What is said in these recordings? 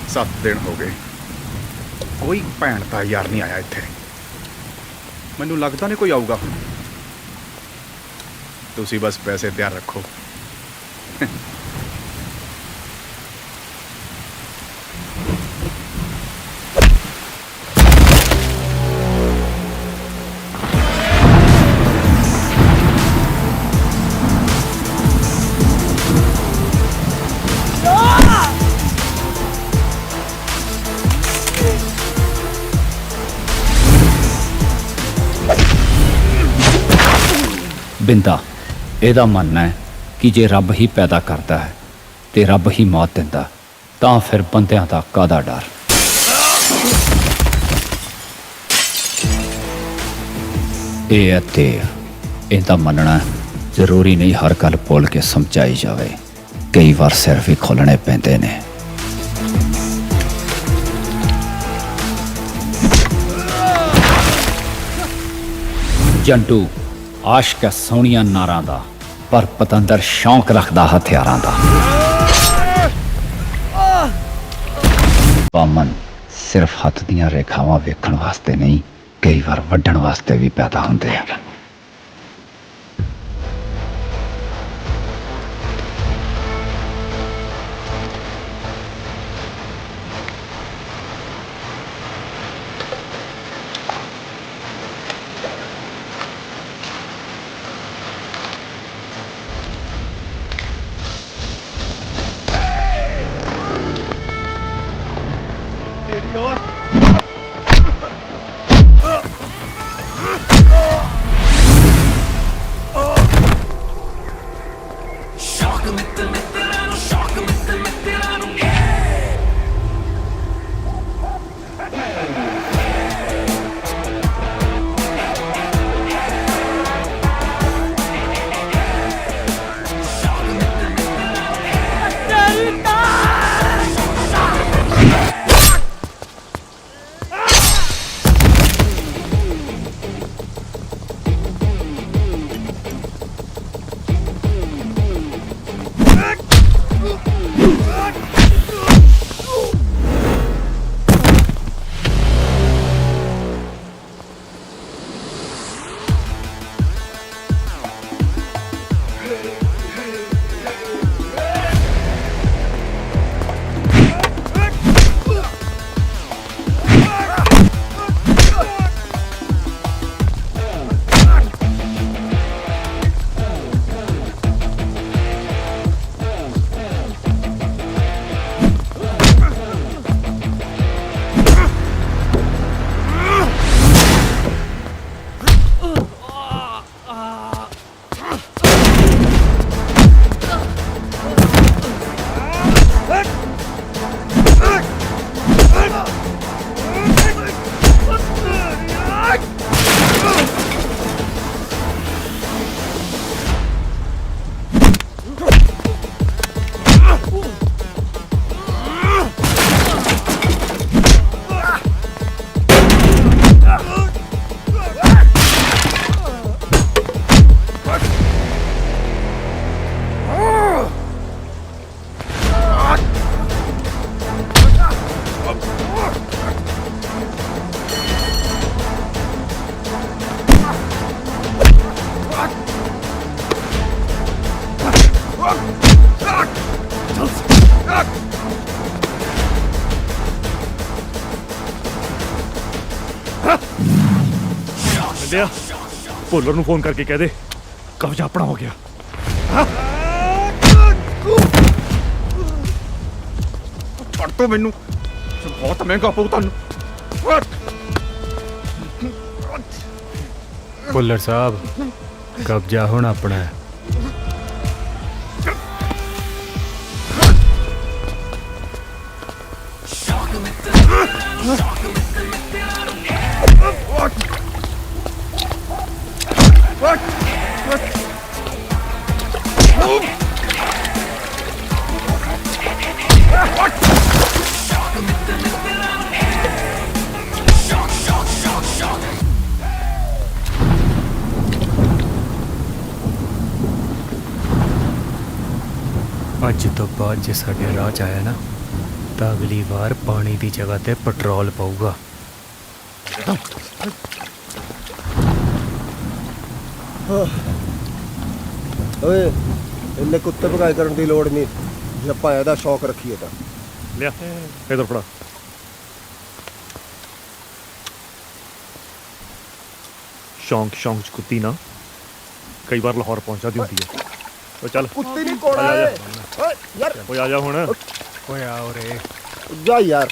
7 दिन हो गए कोई भैन दा यार नहीं आया इत्थे। मैनू लगता नहीं कोई आऊगा हुण। तुसी बस पैसे तैयार रखो। बिंदा ਇਹਦਾ ਮੰਨਣਾ है कि जे रब ही पैदा करता है तो रब ही मौत दिंदा, तां फिर बंदियां दा काहदा डर। ਇਹ है देव, ਇਹਦਾ ਮੰਨਣਾ ਜ਼ਰੂਰੀ नहीं हर गल बोल के समझाई जाए, कई बार सिर भी खोलने पैंदे ने। जंटू आशक है सोहणियां नारां दा, पर पतंदर शौक रखदा हथियारां दा। बामन सिर्फ हथ दियां रेखावां वेखण वास्ते नहीं, कई बार वड्ढण वास्ते भी पैदा हुंदे आ। भोलर ਨੂੰ फोन करके कह दे कब्जा अपना हो गया। ਛੱਡ ਦੋ ਮੈਨੂੰ, ਬਹੁਤ ਮਹਿੰਗਾ ਪਊ ਤੁਹਾਨੂੰ। भुल्लर साहब कब्जा हुण अपना है। अज तो बाद जे साडे राह च आया ना ਤਾਂ ਅਗਲੀ ਵਾਰ ਪਾਣੀ ਦੀ ਜਗ੍ਹਾ ਤੇ ਪੈਟਰੋਲ ਪਊਗਾ। ਓਏ ਇੰਨੇ ਕੁੱਤੇ ਭਗਾਈ ਕਰਨ ਦੀ ਲੋੜ ਨਹੀਂ ਜੇ ਆਪਾਂ ਇਹਦਾ ਸ਼ੌਕ ਰੱਖੀਏ ਤਾਂ। ਲਿਆ ਇਧਰ ਫੜਾ। ਸ਼ੌਂਕ ਸ਼ੌਂਕ ਚ ਕੁੱਤੀ ਨਾ ਕਈ ਵਾਰ ਲਾਹੌਰ ਪਹੁੰਚ ਜਾਂਦੀ ਹੁੰਦੀ ਹੈ। ਉਹ ਚੱਲ ਕੁੱਤੇ ਨਹੀਂ ਕੋੜਾ ਆ ਜਾ, ਓਏ ਯਾਰ ਓਏ ਆ ਜਾ ਹੁਣ। ਓਏ ਆ ਉਰੇ। ਜਾ ਯਾਰ।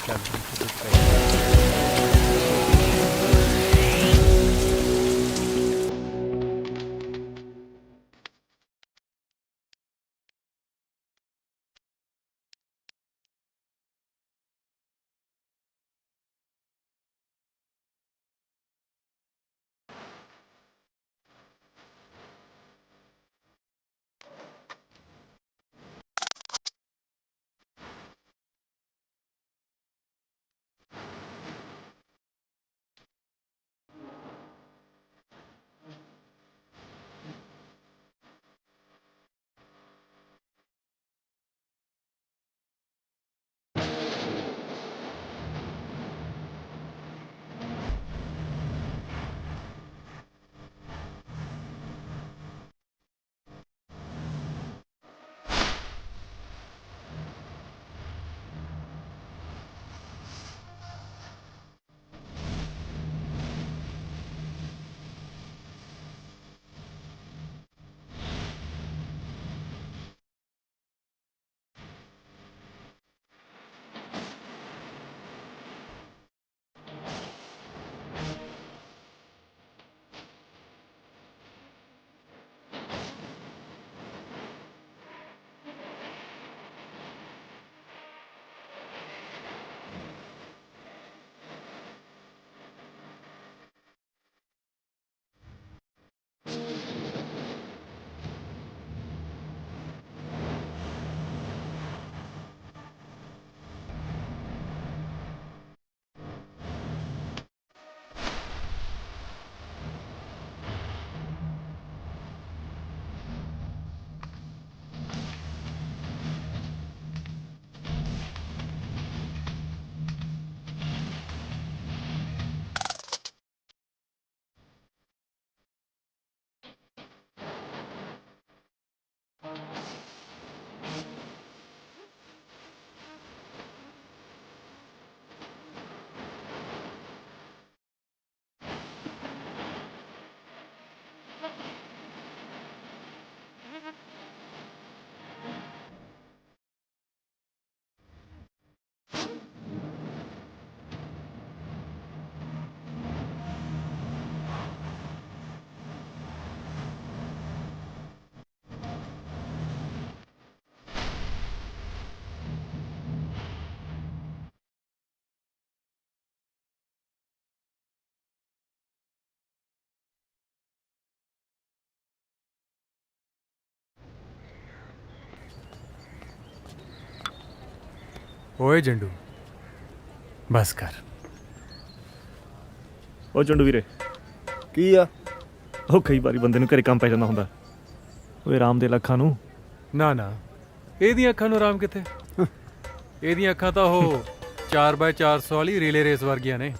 ਓਏ ਜੰਡੂ ਬਸ ਕਰ। ਉਹ ਚੰਡੂ ਵੀਰੇ, ਕੀ ਆ? ਉਹ ਕਈ ਵਾਰੀ ਬੰਦੇ ਨੂੰ ਘਰੇ ਕੰਮ ਪੈ ਜਾਂਦਾ ਹੁੰਦਾ। ਓਏ ਰਾਮ ਦੇ ਲੱਖਾਂ ਨੂੰ। ਨਾ ਨਾ, ਇਹਦੀਆਂ ਅੱਖਾਂ ਨੂੰ ਆਰਾਮ ਕਿੱਥੇ। ਇਹਦੀਆਂ ਅੱਖਾਂ ਤਾਂ ਉਹ 4x400 ਵਾਲੀ ਰੀਲੇ ਰੇਸ ਵਰਗੀਆਂ ਨੇ।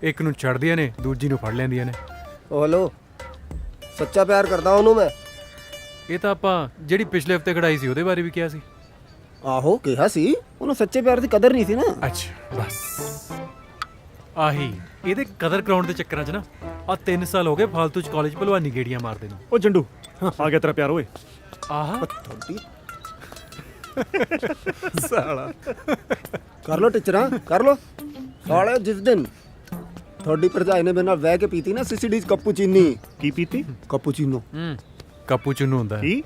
ਇੱਕ ਨੂੰ ਛੱਡਦੀਆਂ ਨੇ, ਦੂਜੀ ਨੂੰ ਫੜ ਲੈਂਦੀਆਂ ਨੇ। ਓ ਹੈਲੋ, ਸੱਚਾ ਪਿਆਰ ਕਰਦਾ ਉਹਨੂੰ ਮੈਂ। ਇਹ ਤਾਂ ਆਪਾਂ ਜਿਹੜੀ ਪਿਛਲੇ ਹਫਤੇ ਖੜਾਈ ਸੀ ਉਹਦੇ ਬਾਰੇ ਵੀ ਕਿਹਾ ਸੀ। ਆਹੋ ਕਿਹਾ ਸੀ, ਉਹਨੂੰ ਸੱਚੇ ਪਿਆਰ ਦੀ ਕਦਰ ਨਹੀਂ ਸੀ ਨਾ। ਅੱਛਾ ਬਸ ਆਹੀ ਇਹਦੇ ਕਦਰ ਕਰਾਉਣ ਦੇ ਚੱਕਰਾਂ 'ਚ ਨਾ ਆ 3 ਸਾਲ ਹੋ ਗਏ ਫਾਲਤੂ 'ਚ ਕਾਲਜ ਭਲਵਾਨੀ ਗੇੜੀਆਂ ਮਾਰਦੇ ਨੂੰ। ਉਹ ਚੰਡੂ ਆ ਗਿਆ ਤੇਰਾ ਪਿਆਰ ਓਏ। ਆਹ ਤੁਹਾਡੀ ਸਾਲਾ ਕਰ ਲੋ ਟੀਚਰਾਂ, ਕਰ ਲੋ ਸਾਲੇ। ਜਿਸ ਦਿਨ ਤੁਹਾਡੀ ਭਰਜਾਈ ਨੇ ਮੇਰੇ ਨਾਲ ਵਹਿ ਕੇ ਪੀਤੀ ਨਾ ਸੀਸੀਡੀ ਕੈਪੂਚੀਨੀ। ਕੀ ਪੀਤੀ? ਕੈਪੂਚੀਨੋ। ਕਾਪੂਚੀਨੋ ਹੁੰਦਾ। ਕੀ?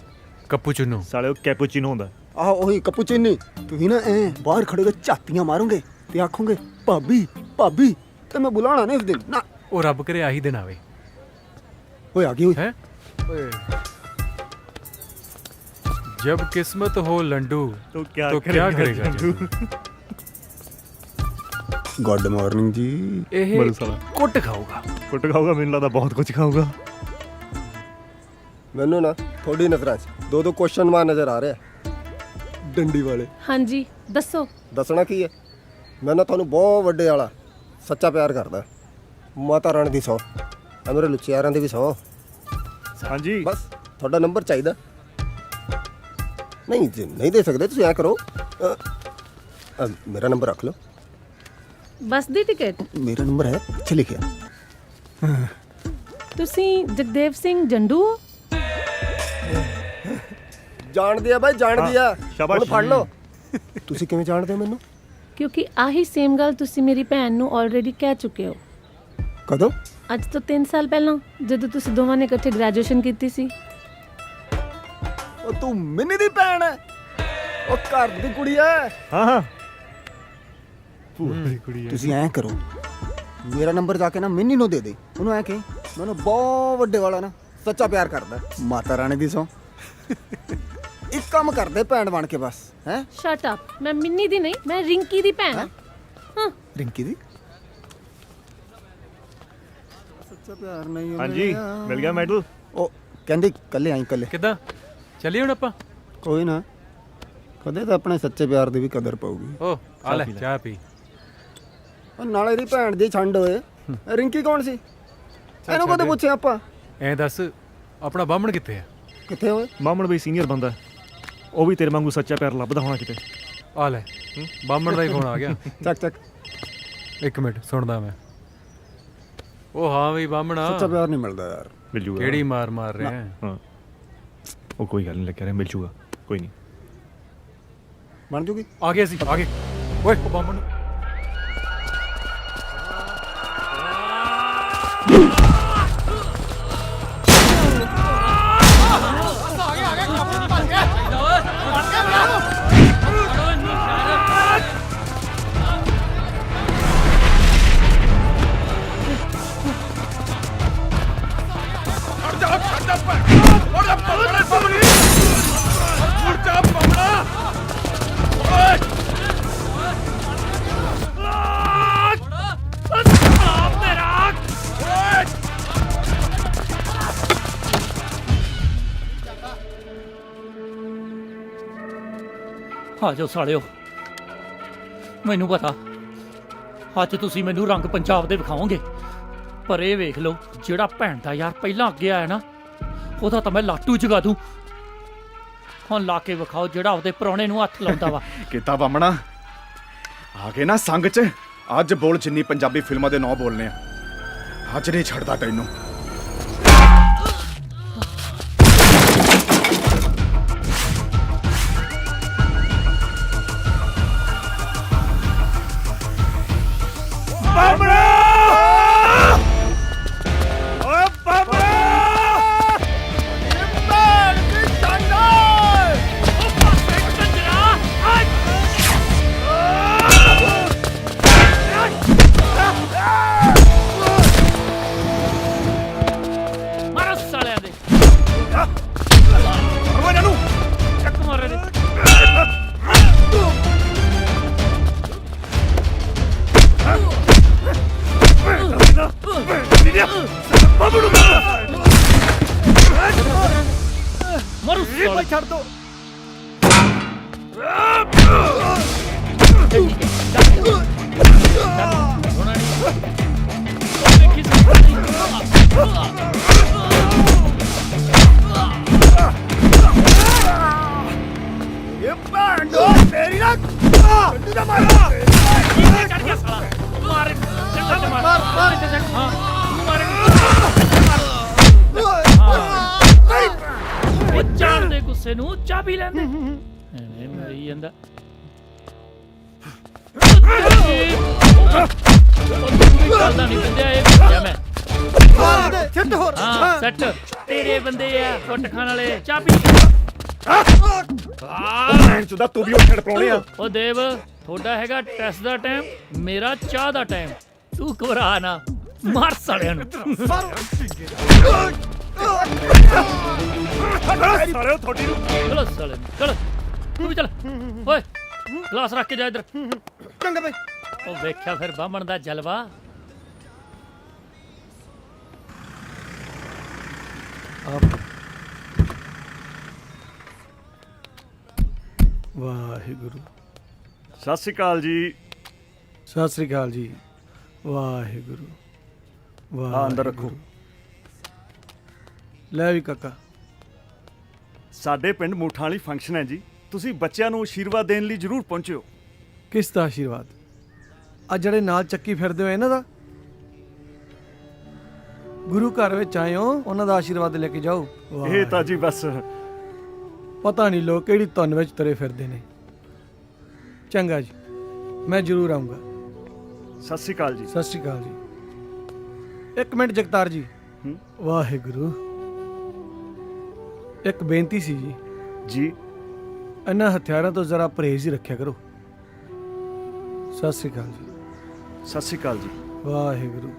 ਕਾਪੂਚੀਨੋ। ਸਾਲੇ ਉਹ ਕੈਪੂਚੀਨੋ ਹੁੰਦਾ। ਆਹੋ ਉਹੀ ਕੈਪੂਚੀਨੀ। ਤੁਸੀਂ ਨਾ ਐ ਬਾਹਰ ਖੜੇ ਹੋ ਕੇ ਝਾਤੀਆਂ ਮਾਰੋਗੇ ਤੇ ਆਖੋਗੇ ਭਾਬੀ ਭਾਬੀ, ਤੇ ਮੈਂ ਬੁਲਾਣਾ ਨਹੀਂ ਉਸ ਦਿਨ ਨਾ। ਉਹ ਰੱਬ ਕਰੇ ਆਹੀ ਦਿਨ ਆਵੇ। ਓਏ ਆ ਗਈ ਓਏ। ਹੈ ਓਏ जब किस्मत हो लंडू तो क्या करेगा चंडू? ਗੁੱਡ ਮਾਰਨਿੰਗ ਜੀ। ਇਹ ਬੜਾ ਸਾਲਾ ਕੁੱਟ ਖਾਊਗਾ। ਕੁੱਟ ਖਾਊਗਾ, ਮੈਨੂੰ ਲੱਗਦਾ ਬਹੁਤ ਕੁਝ ਖਾਊਗਾ। ਮੈਨੂੰ ਨਾ ਥੋੜੀ ਨਜ਼ਰਾਂ 'ਚ ਦੋ ਕੁਐਸਚਨ ਮਾਰ ਨਜ਼ਰ ਆ ਰਿਹਾ। ਡੰਡੀ ਵਾਲੇ ਹਾਂਜੀ ਦੱਸੋ। ਦੱਸਣਾ ਕੀ ਹੈ, ਮੈਂ ਨਾ ਤੁਹਾਨੂੰ ਬਹੁਤ ਵੱਡੇ ਵਾਲਾ ਸੱਚਾ ਪਿਆਰ ਕਰਦਾ। ਮਾਤਾ ਰਾਣੀ ਦੀ ਸਹੁੰ, ਆ ਮੇਰੇ ਲੁਚਿਆਰਾਂ ਦੀ ਵੀ ਸਹੁੰ। ਹਾਂਜੀ ਬਸ ਤੁਹਾਡਾ ਨੰਬਰ ਚਾਹੀਦਾ। ਨਹੀਂ ਜੇ ਨਹੀਂ ਦੇ ਸਕਦੇ ਤੁਸੀਂ ਐ ਕਰੋ, ਮੇਰਾ ਨੰਬਰ ਰੱਖ ਲਓ। ਬੱਸ ਦੀ ਟਿਕਟ? ਮੇਰਾ ਨੰਬਰ ਹੈ ਇੱਥੇ ਲਿਖਿਆ। ਤੁਸੀਂ ਜਗਦੇਵ ਸਿੰਘ ਜੰਡੂ ਹੋ? ਜਾਣਦੇ ਆ ਬਾਈ, ਜਾਣਦੀ ਆ। ਸ਼ਾਬਾਸ਼। ਹੁਣ ਫੜ ਲਓ। ਤੁਸੀਂ ਕਿਵੇਂ ਜਾਣਦੇ ਹੋ ਮੈਨੂੰ? ਕਿਉਂਕਿ ਆਹੀ ਸੇਮ ਗੱਲ ਤੁਸੀਂ ਮੇਰੀ ਭੈਣ ਨੂੰ ਆਲਰੇਡੀ ਕਹਿ ਚੁੱਕੇ ਹੋ। ਕਦੋਂ? ਅੱਜ ਤੋਂ 3 ਸਾਲ ਪਹਿਲਾਂ, ਜਦੋਂ ਤੁਸੀਂ ਦੋਵਾਂ ਨੇ ਇਕੱਠੇ ਗ੍ਰੈਜੂਏਸ਼ਨ ਕੀਤੀ ਸੀ। ਉਹ ਤੂੰ ਮਿੰਨੀ ਦੀ ਭੈਣ ਹੈ? ਉਹ ਘਰ ਦੀ ਕੁੜੀ ਹੈ। ਹਾਂ ਹਾਂ ਭੂਆ ਦੀ ਕੁੜੀ ਹੈ। ਤੁਸੀਂ ਐਂ ਕਰੋ, ਮੇਰਾ ਨੰਬਰ ਜਾ ਕੇ ਨਾ ਮਿੰਨੀ ਨੂੰ ਦੇ ਦੇ। ਉਹਨੂੰ ਐ ਕਿ ਮੈਨੂੰ ਬਹੁਤ ਵੱਡੇ ਵਾਲਾ ਨਾ ਸੱਚਾ ਪਿਆਰ ਕਰਦਾ। ਮਾਤਾ ਰਾਣੀ ਦੀ ਸਹੁੰ। ਇੱਕ ਕੰਮ ਕਰਦੇ ਭੈਣ ਬਣ ਕੇ ਬਸ। ਹੈ ਸ਼ਟ ਅਪ। ਮੈਂ ਮਿੰਨੀ ਦੀ ਨਹੀਂ, ਮੈਂ ਰਿੰਕੀ ਦੀ ਭੈਣ ਹਾਂ। ਹਾਂ ਰਿੰਕੀ ਦੀ ਸੱਚਾ ਪਿਆਰ ਨਹੀਂ। ਹਾਂਜੀ ਮਿਲ ਗਿਆ ਮੈਡਲ। ਉਹ ਕਹਿੰਦੇ ਕੱਲੇ ਆਈ ਕੱਲੇ। ਕਿੱਦਾਂ ਚੱਲੀਏ ਹੁਣ ਆਪਾਂ? ਕੋਈ ਨਾ, ਕਦੇ ਤਾਂ ਆਪਣੇ ਸੱਚੇ ਪਿਆਰ ਦੀ ਵੀ ਕਦਰ ਪਊਗੀ। ਓ ਆ ਲੈ ਚਾਹ ਪੀ। ਉਹ ਨਾਲੇ ਦੀ ਭੈਣ ਦੀ ਛੰਡ ਹੋਏ। ਰਿੰਕੀ ਕੌਣ ਸੀ? ਇਹਨੂੰ ਕਦੇ ਪੁੱਛਿਆ ਆਪਾਂ? ਐਂ ਦੱਸ ਆਪਣਾ ਬਾਹਮਣ ਕਿੱਥੇ ਆ? ਕਿੱਥੇ ਹੋਏ? ਮਾਮਣ ਬਈ ਸੀਨੀਅਰ ਬੰਦਾ ਹੈ। ਉਹ ਵੀ ਤੇਰੇ ਵਾਂਗੂ ਸੱਚਾ ਪਿਆਰ ਲੱਭਦਾ ਹੋਣਾ ਕਿਤੇ। ਆ ਲੈ ਬਾਹਮਣ ਦਾ ਹੀ ਫੋਨ ਆ ਗਿਆ। ਚੱਕ ਚੱਕ। ਇੱਕ ਮਿੰਟ ਸੁਣਦਾ ਮੈਂ। ਉਹ ਹਾਂ ਵੀ ਬਾਹਮਣਾ, ਸੱਚਾ ਪਿਆਰ ਨਹੀਂ ਮਿਲਦਾ ਯਾਰ। ਮਿਲ ਜੂਗਾ। ਕਿਹੜੀ ਮਾਰ ਮਾਰ ਰਿਹਾ ਹੈ? ਹਾਂ ਉਹ ਕੋਈ ਗੱਲ ਨਹੀਂ ਲੱਗਿਆ ਰਿਹਾ, ਮਿਲ ਜੂਗਾ ਕੋਈ ਨਹੀਂ। ਬਣ ਜੂਗੀ। ਆ ਗਏ ਅਸੀਂ ਆ ਗਏ। ਓਏ ਉਹ ਬਾਹਮਣ ਨੂੰ ਆ ਜਾਓ ਸਾਲਿਓ, ਮੈਨੂੰ ਪਤਾ ਅੱਜ ਤੁਸੀਂ ਮੈਨੂੰ ਰੰਗ ਪੰਜਾਬ ਦੇ ਵਿਖਾਓਗੇ, ਪਰ ਇਹ ਵੇਖ ਲਓ ਜਿਹੜਾ ਭੈਣ ਦਾ ਯਾਰ ਪਹਿਲਾਂ ਅੱਗੇ ਆਇਆ ਨਾ, ਉਹਦਾ ਤਾਂ ਮੈਂ ਲਾਟੂ ਜਗਾ ਦੂੰ। ਹੁਣ ਲਾ ਕੇ ਵਿਖਾਓ ਜਿਹੜਾ ਉਹਦੇ ਪ੍ਰਾਹੁਣੇ ਨੂੰ ਹੱਥ ਲਾਉਂਦਾ ਵਾ। ਕਿਤਾ ਬਾਮਣਾ ਆ ਕੇ ਨਾ ਸੰਗ ਚ ਅੱਜ ਬੋਲ ਜਿੰਨੀ ਪੰਜਾਬੀ ਫਿਲਮਾਂ ਦੇ ਨਾਂ ਬੋਲਨੇ ਆ। ਅੱਜ ਨਹੀਂ ਛੱਡਦਾ ਤੈਨੂੰ। ਮਾਰੋ ਸਾਲਿਆਂ ਦੇ ਚੱਕ ਮਾਰੇ ਦੇ। ਮਾਰੋ ਸਾਲੇ ਛੱਡ ਦੋ। ਜਾਣ ਦੇ ਗੁੱਸੇ ਨੂੰ, ਚਾਹ ਪੀ ਲੈਂਦੇ ਐਵੇਂ ਮਰੀ ਜਾਂਦਾ। ਕਰਦਾ ਨਹੀਂ ਬੰਦਿਆ, ਇਹ ਪੁੱਛਿਆ ਮੈਂ। ਹਾਂ ਸੈੱਟ ਤੇਰੇ ਬੰਦੇ ਆ ਫੁੱਟ ਖਾਣ ਵਾਲੇ। ਚਾਹ ਪੀ। ਭੈਣ ਚੋਦਾ ਤੂੰ ਵੀ ਉੱਠੜ ਪਰਾਉਣੇ ਆ। ਉਹ ਦੇਵ ਤੁਹਾਡਾ ਹੈਗਾ ਟੈਸਟ ਦਾ ਟਾਈਮ, ਮੇਰਾ ਚਾਹ ਦਾ ਟਾਈਮ। ਤੂੰ ਘਬਰਾ ਨਾ, ਮਾਰ ਸਾਲਿਆਂ ਨੂੰ। ਸਾਰੇ ਤੁਹਾਡੀ ਨੂੰ ਚਲੋ ਸਾਲੇ ਨੂੰ, ਚਲ ਤੂੰ ਵੀ ਚੱਲ। ਓਏ ਗਲਾਸ ਰੱਖ ਕੇ ਜਾ ਇੱਧਰ। ਚੰਗਾ ਬਈ। ਉਹ ਵੇਖਿਆ ਫਿਰ ਬਾਹਮਣ ਦਾ ਜਲਵਾ। ਵਾਹਿਗੁਰੂ। ਸਤਿ ਸ਼੍ਰੀ ਅਕਾਲ ਜੀ। ਸਤਿ ਸ੍ਰੀ ਅਕਾਲ ਜੀ। ਵਾਹਿਗੁਰੂ ਆ ਅੰਦਰ ਰੱਖੋ। ਲੈ ਵੀ ਕਾਕਾ। ਸਾਡੇ ਪਿੰਡ ਮੂਠਾਂ ਵਾਲੀ ਫੰਕਸ਼ਨ ਹੈ ਜੀ, ਤੁਸੀਂ ਬੱਚਿਆਂ ਨੂੰ ਆਸ਼ੀਰਵਾਦ ਦੇਣ ਲਈ ਜ਼ਰੂਰ ਪਹੁੰਚਿਓ। ਕਿਸ ਦਾ ਆਸ਼ੀਰਵਾਦ? ਆ ਜਿਹੜੇ ਨਾਲ ਚੱਕੀ ਫਿਰਦੇ ਹੋ ਇਹਨਾਂ ਦਾ? ਗੁਰੂ ਘਰ ਵਿੱਚ ਆਏ ਹੋ, ਉਹਨਾਂ ਦਾ ਆਸ਼ੀਰਵਾਦ ਲੈ ਕੇ ਜਾਓ। ਇਹ ਤਾਂ ਜੀ ਬਸ ਪਤਾ ਨਹੀਂ ਲੋਕ ਕਿਹੜੀ ਧੁਨ ਵਿੱਚ ਤੁਰੇ ਫਿਰਦੇ ਨੇ। ਚੰਗਾ ਜੀ, ਮੈਂ ਜ਼ਰੂਰ ਆਉਂਗਾ। ਸਤਿ ਸ਼੍ਰੀ ਅਕਾਲ ਜੀ। ਸਤਿ ਸ਼੍ਰੀ ਅਕਾਲ ਜੀ। ਇੱਕ ਮਿੰਟ ਜਗਤਾਰ ਜੀ। ਹੂੰ? ਵਾਹਿਗੁਰੂ। ਇੱਕ ਬੇਨਤੀ ਸੀ ਜੀ, ਜੀ ਇਹਨਾਂ ਹਥਿਆਰਾਂ ਤੋਂ ਜ਼ਰਾ ਪਰਹੇਜ਼ ਹੀ ਰੱਖਿਆ ਕਰੋ। ਸਤਿ ਸ਼੍ਰੀ ਅਕਾਲ ਜੀ। ਸਤਿ ਸ਼੍ਰੀ ਅਕਾਲ ਜੀ। ਵਾਹਿਗੁਰੂ।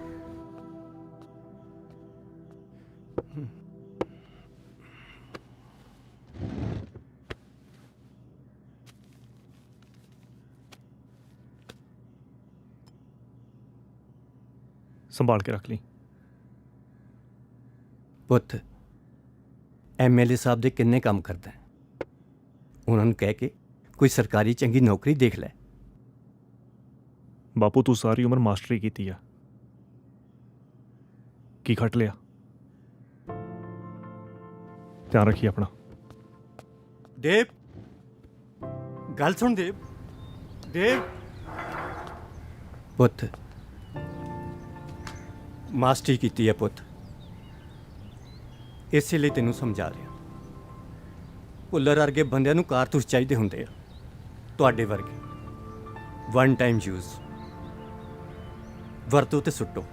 ਸੰਭਾਲ ਕੇ ਰੱਖ ਲਈ। ਪੁੱਤ, ਐਮਐਲਏ ਸਾਹਿਬ ਦੇ ਕਿੰਨੇ ਕੰਮ ਕਰਦਾ ਹੈ? ਉਹਨਾਂ ਨੂੰ ਕਹਿ ਕੇ ਕੋਈ ਸਰਕਾਰੀ ਚੰਗੀ ਨੌਕਰੀ ਦੇਖ ਲੈ। ਬਾਪੂ ਤੂੰ ਸਾਰੀ ਉਮਰ ਮਾਸਟਰੀ ਕੀਤੀ ਆ, ਕੀ ਖੱਟ ਲਿਆ? ਧਿਆਨ ਰੱਖੀ ਆਪਣਾ। ਦੇਵ, ਗੱਲ ਸੁਣ ਦੇਵ। ਦੇਵ ਪੁੱਤ, ਮਾਸਟਰੀ ਕੀਤੀ ਹੈ ਪੁੱਤ, ਇਸੇ ਲਈ ਤੈਨੂੰ ਸਮਝਾ ਰਿਹਾ। ਭੁੱਲਰ ਵਰਗੇ ਬੰਦਿਆਂ ਨੂੰ ਕਾਰਤੂਸ ਚਾਹੀਦੇ ਹੁੰਦੇ ਆ, ਤੁਹਾਡੇ ਵਰਗੇ ਵਨ ਟਾਈਮ ਯੂਜ਼, ਵਰਤੋ ਤੇ ਸੁੱਟੋ।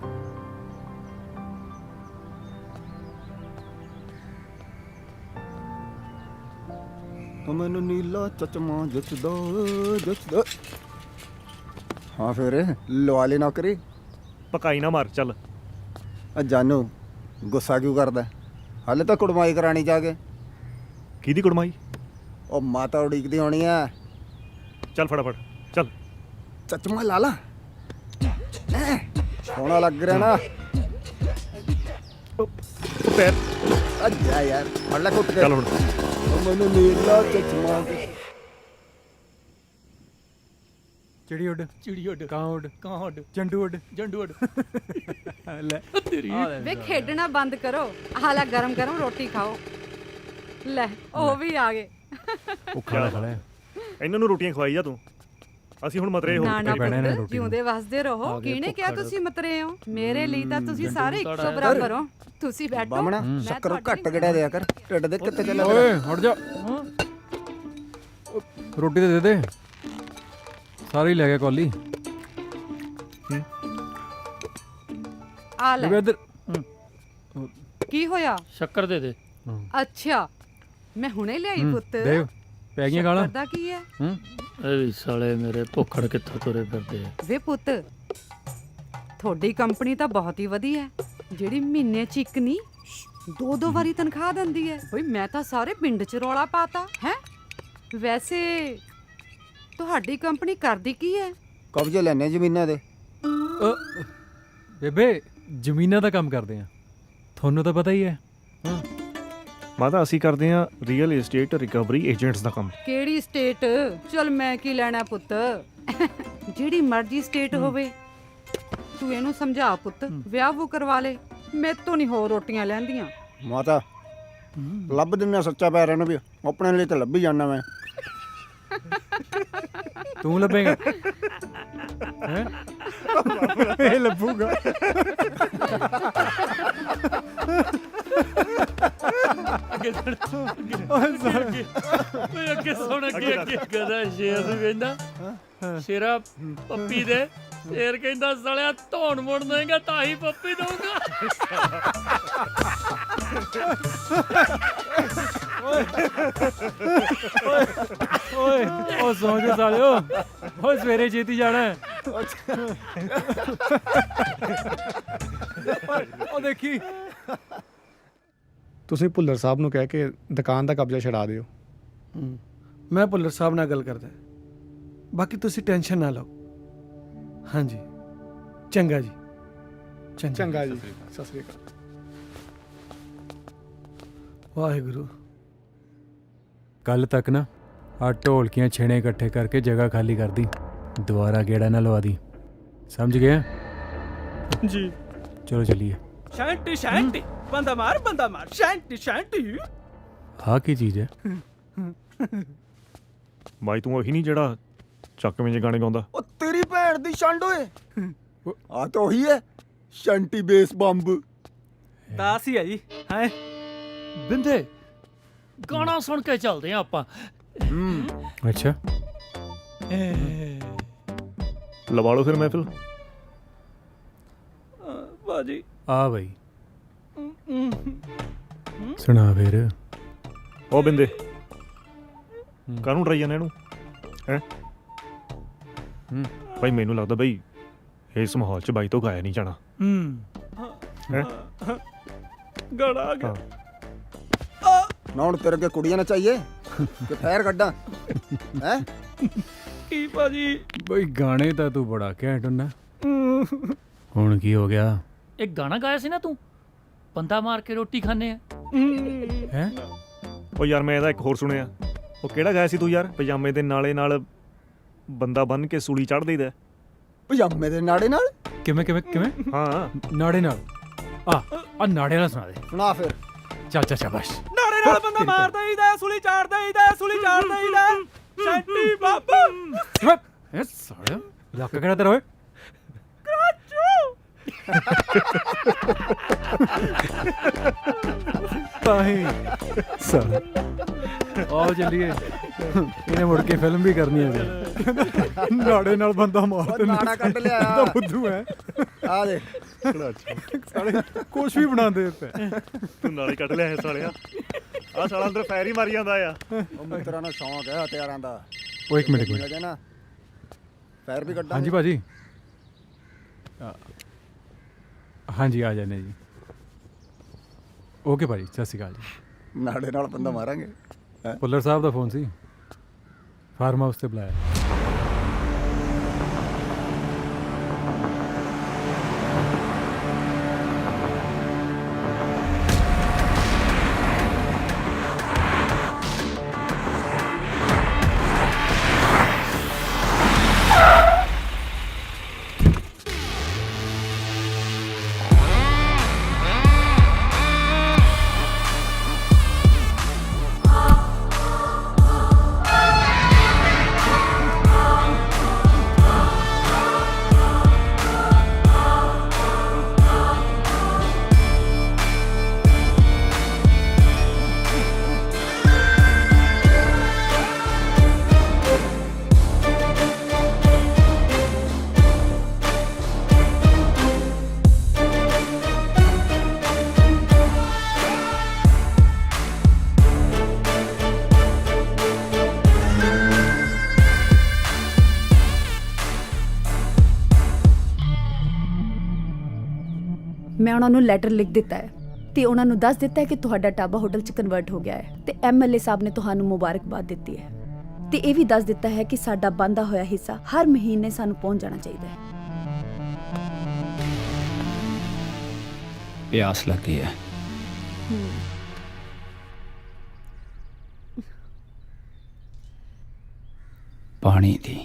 ਮੈਨੂੰ ਨੀਲਾ ਚਚਮਾ ਜਚਦਾ। ਹਾਂ ਫਿਰ ਲਵਾ ਲੈ ਨੌਕਰੀ। ਪਕਾਈ ਨਾ ਮਾਰ, ਚੱਲ। ਆ ਜਾਨੂ ਗੁੱਸਾ ਕਿਉਂ ਕਰਦਾ? ਹਾਲੇ ਤਾਂ ਕੁੜਮਾਈ ਕਰਾਣੀ ਜਾ ਕੇ। ਕਿਹਦੀ ਕੁੜਮਾਈ? ਉਹ ਮਾਤਾ ਉਡੀਕਦੀ ਹੋਣੀ ਆ। ਚੱਲ ਫਟਾਫਟ ਚੱਲ। ਚਚਮਾ ਲਾ ਲਾ, ਸੋਹਣਾ ਲੱਗ ਰਿਹਾ ਨਾ। ਉਹ ਪੈਰ। ਆ ਜਾ ਯਾਰ, ਫੜ ਲੈ ਕੁੱਟ ਕੇ। ਚੱਲ ਹੁਣ। ਉਹ ਮੈਨੂੰ ਨੀਲਾ ਚਚਮਾ। ਚਿੜੀ ਉੱਡ, ਚਿੜੀ ਉੱਡ, ਕਾਂ ਉੱਡ, ਕਾਂ ਉੱਡ, ਜੰਡੂ ਉੱਡ। ਜੰਡੂ ਉੱਡ। ਲੈ ਤੇਰੀ ਵੇ ਖੇਡਣਾ ਬੰਦ ਕਰੋ, ਹਾਲਾ ਗਰਮ ਗਰਮ ਰੋਟੀ ਖਾਓ। ਲੈ ਉਹ ਵੀ ਆ ਗਏ। ਇਹਨਾਂ ਨੂੰ ਰੋਟੀਆਂ ਖਵਾਈ ਜਾ ਤੂੰ, ਅਸੀਂ ਹੁਣ ਮਤਰੇ ਹੋ ਨਾ ਨਾ ਪੈਣਾ ਨਾ ਪੁੱਤ, ਰੋਟੀ ਜਿਉਂਦੇ ਵਸਦੇ ਰਹੋ। ਆ ਗਏ ਕਿਹਨੇ ਕਿਹਾ ਭੁੱਖੜ। ਤੁਸੀਂ ਮਤਰੇ ਹੋ? ਮੇਰੇ ਲਈ ਤਾਂ ਤੁਸੀਂ ਸਾਰੇ ਇੱਕੋ ਬਰਾਬਰ ਹੋ। ਤੁਸੀਂ ਬੈਠੋ, ਬਾਮਣਾ ਮੈਂ ਸ਼ੱਕਰ ਤੁਹਾਡੀ ਘੱਟ ਗੜਿਆ ਦਿਆ ਕਰ, ਢਿੱਡ ਦੇ ਕਿੱਥੇ ਚੱਲਿਆ ਤੇਰਾ? ਓਏ ਹਟ ਜਾ। ਰੋਟੀ ਤੇ ਦੇ। ਸਾਰੇ ਹੀ ਲੈ ਗਿਆ ਕੌਲੀ। ਆ ਲੈ। ਇੱਧਰ। ਕੀ ਹੋਇਆ? ਸ਼ੱਕਰ ਦੇ ਦੇ। ਅੱਛਾ, ਮੈਂ ਹੁਣੇ ਲਿਆਈ ਪੁੱਤ। ਦੇਵ ਪੈ ਗਈਆਂ ਗਾਲਾਂ। ਪਤਾ ਕੀ ਹੈ? ਇਹ ਵੀ ਸਾਲੇ ਮੇਰੇ ਭੁੱਖੜ ਕਿੱਥੋਂ ਤੁਰੇ ਫਿਰਦੇ ਆ। ਵੇ ਪੁੱਤ, ਤੁਹਾਡੀ ਕੰਪਨੀ ਤਾਂ ਬਹੁਤ ਹੀ ਵਧੀਆ ਹੈ, ਜਿਹੜੀ ਮਹੀਨੇ ਚ ਇੱਕ ਨਹੀਂ 2-2 ਵਾਰੀ ਤਨਖਾਹ ਦਿੰਦੀ ਹੈ। ਓਏ ਮੈਂ ਤਾਂ ਸਾਰੇ ਪਿੰਡ ਚ ਰੌਲਾ ਪਾਤਾ ਹੈ। ਵੈਸੇ ਤੁਹਾਡੀ ਕੰਪਨੀ ਕਰਦੀ ਕੀ ਹੈ? ਕਬਜ਼ੇ ਲੈਣੇ ਜ਼ਮੀਨਾਂ ਦੇ। ਬੇਬੇ ਜ਼ਮੀਨਾਂ ਦਾ ਕੰਮ ਕਰਦੇ ਆ, ਤੁਹਾਨੂੰ ਤਾਂ ਪਤਾ ਹੀ ਹੈ। ਮਾਤਾ ਅਸੀਂ ਕਰਦੇ ਆ ਰੀਅਲ ਏਸਟੇਟ ਰਿਕਵਰੀ ਏਜੰਟਸ ਦਾ ਕੰਮ। ਕਿਹੜੀ ਸਟੇਟ? ਚਲ ਮੈਂ ਕੀ ਲੈਣਾ ਪੁੱਤ, ਜਿਹੜੀ ਮਰਜ਼ੀ ਸਟੇਟ ਹੋਵੇ। ਤੂੰ ਇਹਨੂੰ ਸਮਝਾ ਪੁੱਤ, ਵਿਆਹ ਵੂ ਕਰਵਾ ਲੈ, ਮੇਰੇ ਤੋਂ ਨਹੀਂ ਹੋਰ ਰੋਟੀਆਂ ਲੈਂਦੀਆਂ। ਮਾਤਾ ਲੱਭ ਦਿੰਨਾ ਸੱਚਾ ਪੈਰ ਨੂੰ ਵੀ, ਆਪਣੇ ਲਈ ਤਾਂ ਲੱਭੀ ਜਾਣਾ ਮੈਂ। ਤੂੰ ਲੱਭੇਗਾ ਹੈ? ਇਹ ਲੱਭੂਗਾ। ਅੱਗੇ ਸੁਣ, ਅੱਗੇ ਗਦਾ ਸ਼ੇਰ ਨੂੰ ਕਹਿੰਦਾ, ਸ਼ੇਰਾ ਪੱਪੀ ਦੇ। ਸ਼ੇਰ ਕਹਿੰਦਾ ਸਾਲਿਆ ਧੌਣ ਮੁੜ ਦੇਗਾ ਤਾਂ ਹੀ ਪੱਪੀ ਦਊਗਾ। ਓਏ ਉਹ ਸੌਂ ਜਾ ਸਾਲਿਓ, ਓਏ ਸਵੇਰੇ ਛੇਤੀ ਜਾਣਾ ਹੈ। ਉਹ ਦੇਖੀ। ਤੁਸੀਂ ਭੁੱਲਰ ਸਾਹਿਬ ਨੂੰ ਕਹਿ ਕੇ ਦੁਕਾਨ ਦਾ ਕਬਜ਼ਾ ਛਡਾ ਦਿਓ। ਮੈਂ ਭੁੱਲਰ ਸਾਹਿਬ ਨਾਲ ਗੱਲ ਕਰਦਾ, ਬਾਕੀ ਤੁਸੀਂ ਟੈਨਸ਼ਨ ਨਾ ਲਓ। ਹਾਂਜੀ ਚੰਗਾ ਜੀ। ਚੰਗਾ ਜੀ, ਸਤਿ ਸ੍ਰੀ ਅਕਾਲ। ਵਾਹਿਗੁਰੂ। ਕੱਲ ਤੱਕ ਨਾ ਆ ਢੋਲਕੀਆਂ ਛੇਣੇ ਇਕੱਠੇ ਕਰਕੇ ਜਗ੍ਹਾ ਖਾਲੀ ਕਰ ਦੀ, ਦੁਬਾਰਾ ਗੇੜਾ ਨਾ ਲਵਾ ਦੀ, ਸਮਝ ਗਿਆ? ਜੀ। ਚਲੋ ਚੱਲੀਏ। ਸ਼ੈਂਟੀ ਸ਼ੈਂਟੀ ਬੰਦਾ ਮਾਰ ਸ਼ੈਂਟੀ ਸ਼ੈਂਟੀ। ਹਾਂ ਕੀ ਚੀਜ਼ ਹੈ? ਬਾਈ ਤੂੰ ਉਹੀ ਨਹੀਂ ਜਿਹੜਾ ਚੱਕਵੇਂ ਜਿਹੇ ਗਾਣੇ ਗਾਉਂਦਾ? ਉਹ ਤੇਰੀ ਭੈਣ ਦੀ ਛੰਡ ਓਏ, ਆ ਤਾਂ ਉਹੀ ਹੈ ਸ਼ੰਟੀ ਬੇਸ ਬੰਬ। ਦਾਸ ਹੀ ਹੈ ਜੀ। ਹੈ ਬਿੰਦੇ ਗਾਣਾ ਸੁਣ ਕੇ ਚੱਲਦੇ ਆ ਆਪਾਂ। ਅੱਛਾ ਲਵਾ ਲਓ ਫਿਰ ਮਹਿਫਿਲ। ਬਾਜੀ ਆ ਬਈ ਸੁਣਾ ਫਿਰ। ਉਹ ਬਿੰਦੇ ਕਾਹਨੂੰ ਡਰਾਈ ਜਾਂਦੇ ਇਹਨੂੰ ਹੈ? ਬਾਈ ਮੈਨੂੰ ਲੱਗਦਾ ਬਈ ਇਸ ਮਾਹੌਲ 'ਚ ਬਾਈ ਤੋਂ ਗਾਇਆ ਨਹੀਂ ਜਾਣਾ। ਹੈ ਗਾਣਾ ਆ ਗਿਆ। ਨਾ ਹੁਣ ਤੇਰੇ ਅੱਗੇ ਕੁੜੀਆਂ ਨਾ ਚਾਹੀਏ ਕਿ ਫੈਰ ਕੱਢਾਂ ਹੈ? ਕੀ ਭਾਜੀ? ਬਈ ਗਾਣੇ ਤਾਂ ਤੂੰ ਬੜਾ ਘੈਂਟ ਹੁੰਦਾ, ਹੁਣ ਕੀ ਹੋ ਗਿਆ? ਇੱਕ ਗਾਣਾ ਗਾਇਆ ਸੀ ਨਾ ਤੂੰ, ਬੰਦਾ ਮਾਰ ਕੇ ਰੋਟੀ ਖਾਣੇ ਆ। ਹੈ ਉਹ ਯਾਰ ਮੈਂ ਇਹਦਾ ਇੱਕ ਹੋਰ ਸੁਣਿਆ। ਉਹ ਕਿਹੜਾ ਗਾਇਆ ਸੀ ਤੂੰ ਯਾਰ? ਪਜਾਮੇ ਦੇ ਨਾਲੇ ਨਾਲ ਬੰਦਾ ਬੰਨ ਕੇ ਸੂਲੀ ਚੜ੍ਹ ਦੇਈਦਾ। ਪਜਾਮੇ ਦੇ ਨਾੜੇ ਨਾਲ? ਕਿਵੇਂ ਕਿਵੇਂ ਕਿਵੇਂ? ਹਾਂ ਨਾੜੇ ਨਾਲ? ਆ ਨਾੜੇ ਨਾਲ ਸੁਣਾ ਦੇ। ਸੁਣਾ ਫਿਰ। ਚੱਲ ਸ਼ਾਬਾਸ਼। ਨਾਰੇ ਨਾਲ ਬੰਦਾ ਮਾਰਦਾ ਹੀਦਾ, ਸੁਲੀ ਚਾੜਦਾ ਹੀਦਾ, ਸੁਲੀ ਚਾੜਦਾ ਹੀਦਾ। ਸ਼ੈਂਟੀ ਬਾਬਾ ਇਹ ਸਾਲਿਆ ਇਲਾਕਾ ਕਿਹੜਾ ਤੇਰਾ ਓਏ? ਤਾਹੀਂ ਸਰ ਆਓ ਚੱਲੀਏ, ਇਹਨੇ ਮੁੜ ਕੇ ਫਿਲਮ ਵੀ ਕਰਨੀ ਹੈ ਜੀ। ਨਾੜੇ ਨਾਲ ਬੰਦਾ ਮਾਰ ਦਿੰਦਾ। ਨਾੜਾ ਕੱਢ ਲਿਆ ਤਾਂ ਬੁੱਧੂ ਹੈ। ਆ ਦੇ ਸਾਲੇ ਕੁਛ ਵੀ ਬਣਾਉਂਦੇ ਪਏ। ਤੂੰ ਨਾਲੇ ਕੱਢ ਲਿਆ ਸਾਲਿਆ। ਆਹ ਸਾਲਾ ਅੰਦਰ ਫੈਰ ਹੀ ਮਾਰੀ ਜਾਂਦਾ ਆ। ਉਹ ਮਿੱਤਰਾਂ ਨੂੰ ਸ਼ੌਂਕ ਹੈ ਹਥਿਆਰਾਂ ਦਾ। ਉਹ ਇੱਕ ਮਿੰਟ ਲੱਗੇ ਨਾ ਫੈਰ ਵੀ ਕੱਢਾਂ। ਹਾਂਜੀ ਭਾਜੀ। ਹਾਂਜੀ ਆ ਜਾਂਦੇ ਜੀ। ਓਕੇ ਭਾਜੀ, ਸਤਿ ਸ਼੍ਰੀ ਅਕਾਲ ਜੀ। ਨਾੜੇ ਨਾਲ ਬੰਦਾ ਮਾਰਾਂਗੇ। ਪੁੱਲਰ ਸਾਹਿਬ ਦਾ ਫੋਨ ਸੀ, ਫਾਰਮ ਹਾਊਸ ਤੇ ਬੁਲਾਇਆ। ਮੈਂ ਉਹਨਾਂ ਨੂੰ ਲੈਟਰ ਲਿਖ ਦਿੱਤਾ ਹੈ ਤੇ ਉਹਨਾਂ ਨੂੰ ਦੱਸ ਦਿੱਤਾ ਹੈ ਕਿ ਤੁਹਾਡਾ ਢਾਬਾ ਹੋਟਲ 'ਚ ਕਨਵਰਟ ਹੋ ਗਿਆ ਹੈ ਤੇ ਐਮਐਲਏ ਸਾਹਿਬ ਨੇ ਤੁਹਾਨੂੰ ਮੁਬਾਰਕਬਾਦ ਦਿੱਤੀ ਹੈ ਤੇ ਇਹ ਵੀ ਦੱਸ ਦਿੱਤਾ ਹੈ ਕਿ ਸਾਡਾ ਬੰਦਾ ਹੋਇਆ ਹਿੱਸਾ ਹਰ ਮਹੀਨੇ ਸਾਨੂੰ ਪਹੁੰਚ ਜਾਣਾ ਚਾਹੀਦਾ ਹੈ। ਪਿਆਸ ਲੱਗੀ ਹੈ। ਪਾਣੀ ਦੀ।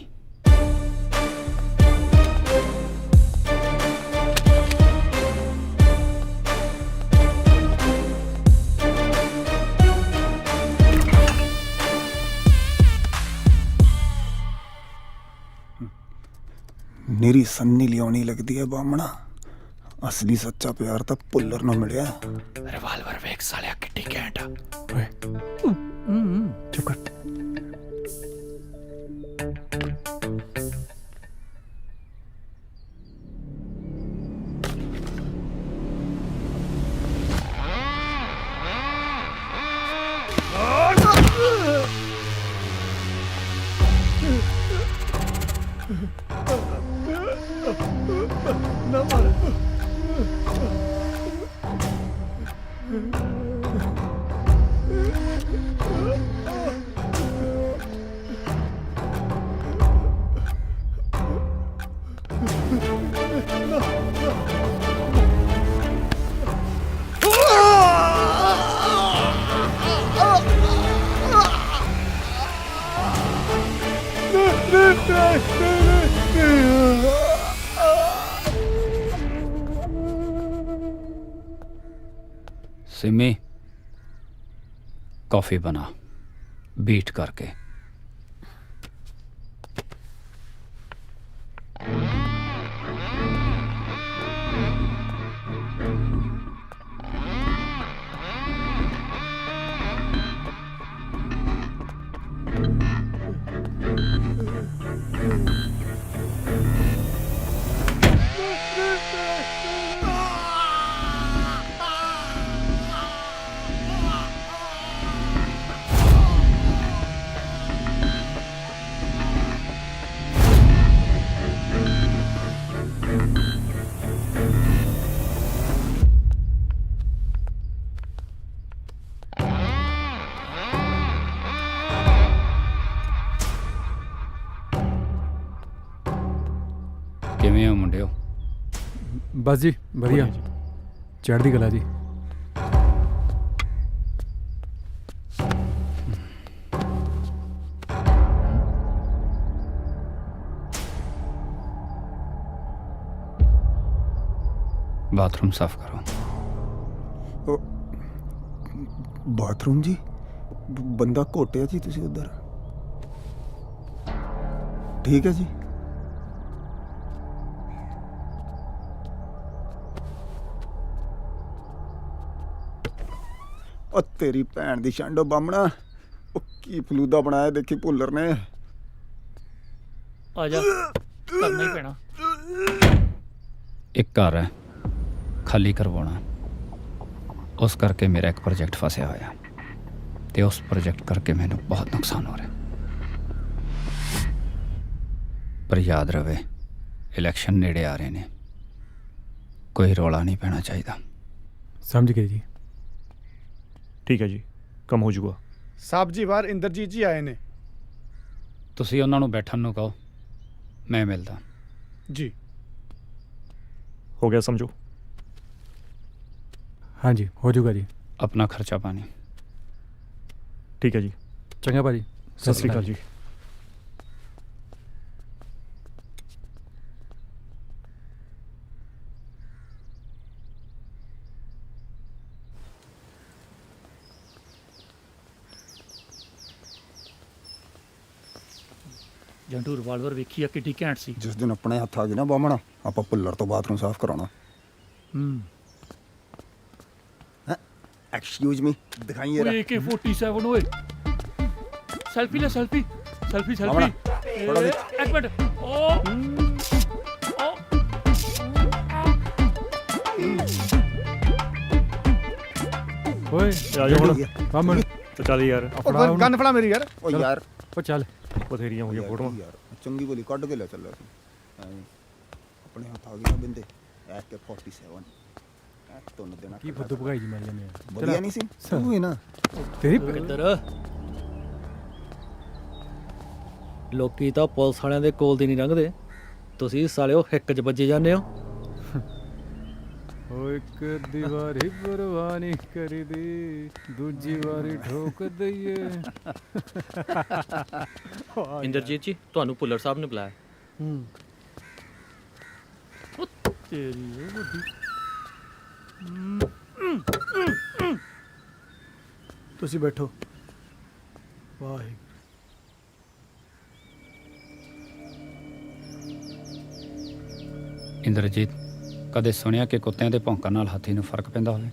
ਮੇਰੀ ਸੰਨੀ ਲਿਆਉਣੀ ਲੱਗਦੀ ਹੈ ਬਾਹਮਣਾ। ਅਸਲੀ ਸੱਚਾ ਪਿਆਰ ਤਾਂ ਪੁੱਲਰ ਨੂੰ ਮਿਲਿਆ। ਰਿਵਾਲਵਰ ਵੇਖ ਸਾਲਿਆ ਕਿੱਡੀ ਘੈਂਟ ਆ। ਓਏ ਚੁੱਪ ਕਰ। ਨਾ ਮਾਰ। सिमी कॉफ़ी बना बीट करके। ਕਿਵੇਂ ਹੋ ਮੁੰਡਿਓ? ਬਸ ਜੀ ਵਧੀਆ, ਚੜ੍ਹਦੀ ਕਲਾ ਜੀ। बाथरूम साफ करो। ਬਾਥਰੂਮ ਜੀ? ਬੰਦਾ ਘੋਟਿਆ ਜੀ ਤੁਸੀਂ ਉਧਰ। ਠੀਕ ਹੈ ਜੀ। ਉਹ ਤੇਰੀ ਭੈਣ ਦੀ ਛੰਡੋ ਬਾਮਣਾ, ਉਹ ਕੀ ਫਲੂਦਾ ਬਣਾਇਆ ਦੇਖੀ ਭੁੱਲਰ ਨੇ। ਆ ਜਾ, ਕਰਨਾ ਹੀ ਪੈਣਾ। एक घर है खाली करवाना, उस करके मेरा एक प्रोजेक्ट फंसिया होया ते उस प्रोजेक्ट करके मैंने बहुत नुकसान हो रहा। पर याद रहे इलेक्शन नेड़े आ रहे ने, कोई रौला नहीं पैना चाहिए। समझ गए जी। ठीक है जी, कम हो जाऊगा। ਸਾਹਿਬ ਜੀ ਬਾਹਰ ਇੰਦਰਜੀਤ ਜੀ ਆਏ ਨੇ। ਤੁਸੀਂ ਉਹਨਾਂ ਨੂੰ ਬੈਠਣ ਨੂੰ ਕਹੋ, ਮੈਂ ਮਿਲਦਾ। ਜੀ हो गया समझो। हाँ जी हो जाऊगा जी। अपना खर्चा पानी। ठीक है जी। चंगा भाजी, सत श्री अकाल जी। ਜੰਟੂ ਰਿਵਾਲਵਰ ਵੇਖੀ ਆ ਕਿੱਡੀ ਘੈਂਟ ਸੀ। ਜਿਸ ਦਿਨ ਆਪਣੇ ਹੱਥ ਆ ਗਈ ਨਾ ਬਾਮਣਾ, ਆਪਾਂ ਭੁੱਲਰ ਤੋਂ ਬਾਥਰੂਮ ਸਾਫ਼ ਕਰਾਉਣਾ। ਐਕਸਕਿਊਜ਼ ਮੀ, ਦਿਖਾਈ ਓਏ AK-47 ਓਏ। ਸੈਲਫੀ ਲੈ, ਸੈਲਫੀ ਸੈਲਫੀ ਸੈਲਫੀ। ਇੱਕ ਮਿੰਟ। ਓਏ ਆ ਜਾ ਹੁਣ। ਬਾਮਣ तो चल यार, ਗੰਨ ਫੜਾ ਮੇਰੀ ਯਾਰ। ਉਹ ਯਾਰ ਉਹ ਚੱਲ। बथेरियां हो गई फोटो। ਯਾਰ ਚੰਗੀ ਬੋਲੀ ਕੱਢ ਕੇ ਲੈ ਚੱਲਿਆ ਸੀ। ਆਪਣੇ ਹੱਥ ਆ ਗਈ ਨਾ ਬਿੰਦੇ। AK-47 ਤੁੰਨ ਦੇਣਾ ਕੀ ਫੁੱਦੂ ਭਗਾਈ ਜੀ ਮਾਰੀ ਜਾਂਦੇ ਆ। ਵਧੀਆ ਨਹੀਂ ਸੀ ਤੂੰ ਹੀ ਨਾ। ਤੇਰੀ ਕਿੱਧਰ ਲੋਕੀ ਤਾਂ ਪੁਲਿਸ ਵਾਲਿਆਂ ਦੇ ਕੋਲ ਦੀ ਨਹੀਂ ਲੰਘਦੇ, ਤੁਸੀਂ ਸਾਲਿਓ ਹਿੱਕ 'ਚ ਵੱਜੇ ਜਾਂਦੇ ਹੋ। ਉਹ ਇੱਕ ਦੀਵਾਰੀ ਪਰਵਾਹ ਨਹੀਂ ਕਰੀਦੀ, ਦੂਜੀ ਵਾਰੀ ਠੋਕ ਦਈਏ। ਇੰਦਰਜੀਤ ਜੀ, ਤੁਹਾਨੂੰ ਭੁੱਲਰ ਸਾਹਿਬ ਨੇ ਬੁਲਾਇਆ। ਤੇਰੀ ਉਹ ਵੱਡੀ। ਤੁਸੀਂ ਬੈਠੋ। ਵਾਹਿਗੁਰੂ। ਇੰਦਰਜੀਤ, ਕਦੇ ਸੁਣਿਆ ਕਿ ਕੁੱਤਿਆਂ ਦੇ ਭੌਂਕਣ ਨਾਲ ਹਾਥੀ ਨੂੰ ਫਰਕ ਪੈਂਦਾ ਹੋਵੇ?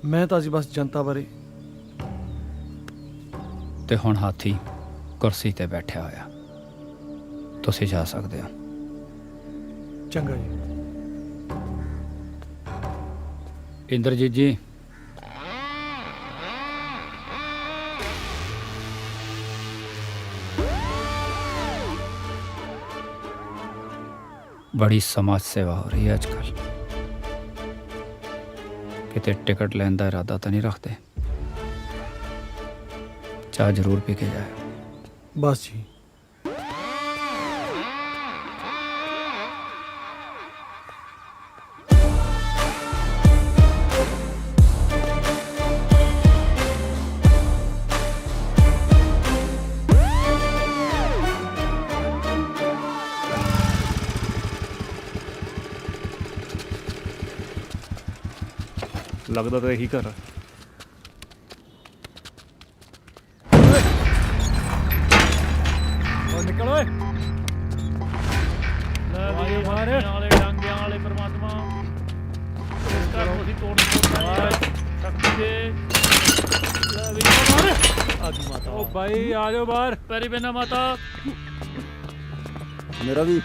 ਮੈਂ ਤਾਂ ਜੀ ਬਸ ਜਨਤਾ ਬਾਰੇ। ਤੇ ਹੁਣ ਹਾਥੀ ਕੁਰਸੀ ਤੇ ਬੈਠਿਆ ਹੋਇਆ, ਤੁਸੀਂ ਜਾ ਸਕਦੇ ਹੋ। ਚੰਗਾ ਜੀ। ਇੰਦਰਜੀਤ ਜੀ, बड़ी समाज सेवा हो रही है आजकल। किते टिकट लेने का इरादा तो नहीं रखते? चाह जरूर पी के जाए। बस जी। लगता तो यही घर है। ਦੀ ਤੋੜ ਸ਼ਕਤੀ ਦੇ ਲੈ ਵੀ ਮਾਰ ਆ ਗਈ ਮਾਤਾ ਉਹ ਬਾਈ ਆ ਜਾਓ ਬਾਹਰ। ਪੈਰੀ ਬਿਨਾ ਮਾਤਾ ਮੇਰਾ ਵੀ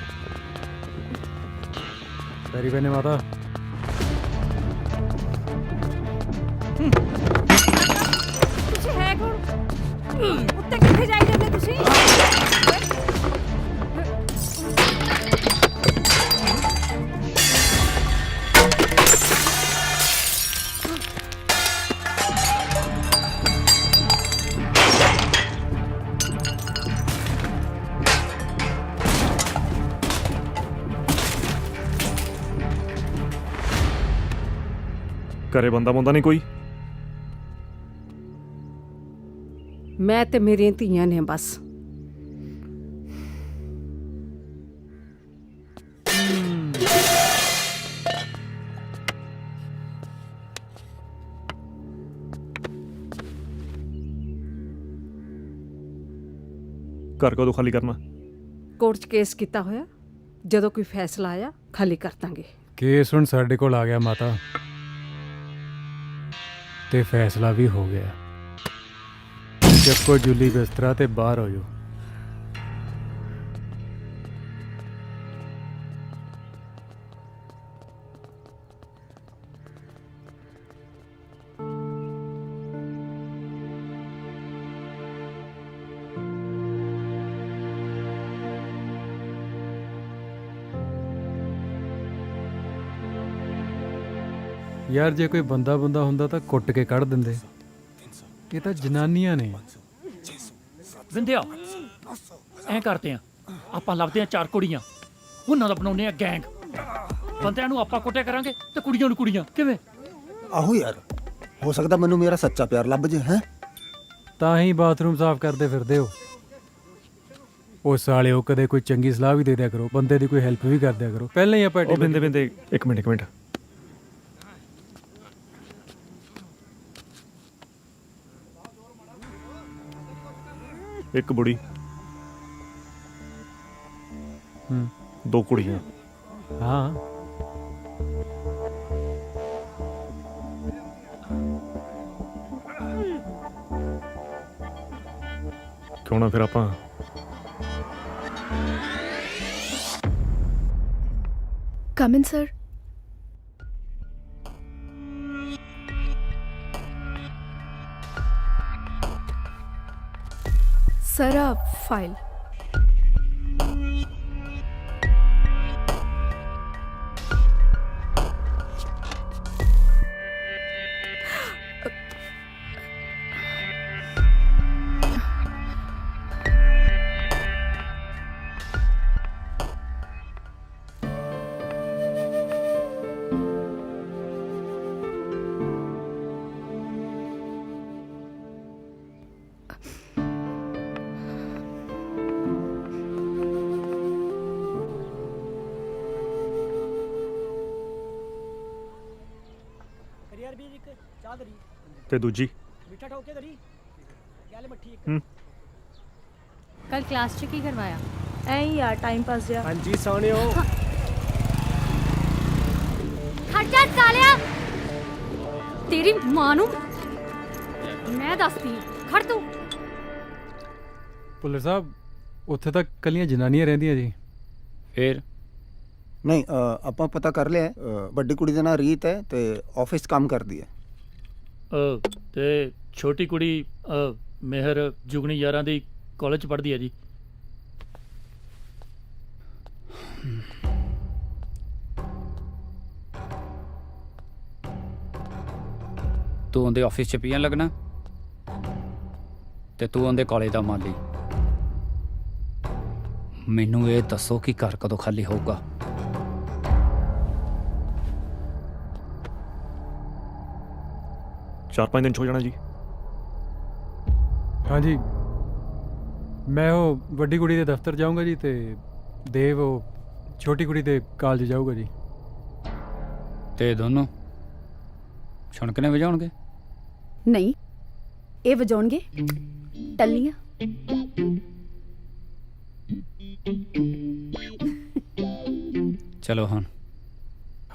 ਤੇਰੀ ਬੈਨੇ ਮਾਤਾ। ਤੁਸੀਂ ਹੈ ਕੌਣ? ਉੱਤੇ ਕਿੱਥੇ ਜਾਈ ਜਾਂਦੇ ਤੁਸੀਂ? ਘਰੇ ਬੰਦਾ ਬੰਦਾ ਨਹੀਂ ਕੋਈ? ਮੈਂ ਤੇ ਮੇਰੀਆਂ ਧੀਆਂ ਨੇ ਬਸ। ਘਰ ਕਦੋਂ ਖਾਲੀ ਕਰਨਾ? ਕੋਰਟ 'ਚ ਕੇਸ ਕੀਤਾ ਹੋਇਆ, ਜਦੋਂ ਕੋਈ ਫੈਸਲਾ ਆਇਆ ਖਾਲੀ ਕਰ ਦਾਂਗੇ। ਕੇਸ ਹੁਣ ਸਾਡੇ ਕੋਲ ਆ ਗਿਆ ਮਾਤਾ, ਤੇ ਫੈਸਲਾ ਵੀ ਹੋ ਗਿਆ। ਚੱਕੋ ਜੁਲੀ ਬਿਸਤਰਾ ਤੇ ਬਾਹਰ ਹੋ ਜਾਓ। ਯਾਰ ਜੇ ਕੋਈ ਬੰਦਾ ਹੁੰਦਾ ਤਾਂ ਕੁੱਟ ਕੇ ਕੱਢ ਦਿੰਦੇ। ਇਹ ਤਾਂ ਜਨਾਨੀਆਂ ਨੇ। ਵਿੰਦਿਆ ਐਂ ਕਰਦੇ ਆ, ਆਪਾਂ ਲੱਭਦੇ ਆ 4 ਕੁੜੀਆਂ, ਉਹਨਾਂ ਦਾ ਬਣਾਉਂਦੇ ਆ ਗੈਂਗ। ਬੰਦਿਆਂ ਨੂੰ ਆਪਾਂ ਕੁੱਟਿਆ ਕਰਾਂਗੇ ਤੇ ਕੁੜੀਆਂ ਨੂੰ ਕੁੜੀਆਂ। ਕਿਵੇਂ? ਆਹੋ ਯਾਰ, ਹੋ ਸਕਦਾ ਮੈਨੂੰ ਮੇਰਾ ਸੱਚਾ ਪਿਆਰ ਲੱਭ ਜੇ। ਹੈ ਤਾਂ ਹੀ ਬਾਥਰੂਮ ਸਾਫ਼ ਕਰਦੇ ਫਿਰਦੇ ਹੋ। ਉਹ ਸਾਲਿਓ, ਕਦੇ ਕੋਈ ਚੰਗੀ ਸਲਾਹ ਵੀ ਦੇ ਦਿਆ ਕਰੋ, ਬੰਦੇ ਦੀ ਕੋਈ ਹੈਲਪ ਵੀ ਕਰ ਦਿਆ ਕਰੋ। ਪਹਿਲਾਂ ਹੀ ਆਪਾਂ ਉਹ ਬਿੰਦੇ ਇੱਕ ਮਿੰਟ। ਇੱਕ ਬੁੜੀ, 2 ਕੁੜੀਆਂ। ਹਾਂ ਕਿਉਂ ਨਾ ਫਿਰ ਆਪਾਂ ਕਮ ਇਨ ਸਰ। ਸਰ ਆ ਫਾਈਲ। ਤੇ ਦੂਜੀ ਕੱਲ ਕਲਾਸ 'ਚ ਕੀ ਕਰਵਾਇਆ? ਐਂ ਹੀ ਯਾਰ ਟਾਈਮ ਪਾਸ ਜਿਹਾ। ਹਾਂਜੀ ਸੋਹਣਿਓ। ਖੜ ਜਾ ਸਾਲਿਆ, ਤੇਰੀ ਮਾਂ ਨੂੰ ਮੈਂ ਦੱਸਦੀ। ਖੜ ਤੂੰ। ਭੁੱਲਰ ਸਾਹਿਬ, ਉੱਥੇ ਤਾਂ ਕੱਲੀਆਂ ਜਨਾਨੀਆਂ ਰਹਿੰਦੀਆਂ ਜੀ। ਫੇਰ ਨਹੀਂ, ਆਪਾਂ ਪਤਾ ਕਰ ਲਿਆ। ਵੱਡੀ ਕੁੜੀ ਦਾ ਨਾਂ ਰੀਤ ਹੈ ਤੇ ਆਫਿਸ ਕੰਮ ਕਰਦੀ ਹੈ। ਤੇ ਛੋਟੀ ਕੁੜੀ ਮਿਹਰ ਜੁਗਨੀ ਯਾਰਾਂ ਦੀ ਕਾਲਜ 'ਚ ਪੜ੍ਹਦੀ ਹੈ ਜੀ। ਤੂੰ ਉਹਦੇ ਆਫਿਸ 'ਚ ਪੀਣ ਲੱਗਣਾ ਤੇ ਤੂੰ ਉਹਦੇ ਕਾਲਜ ਦਾ ਮਾਲੀ। ਮੈਨੂੰ ਇਹ ਦੱਸੋ ਕਿ ਘਰ ਕਦੋਂ ਖਾਲੀ ਹੋਊਗਾ? ਚਾਰ 5 ਦਿਨ 'ਚ ਹੋ ਜਾਣਾ ਜੀ। ਹਾਂਜੀ, ਮੈਂ ਉਹ ਵੱਡੀ ਕੁੜੀ ਦੇ ਦਫ਼ਤਰ ਜਾਊਂਗਾ ਜੀ, ਤੇ ਦੇਵ ਉਹ ਛੋਟੀ ਕੁੜੀ ਦੇ ਕਾਲਜ ਜਾਊਗਾ ਜੀ। ਤੇ ਦੋਨੋਂ ਛਣਕਨੇ ਵਜਾਉਣਗੇ? ਨਹੀਂ, ਇਹ ਵਜਾਉਣਗੇ ਟੱਲੀਆਂ। ਚਲੋ ਹੁਣ।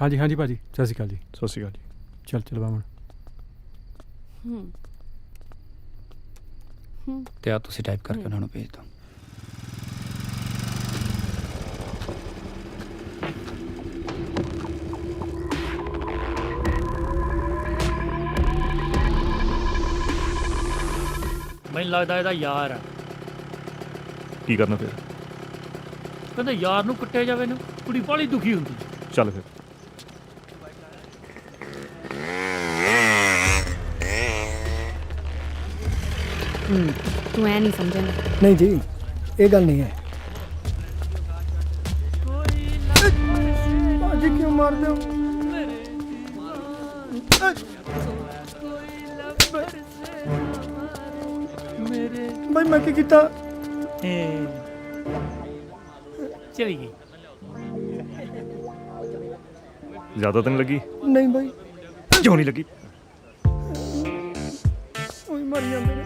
ਹਾਂਜੀ ਭਾਜੀ, ਸਤਿ ਸ਼੍ਰੀ ਅਕਾਲ ਜੀ। ਸਤਿ ਸ਼੍ਰੀ ਅਕਾਲ ਜੀ। ਚੱਲ ਚੱਲ ਬਾਮਣ। ਤੇ ਆ ਤੁਸੀਂ ਟਾਈਪ ਕਰਕੇ ਉਹਨਾਂ ਨੂੰ ਭੇਜ ਦਿਓ। ਮੈਨੂੰ ਲੱਗਦਾ ਇਹਦਾ ਯਾਰ ਆ। ਕੀ ਕਰਨਾ ਫਿਰ? ਕਹਿੰਦੇ ਯਾਰ ਨੂੰ ਕੁੱਟਿਆ ਜਾਵੇ ਨਾ ਕੁੜੀ ਬਾਹਲੀ ਦੁਖੀ ਹੁੰਦੀ। ਚੱਲ ਫਿਰ। ਤੂੰ ਐ ਨਹੀਂ ਸਮਝੇਂਗਾ। ਨਹੀਂ ਜੀ, ਇਹ ਗੱਲ ਨਹੀਂ ਹੈ। ਭਾਜੀ ਕਿਉਂ ਮਾਰਦੇ ਹੋ? ਭਾਈ ਮੈਂ ਕੀ ਕੀਤਾ? ਚਲੀ ਗਈ। ਜ਼ਿਆਦਾ ਤਾਂ ਨਹੀਂ ਲੱਗੀ? ਨਹੀਂ ਭਾਈ, ਕਿਉਂ ਨਹੀਂ ਲੱਗੀ? ਉਹੀ ਮਰ ਜਾਂਦੇ ਨੇ।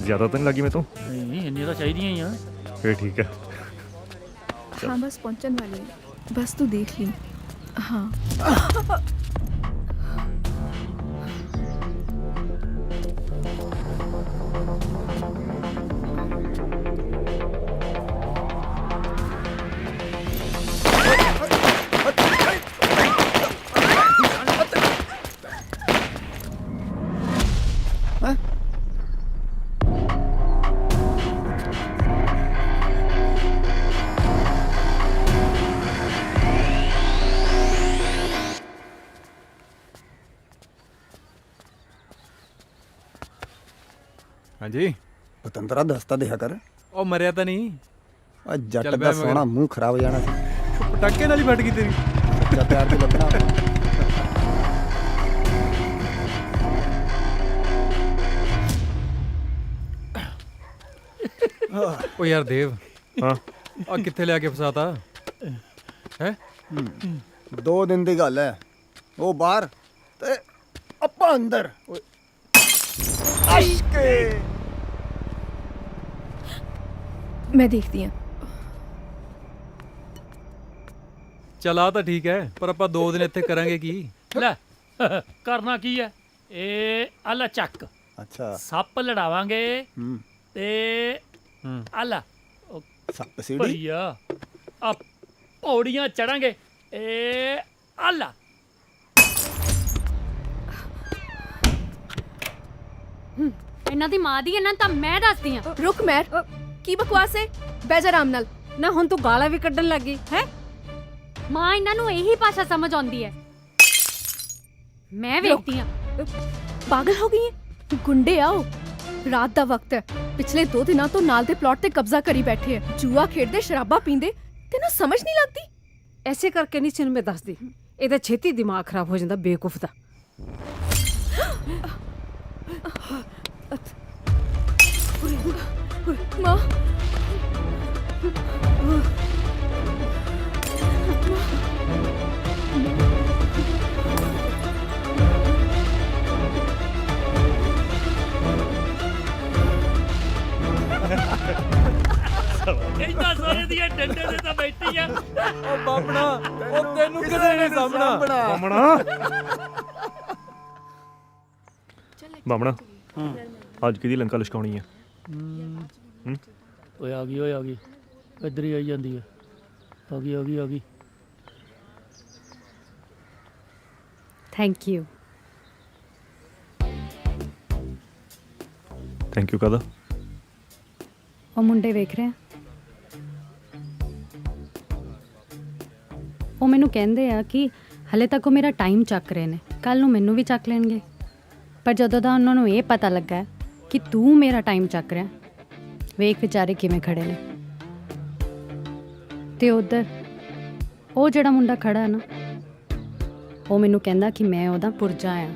ਜ਼ਿਆਦਾ ਤਾਂ ਨਹੀਂ ਲੱਗੀ ਮੈਂ ਤੋਂ? ਨਹੀਂ ਇੰਨੀਆਂ ਤਾਂ ਚਾਹੀਦੀਆਂ ਹੀ ਆ। ਫਿਰ ਠੀਕ ਹੈ। हाँ बस पहुंचने वाली है, बस तू देख ली। हाँ ਹਾਂਜੀ ਪਤੰਦਰਾ ਦੱਸਤਾ ਦਿਆ ਕਰ। ਉਹ ਮਰਿਆ ਤਾਂ ਨਹੀਂ? ਆ ਜੱਟ ਚੱਲ ਦਾ ਬਹਿ ਸੋਹਣਾ ਮੂੰਹ ਖਰਾਬ ਹੋ ਜਾਣਾ ਸੀ। ਪਟਾਕੇ ਨਾਲ ਹੀ ਫਟ ਗਈ ਤੇਰੀ। ਸੱਚਾ ਪਿਆਰ ਤੇ ਲੱਗਣਾ। ਉਹ ਯਾਰ ਦੇਵ, ਹਾਂ ਆ ਕਿੱਥੇ ਲਿਆ ਕੇ ਫਸਾਤਾ ਹੈ? 2 ਦਿਨ ਦੀ ਗੱਲ ਹੈ। ਉਹ ਬਾਹਰ ਤੇ ਆਪਾਂ ਅੰਦਰ। ਓਏ ਅਸ਼ਕੇ मैं देखती हूँ। ਚਲ ਆ ਤਾਂ ਠੀਕ ਹੈ, ਪਰ ਆਪਾਂ 2 ਦਿਨ ਇੱਥੇ ਕਰਾਂਗੇ ਕੀ? ਲੈ ਕਰਨਾ ਕੀ ਹੈ? ਇਹ ਆਲਾ ਚੱਕ ਅੱਛਾ ਸੱਪ ਲੜਾਵਾਂਗੇ ਹੂੰ ਤੇ ਆਲਾ ਸੱਪ ਸੀੜੀ ਭਈਆ ਆ ਪੌੜੀਆਂ ਚੜਾਂਗੇ। ਇਹ ਆਲਾ ਇਹਨਾਂ ਦੀ ਮਾਂ ਦੀ ਇਹਨਾਂ ਤਾਂ ਮੈਂ ਦੱਸਦੀ ਆ। रुक मैर, की बकवास है? बैजा राम नाल। ਨਾ ਹੁਣ ਤੂੰ ਗਾਲਾਂ ਵੀ ਕੱਢਣ ਲੱਗੀ ਹੈ। ਮਾਂ ਇਹਨਾਂ ਨੂੰ ਇਹੀ ਭਾਸ਼ਾ ਸਮਝ ਆਉਂਦੀ ਹੈ। ਮੈਂ ਵੇਖਦੀ ਆ। पागल हो गई है? गुंडे आओ, रात दा वक्त है। पिछले 2 दिनों तो नाल दे प्लॉट ते कब्जा करी बैठे है। जुआ खेडदे, शराबा पींदे, तेनू समझ नहीं लगती? ਐਸੇ ਕਰਕੇ ਨਹੀਂ ਤੈਨੂੰ ਮੈਂ ਦੱਸਦੀ। ਇਹਦਾ ਛੇਤੀ ਦਿਮਾਗ ਖਰਾਬ ਹੋ ਜਾਂਦਾ ਬੇਵਕੂਫ ਦਾ। माँ ਇੰਨਾ ਸਾਰੇ ਦੀਆਂ ਡੰਡੇ ਤੇ ਤਾਂ ਬੈਠੀ ਆ। ਉਹ ਬਾਮਣਾ, ਉਹ ਤੈਨੂੰ ਕਿਸੇ ਨੇ ਸਾਹਮਣਾ। ਬਾਮਣਾ ਬਾਮਣਾ ਅੱਜ ਕਿਹਦੀ ਲੰਕਾ ਲਿਸ਼ਕਾਉਣੀ ਹੈ? ਓਏ ਆ ਗਈ, ਓਏ ਆ ਗਈ, ਇੱਧਰ ਹੀ ਆਈ ਜਾਂਦੀ ਹੈ। ਆ ਗਈ, ਆ ਗਈ, ਆ ਗਈ। Thank you. ਥੈਂਕ ਯੂ ਕਾਹਦਾ? ਉਹ ਮੁੰਡੇ ਵੇਖ ਰਹੇ ਆ, ਉਹ ਮੈਨੂੰ ਕਹਿੰਦੇ ਆ ਕਿ ਹਲੇ ਤੱਕ ਉਹ ਮੇਰਾ ਟਾਈਮ ਚੱਕ ਰਹੇ ਨੇ, ਕੱਲ ਨੂੰ ਮੈਨੂੰ ਵੀ ਚੱਕ ਲੈਣਗੇ। ਪਰ ਜਦੋਂ ਦਾ ਉਹਨਾਂ ਨੂੰ ਇਹ ਪਤਾ ਲੱਗਾ ਕਿ ਤੂੰ ਮੇਰਾ ਟਾਈਮ ਚੱਕ ਰਿਹਾ, ਵੇਖ ਵਿਚਾਰੇ ਕਿਵੇਂ ਖੜੇ ਨੇ। ਤੇ ਉਧਰ ਉਹ ਜਿਹੜਾ ਮੁੰਡਾ ਖੜਾ ਹੈ ਨਾ, ਉਹ ਮੈਨੂੰ ਕਹਿੰਦਾ ਕਿ ਮੈਂ ਉਹਦਾ ਪੁਰਜਾ ਆ।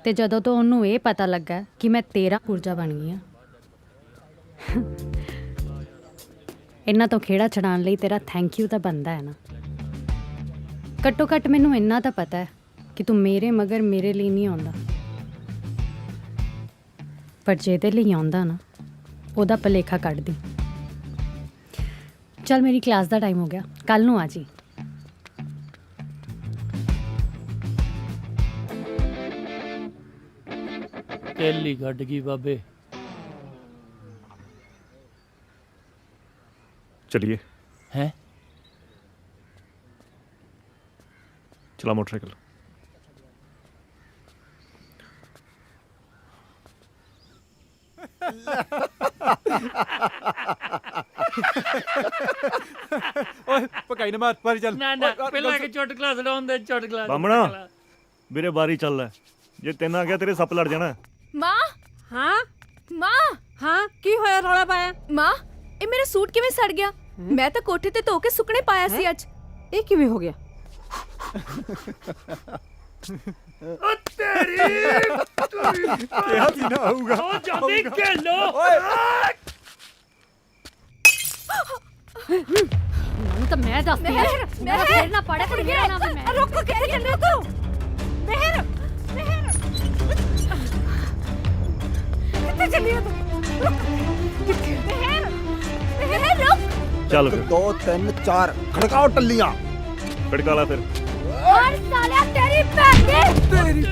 ਤੇ ਜਦੋਂ ਤੋਂ ਉਹਨੂੰ ਇਹ ਪਤਾ ਲੱਗਾ ਕਿ ਮੈਂ ਤੇਰਾ ਪੁਰਜਾ ਬਣ ਗਈ ਆ, ਇਹਨਾਂ ਤੋਂ ਖੇੜਾ ਛਡਾਉਣ ਲਈ ਤੇਰਾ ਥੈਂਕ ਯੂ ਤਾਂ ਬਣਦਾ ਹੈ ਨਾ। ਘੱਟੋ ਘੱਟ ਮੈਨੂੰ ਇੰਨਾ ਤਾਂ ਪਤਾ ਹੈ ਕਿ ਤੂੰ ਮੇਰੇ ਮਗਰ ਮੇਰੇ ਲਈ ਨਹੀਂ ਆਉਂਦਾ, ਪਰ ਜਿਹਦੇ ਲਈ ਆਉਂਦਾ ਨਾ ਉਹਦਾ ਭਲੇਖਾ ਕੱਢ ਦੀ। ਚੱਲ ਮੇਰੀ ਕਲਾਸ ਦਾ ਟਾਈਮ ਹੋ ਗਿਆ, ਕੱਲ ਨੂੰ ਆ ਜੀ। ਕਿੱਲ ਹੀ ਗੱਡ ਗਈ ਬਾਬੇ। चलिए हैं चला मोटरसाइकिल। ਓਏ ਪਕਾਈ ਨਾ ਮਾਰ ਪਰ ਚੱਲ ਨਾ ਨਾ ਪਹਿਲਾਂ ਕਿ ਚੁਟਕਲਾ ਸੁਣਾਉਣ ਦੇ ਚੁਟਕਲਾ। ਬਾਹਮਣਾ ਵੀਰੇ ਬਾਰੀ ਚੱਲ ਲੈ, ਜੇ ਤੈਨੂੰ ਆ ਗਿਆ ਤੇਰੇ ਸੱਪ ਲੜ ਜਾਣਾ। ਮਾਂ ਹਾਂ ਮਾਂ ਹਾਂ ਕੀ ਹੋਇਆ ਰੌਲਾ ਪਾਇਆ? ਮਾਂ ਇਹ ਮੇਰਾ ਸੂਟ ਕਿਵੇਂ ਸੜ ਗਿਆ? ਮੈਂ ਤਾਂ ਕੋਠੇ ਤੇ ਧੋ ਕੇ ਸੁੱਕਣੇ ਪਾਇਆ ਸੀ ਅੱਜ। ਇਹ ਕਿਵੇਂ ਹੋ ਗਿਆ? ਕਿਹਾ ਸੀ ਨਾ ਆਊਗਾ। ਉਹ ਜਾਂਦੀ ਕਿੱਲੋ। ਮੈਨੂੰ ਤਾਂ ਮੈਂ ਦੱਸਦੀ ਆ ਮੇਰਾ ਫੇਰ ਨਾ ਪੜੇ ਤੇ ਮੇਰਾ ਨਾਮ ਵੀ ਮੈਂ। ਰੁਕ ਕਿੱਥੇ ਚੱਲੇ ਹੋ ਤੂੰ? ਮਿਹਰ ਮਿਹਰ ਕਿੱਥੇ ਚੱਲੀ ਹੋ ਤੂੰ? ਕਿੱਥੇ ਮਿਹਰ ਮਿਹਰ ਰੁਕ। ਚੱਲ ਫਿਰ 2 3 4 ਖੜਕਾਓ ਟੱਲੀਆਂ। ਖੜਕਾ ਲਾ ਫਿਰ। ਔਰ ਸਾਲਿਆ ਤੇਰੀ ਭੈਣ ਦੀ ਤੇਰੀ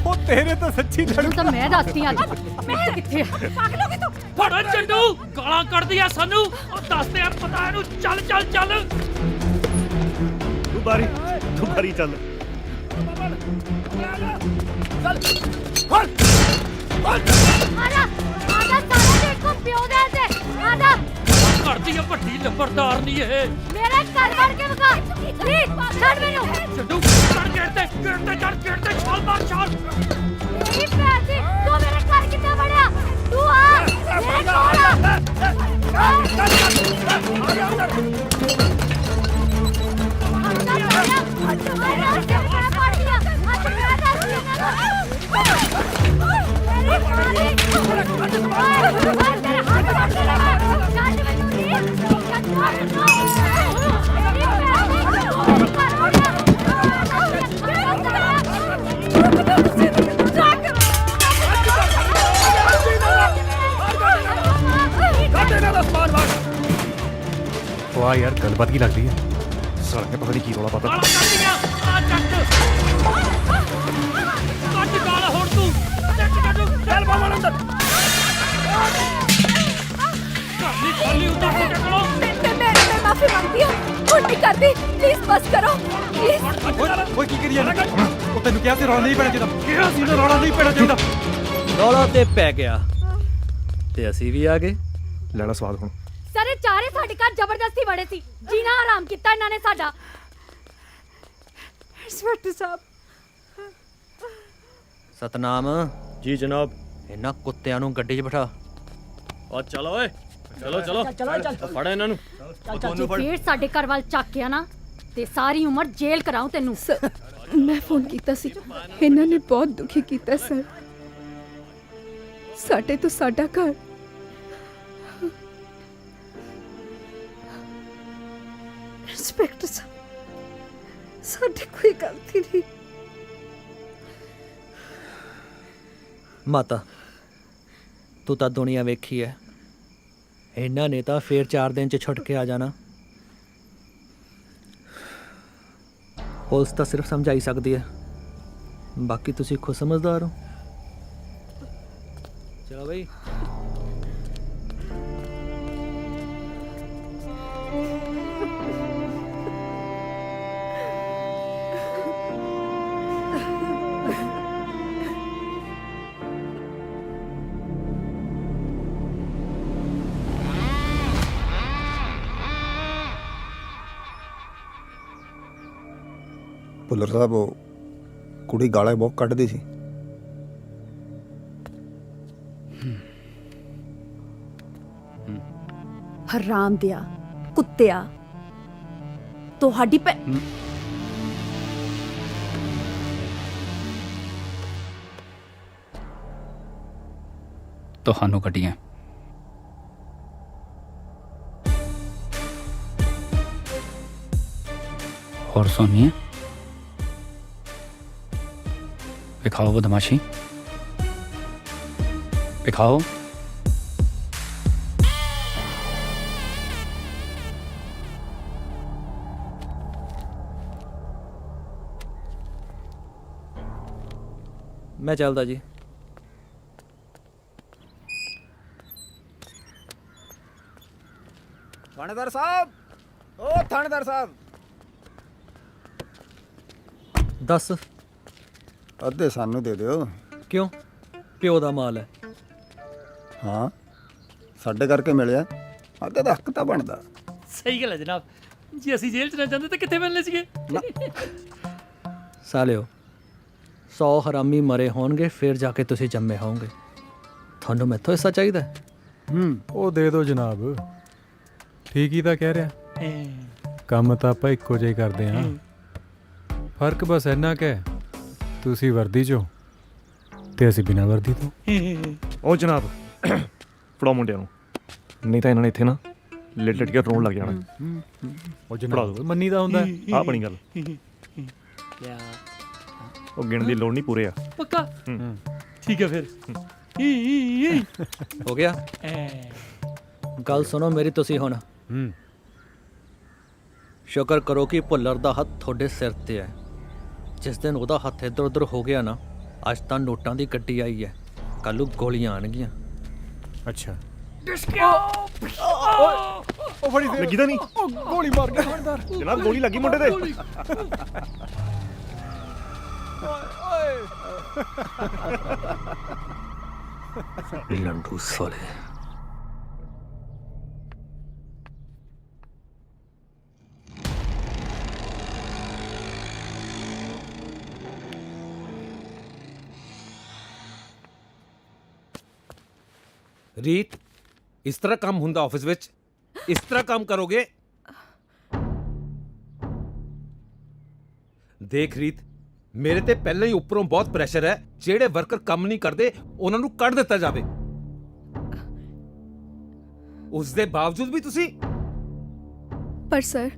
ਉਹ ਤੇਰੇ ਤਾਂ ਸੱਚੀ ਲੜੂ। ਤਾਂ ਮੈਂ ਦੱਸਦੀ ਅੱਜ ਮੈਂ ਕਿੱਥੇ ਆ? ਪਾਗਲ ਹੋ ਗਈ ਤੂੰ? ਫੜੋ ਚੰਡੂ, ਗਾਲਾਂ ਕੱਢਦੀ ਆ ਸਾਨੂੰ। ਉਹ ਦੱਸਦੇ ਆ ਪਤਾ ਇਹਨੂੰ। ਚੱਲ ਚੱਲ ਚੱਲ। ਤੂੰ ਬਾਰੀ ਚੱਲ। ਆਜਾ ਆਜਾ ਸਾਲਿਆ ਦੇਖੋ ਪਿਓ ਦੇ ਤੇ ਆਜਾ ਕਰਦੀ ਆ ਵੱਡੀ ਲੰਬਰਦਾਰ ਨਹੀਂ ਇਹ। ਮੇਰੇ ਘਰ ਵੜ ਕੇ ਵਿਖਾ। ਪਲੀਜ਼ ਛੱਡ ਮੈਨੂੰ। ਚੰਡੂ ਚੜ ਗੇਟ ਤੇ ਚੜ ਗੇਟ ਤੇ ਛਾਲ ਮਾਰ ਛਾਲ। ਮੇਰੀ ਭੈਣ ਦੀ ਤੂੰ ਮੇਰੇ ਘਰ ਕਿੱਦਾਂ ਵੜਿਆ? ਤੂੰ ਆ ਮੇਰੇ ਕੋਲ ਆ। ਵਾਹ ਯਾਰ ਗੱਲਬਾਤ ਕੀ ਲੱਗਦੀ ਹੈ। ਸਾਲੇ ਪਤਾ ਨਹੀਂ ਕੀ ਰੌਲਾ ਪਤਾ। ਗਾਲਾਂ ਕੱਢਦੀਆਂ ਆ ਚੱਕ। ਕੱਢ ਗਾਲਾਂ ਹੁਣ ਤੂੰ। ਚੱਕ ਕੱਢੂ ਚੱਲ ਬਾਬਾ ਅੰਦਰ। ਖਾਲੀ ਖਾਲੀ ਉਤਾਰ ਕੇ ਟਕਲੋ। मैं माफी मांगती हूँ। कुछ नहीं करती। प्लीज बस करो प्लीज। ਓਏ ਕੀ ਕਰੀ ਜਾਂਦਾ? ਉਹ ਤੈਨੂੰ ਕਿਹਾ ਸੀ ਰੌਲਾ ਨਹੀਂ ਪੈਣਾ ਚਾਹੀਦਾ। ਕਿਹਾ ਸੀ ਨਾ ਰੌਲਾ ਨਹੀਂ ਪੈਣਾ ਚਾਹੀਦਾ। ਰੌਲਾ ਤੇ ਪੈ ਗਿਆ ਤੇ ਅਸੀਂ ਵੀ ਆ ਗਏ। ਲੈਣਾ ਸਵਾਦ ਹੁਣ। ਸਾਰੇ ਚਾਰੇ ਸਾਡੇ ਘਰ ਜ਼ਬਰਦਸਤੀ ਵੜੇ ਸੀ। ਜੀਣਾ ਹਰਾਮ ਕੀਤਾ ਇਹਨਾਂ ਨੇ ਸਾਡਾ। ਇੰਸਪੈਕਟਰ ਸਾਹਿਬ। ਸਤਨਾਮ ਜੀ ਜਨਾਬ। ਇਹਨਾਂ ਕੁੱਤਿਆਂ ਨੂੰ ਗੱਡੀ 'ਚ ਬਿਠਾ। ਆ ਚਲ ਓਏ ਚਲੋ ਫੜ ਇਹਨਾਂ ਨੂੰ। ਜੇ ਫੇਰ ਸਾਡੇ ਘਰ ਵੱਲ ਚੱਕਿਆ ਨਾ ਤੇ ਸਾਰੀ ਉਮਰ ਜੇਲ੍ਹ ਕਰਾਉ ਤੈਨੂੰ। ਮੈਂ ਫੋਨ ਕੀਤਾ ਸੀ। ਇਹਨਾਂ ਨੇ ਬਹੁਤ ਦੁਖੀ ਕੀਤਾ ਸਰ। ਸਾਡੇ ਤੋਂ ਸਾਡਾ ਘਰ। ਇੰਸਪੈਕਟਰ ਸਾਹਿਬ ਸਾਡੀ ਕੋਈ ਗਲਤੀ ਨਹੀਂ। ਮਾਤਾ ਤੂੰ ਤਾਂ ਦੁਨੀਆ ਵੇਖੀ ਐ। ਇਹਨਾਂ ਨੇ ਤਾਂ ਫੇਰ 4 ਦਿਨ 'ਚ ਛੁੱਟ ਕੇ ਆ ਜਾਣਾ। ਪੁਲਿਸ ਤਾਂ ਸਿਰਫ ਸਮਝਾਈ ਸਕਦੀ ਹੈ, ਬਾਕੀ ਤੁਸੀਂ ਖੁਦ ਸਮਝਦਾਰ ਹੋ। ਚਲੋ ਬਈ। ਭੁੱਲਰ ਸਾਹਿਬ ਉਹ ਕੁੜੀ ਗਾਲਾਂ ਬਹੁਤ ਕੱਢਦੀ ਸੀ। ਹਰਾਮ ਦਿਆ ਕੁੱਤਿਆ ਤੁਹਾਡੀ ਤੁਹਾਨੂੰ ਕੱਢੀਆਂ। और सुनिए, दिखाओ वो बदमाशी, दिखाओ। मैं चलदा जी। ਥਾਣੇਦਾਰ ਸਾਹਿਬ, ਓ ਥਾਣੇਦਾਰ ਸਾਹਿਬ, ਦੱਸ ਅੱਧੇ ਸਾਨੂੰ ਦੇ ਦਿਓ। ਕਿਉਂ? ਪਿਓ ਦਾ ਮਾਲ ਹੈ। ਹਾਂ, ਸਾਡੇ ਕਰਕੇ ਮਿਲਿਆ, ਅੱਧੇ ਦਾ ਹੱਕ ਤਾਂ ਬਣਦਾ। ਸਹੀ ਗੱਲ ਹੈ ਜਨਾਬ, ਜੇ ਅਸੀਂ ਜੇਲ੍ਹ 'ਚ ਨਾ ਜਾਂਦੇ ਤਾਂ ਕਿੱਥੇ ਮਿਲਨੇ ਸੀਗੇ। ਸਾਲਿਓ 100 ਹਰਾਮੀ ਮਰੇ ਹੋਣਗੇ ਫਿਰ ਜਾ ਕੇ ਤੁਸੀਂ ਜੰਮੇ ਹੋਵੋਗੇ। ਤੁਹਾਨੂੰ ਮੈਥੋਂ ਹਿੱਸਾ ਚਾਹੀਦਾ ਹੈ? ਉਹ ਦੇ ਦਿਓ ਜਨਾਬ, ਠੀਕ ਹੀ ਤਾਂ ਕਹਿ ਰਿਹਾ। ਕੰਮ ਤਾਂ ਆਪਾਂ ਇੱਕੋ ਜਿਹਾ ਹੀ ਕਰਦੇ ਹਾਂ, ਫਰਕ ਬਸ ਇੰਨਾ ਕੁ ਹੈ, ਤੁਸੀਂ ਵਰਦੀ 'ਚੋਂ ਤੇ ਅਸੀਂ ਬਿਨਾਂ ਵਰਦੀ ਤੋਂ। ਉਹ ਜਨਾਬ ਫੜਾਓ ਮੁੰਡਿਆਂ ਨੂੰ, ਨਹੀਂ ਤਾਂ ਇਹਨਾਂ ਨੇ ਇੱਥੇ ਨਾ ਲਿਟ ਕੇ ਰੋਣ ਲੱਗ ਜਾਣਾ। ਉਹ ਫੜਾ ਜਨਾਬ ਦਿਓ। ਮੰਨੀ ਦਾ ਹੁੰਦਾ ਹੈ। ਆਹ ਬਣੀ ਗੱਲ, ਉਹ ਗਿਣ ਦੀ ਲੋੜ ਨਹੀਂ, ਪੂਰੇ ਆ। ਪੱਕਾ ਠੀਕ ਹੈ ਫਿਰ। ਹੋ ਗਿਆ? ਗੱਲ ਸੁਣੋ ਮੇਰੀ ਤੁਸੀਂ ਹੁਣ। ਸ਼ੁਕਰ ਕਰੋ ਕਿ ਭੁੱਲਰ ਦਾ ਹੱਥ ਤੁਹਾਡੇ ਸਿਰ ਤੇ ਹੈ। ਜਿਸ ਦਿਨ ਉਹਦਾ ਹੱਥ ਇੱਧਰ ਉੱਧਰ ਹੋ ਗਿਆ ਨਾ, ਅੱਜ ਤਾਂ ਨੋਟਾਂ ਦੀ ਗੱਡੀ ਆਈ ਹੈ, ਕੱਲ੍ਹ ਨੂੰ ਗੋਲੀਆਂ ਆਣਗੀਆਂ। ਅੱਛਾ, ਉਹ ਫੜੀ ਦੇ ਲੱਗੀ ਤਾਂ ਨਹੀਂ? ਉਹ ਗੋਲੀ ਮਾਰ ਗਿਆ ਥਾਣੇਦਾਰ। ਜਨਾਬ ਗੋਲੀ ਲੱਗੀ ਮੁੰਡੇ ਤੇ। ਲੰਡੂ ਸਾਲੇ। ਰੀਤ, ਇਸ ਤਰ੍ਹਾਂ ਕੰਮ ਹੁੰਦਾ ਆਫਿਸ ਵਿੱਚ? ਇਸ ਤਰ੍ਹਾਂ ਕੰਮ ਕਰੋਗੇ? ਦੇਖ ਰੀਤ, ਮੇਰੇ ਤੇ ਪਹਿਲਾਂ ਹੀ ਉੱਪਰੋਂ ਬਹੁਤ ਪ੍ਰੈਸ਼ਰ ਹੈ। ਜਿਹੜੇ ਵਰਕਰ ਕੰਮ ਨਹੀਂ ਕਰਦੇ ਉਹਨਾਂ ਨੂੰ ਕੱਢ ਦਿੱਤਾ ਜਾਵੇ। ਉਸ ਦੇ ਬਾਵਜੂਦ ਵੀ ਤੁਸੀਂ। ਪਰ ਸਰ,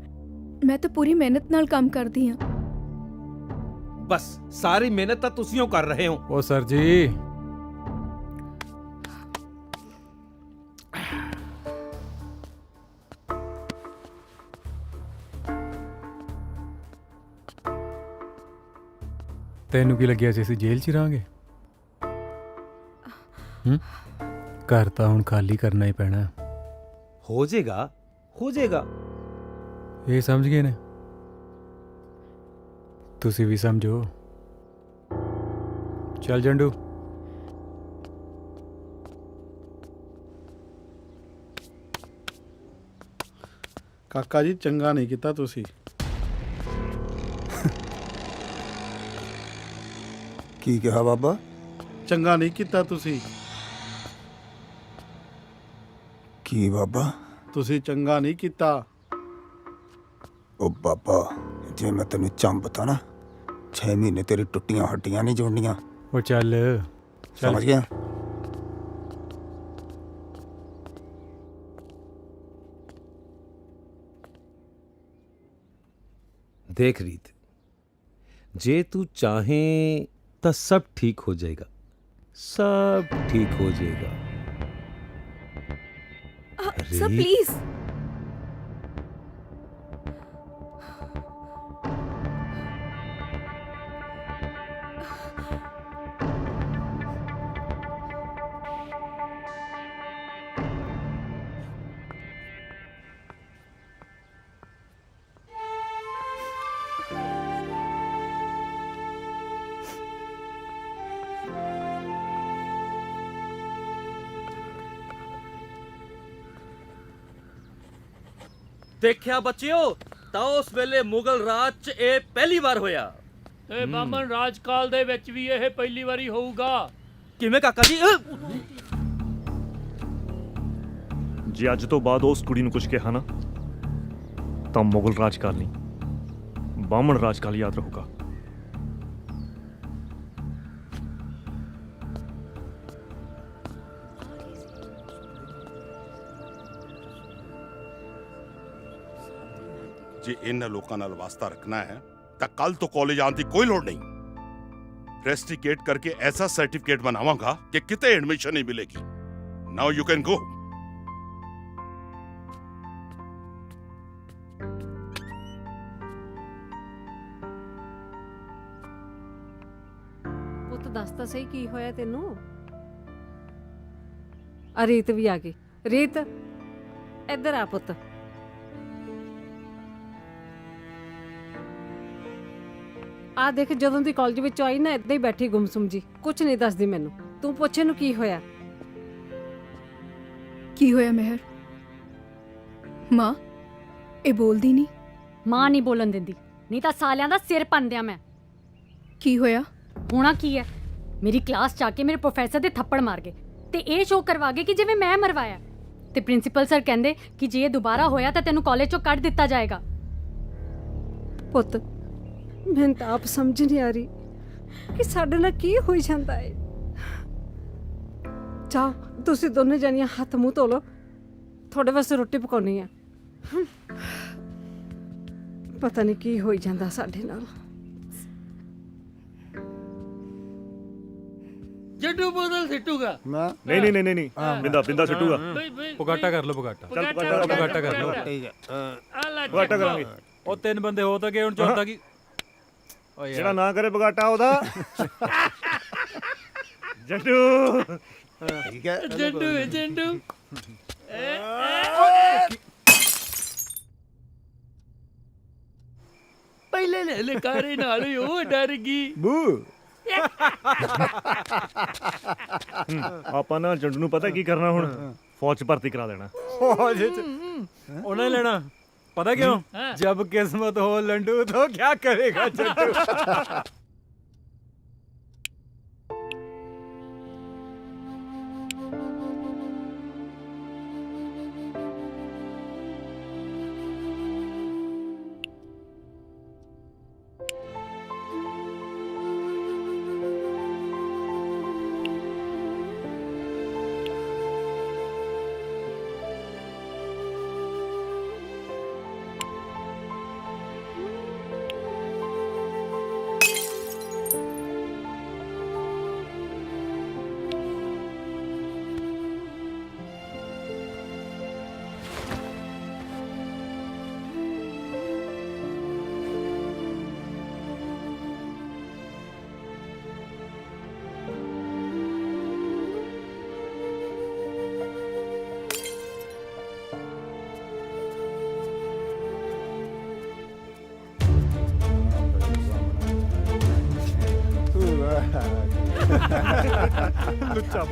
ਮੈਂ ਤਾਂ ਪੂਰੀ ਮਿਹਨਤ ਨਾਲ ਕੰਮ ਕਰਦੀ ਹਾਂ। ਬਸ ਸਾਰੀ ਮਿਹਨਤ ਤਾਂ ਤੁਸੀਂ ਉਹ ਕਰ ਰਹੇ ਹੋ। ਉਹ ਸਰ ਜੀ, ਤੈਨੂੰ ਕੀ ਲੱਗਿਆ ਸੀ ਅਸੀਂ ਜੇਲ੍ਹ 'ਚ ਹੀ ਰਹਾਂਗੇ? ਘਰ ਤਾਂ ਹੁਣ ਖਾਲੀ ਕਰਨਾ ਹੀ ਪੈਣਾ। ਹੋ ਜਾਏਗਾ, ਹੋ ਜਾਏਗਾ। ਇਹ ਸਮਝ ਗਏ ਨੇ? ਤੁਸੀਂ ਵੀ ਸਮਝੋ। ਚੱਲ ਜੰਡੂ। ਕਾਕਾ ਜੀ, ਚੰਗਾ ਨਹੀਂ ਕੀਤਾ ਤੁਸੀਂ। ਕੀ ਕਿਹਾ ਬਾਬਾ? ਚੰਗਾ ਨਹੀਂ ਕੀਤਾ ਤੁਸੀਂ। ਕੀ ਬਾਬਾ? ਤੁਸੀਂ ਚੰਗਾ ਨਹੀਂ ਕੀਤਾ। ਉਹ ਬਾਬਾ, ਜੇ ਮੈਂ ਤੈਨੂੰ ਚੰਬਤਾ ਨਾ, 6 ਮਹੀਨੇ ਤੇਰੀ ਟੁੱਟੀਆਂ ਹੱਡੀਆਂ ਨਹੀਂ ਜੋੜਨੀਆਂ। ਉਹ ਚੱਲ ਸਮਝ ਗਿਆ? देख रीत, जे तू चाहे तो सब ठीक हो जाएगा, सब ठीक हो जाएगा। Sir please. ਦੇਖਿਆ ਬੱਚਿਓ, ਤਾਂ ਉਸ ਵੇਲੇ ਮੁਗਲ ਰਾਜ 'ਚ ਇਹ ਪਹਿਲੀ ਵਾਰ ਹੋਇਆ। ਤੇ ਬਾਮਨ ਰਾਜਕਾਲ ਦੇ ਵਿੱਚ ਵੀ ਇਹ ਪਹਿਲੀ ਵਾਰੀ ਹੋਊਗਾ। ਕਿਵੇਂ ਕਾਕਾ ਜੀ? ਜੇ ਅੱਜ ਤੋਂ ਬਾਅਦ ਉਸ ਕੁੜੀ ਨੂੰ ਕੁਝ ਕਿਹਾ ਨਾ, ਤਾਂ ਮੁਗਲ ਰਾਜਕਾਲ ਨਹੀਂ, ਬਾਹਮਣ ਰਾਜਕਾਲ ਯਾਦ ਰਹੂਗਾ। ਜੇ ਇਹਨਾਂ ਲੋਕਾਂ ਨਾਲ ਵਾਸਤਾ ਰੱਖਣਾ ਹੈ ਤਾਂ ਕੱਲ ਤੋਂ ਕਾਲਜ ਆਉਣ ਦੀ ਕੋਈ ਲੋੜ ਨਹੀਂ। ਰੈਸਟੀਕੇਟ ਕਰਕੇ ਐਸਾ ਸਰਟੀਫਿਕੇਟ ਬਣਾਵਾਂਗਾ ਕਿ ਕਿਤੇ ਐਡਮਿਸ਼ਨ ਨਹੀਂ ਮਿਲੇਗੀ। Now you can go. ਪੁੱਤ ਦੱਸ ਤਾਂ ਸਹੀ ਕੀ ਹੋਇਆ ਤੈਨੂੰ? ਆ ਰੀਤ ਵੀ ਆ ਗਈ। ਰੀਤ ਇੱਧਰ ਆ ਪੁੱਤ। ਆ ਦੇਖ ਜਦੋਂ ਦੀ ਕਾਲਜ ਵਿੱਚ ਆਈ ਨਾ ਏਦਾਂ ਹੀ ਬੈਠੀ ਗੁੰਮਸੁਮ ਜੀ, ਕੁਝ ਨਹੀਂ ਦੱਸਦੀ ਮੈਨੂੰ। ਤੂੰ ਪੁੱਛ ਇਹਨੂੰ ਕੀ ਹੋਇਆ। ਕੀ ਹੋਇਆ ਮਿਹਰ? ਮਾਂ ਇਹ ਬੋਲਦੀ ਨਹੀਂ। ਮਾਂ ਨਹੀਂ ਬੋਲਣ ਦਿੰਦੀ, ਨਹੀਂ ਤਾਂ ਸਾਲਿਆਂ ਦਾ ਸਿਰ ਪੰਦਿਆਂ ਮੈਂ। ਕੀ ਹੋਇਆ? ਹੋਣਾ ਕੀ ਹੈ, ਮੇਰੀ ਕਲਾਸ ਚ ਆ ਕੇ ਮੇਰੇ ਪ੍ਰੋਫੈਸਰ ਦੇ ਥੱਪੜ ਮਾਰ ਗਏ ਤੇ ਇਹ ਸ਼ੋਅ ਕਰਵਾ ਗਏ ਕਿ ਜਿਵੇਂ ਮੈਂ ਮਰਵਾਇਆ। ਤੇ ਪ੍ਰਿੰਸੀਪਲ ਸਰ ਕਹਿੰਦੇ ਕਿ ਜੇ ਇਹ ਦੁਬਾਰਾ ਹੋਇਆ ਤਾਂ ਤੈਨੂੰ ਕਾਲਜ ਚੋਂ ਕੱਢ ਦਿੱਤਾ ਜਾਏਗਾ। ਪੁੱਤ ਮੈਨੂੰ ਤਾਂ ਆਪ ਸਮਝ ਨਹੀਂ ਆ ਰਹੀ ਕਿ ਸਾਡੇ ਨਾਲ ਕੀ ਹੋਈ ਜਾਂਦਾ ਹੈ। ਚਾਹ ਤੁਸੀਂ ਦੋਨੇ ਜਾਨੀਆਂ ਹੱਥ ਮੂੰਹ ਧੋ ਲਓ, ਤੁਹਾਡੇ ਵਾਸਤੇ ਰੋਟੀ ਪਕਾਉਣੀ ਆ। ਪਤਾ ਨਹੀਂ ਕੀ ਹੋਈ ਜਾਂਦਾ ਸਾਡੇ ਨਾਲ। ਜੱਡੂ ਬੋਤਲ ਸਿੱਟੂਗਾ। ਮੈਂ ਨਹੀਂ ਬਿੰਦਾ ਸਿੱਟੂਗਾ। ਪੁਗਾਟਾ ਕਰ ਲਓ, ਪੁਗਾਟਾ ਚੱਲ ਪੁਗਾਟਾ ਕਰ ਲਓ। ਠੀਕ ਹੈ ਬਗਾਟਾ ਕਰਾਂਗੇ। ਉਹ 3 ਬੰਦੇ ਹੋ ਤਾਂ ਗਏ, ਹੁਣ ਚੌਥਾ ਕੀ? ਓ ਜਿਹੜਾ ਨਾ ਕਰੇ ਬਗਾਟਾ ਉਹਦਾ ਜੱਟੂ। ਠੀਕ ਹੈ ਜੱਡੂ ਪਹਿਲੇ ਲੈ ਲਕਾਰੇ ਨਾਲ ਹੀ ਉਹ ਡਰ ਗਈ। ਬੂ ਆਪਾਂ ਨਾ ਜੱਟੂ ਨੂੰ ਪਤਾ ਕੀ ਕਰਨਾ ਹੁਣ, ਫੌਜ 'ਚ ਭਰਤੀ ਕਰਾ ਦੇਣਾ। ਉਹਨੇ ਲੈਣਾ पता क्यों? जब किस्मत हो लंडू तो क्या करेगा जट्टू।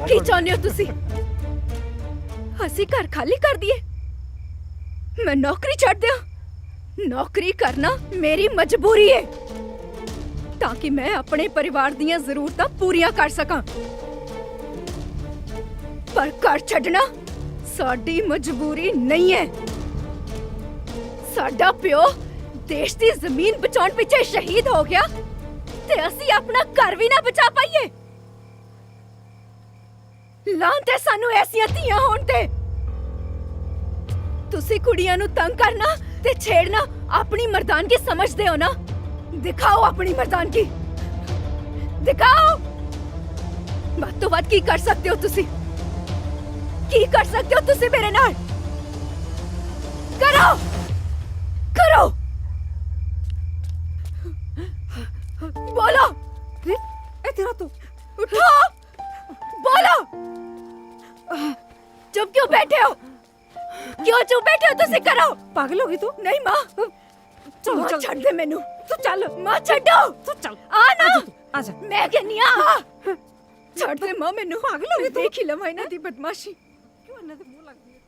ਕੀ ਚਾਹੁੰਦੇ ਹੋ ਤੁਸੀਂ? ਅਸੀਂ ਘਰ ਖਾਲੀ ਕਰ ਦਈਏ? ਮੈਂ ਨੌਕਰੀ ਛੱਡ ਦਿਆਂ? ਨੌਕਰੀ ਕਰਨਾ ਮੇਰੀ ਮਜਬੂਰੀ ਹੈ ਤਾਂ ਕਿ ਮੈਂ ਆਪਣੇ ਪਰਿਵਾਰ ਦੀਆਂ ਜ਼ਰੂਰਤਾਂ ਪੂਰੀਆਂ ਕਰ ਸਕਾਂ, ਪਰ ਘਰ ਛੱਡਣਾ ਸਾਡੀ ਮਜਬੂਰੀ ਨਹੀਂ ਹੈ। ਸਾਡਾ ਪਿਓ ਦੇਸ਼ ਦੀ ਜ਼ਮੀਨ ਬਚਾਉਣ ਪਿੱਛੇ ਸ਼ਹੀਦ ਹੋ ਗਿਆ ਤੇ ਅਸੀਂ ਆਪਣਾ ਘਰ ਵੀ ਨਾ ਬਚਾ ਪਾਈਏ। ਲਾਂਤ ਹੈ ਸਾਨੂੰ ਐਸੀਆਂ ਧੀਆਂ ਹੋਣ ਤੇ। ਤੁਸੀਂ ਕੁੜੀਆਂ ਨੂੰ ਤੰਗ ਕਰਨਾ ਤੇ ਛੇੜਨਾ ਆਪਣੀ ਮਰਦਾਨਗੀ ਸਮਝਦੇ ਹੋ ਨਾ? ਦਿਖਾਓ ਆਪਣੀ ਮਰਦਾਨਗੀ, ਦਿਖਾਓ। ਵੱਧ ਤੋਂ ਵੱਧ ਕੀ ਕਰ ਸਕਦੇ ਹੋ ਤੁਸੀਂ? ਕੀ ਕਰ ਸਕਦੇ ਹੋ ਤੁਸੀਂ ਮੇਰੇ ਨਾਲ? ਕਰੋ ਕਰੋ, बोलो। तेरा तो उठो, बोलो। चुप क्यों बैठे हो? क्यों चुप बैठे हो? तुसी करो। पागल होगी तू? नहीं माँ, चल माँ चल छड़ दे मैनू। तू चल माँ छड़ो। तू चल आ ना, आजा। मैं कहनी आ छड़ दे माँ मैनू। पागल होगी तू? देख ही लवा इन्हां दी बदमाशी। क्यों इन्हां दे मुंह लगदी है?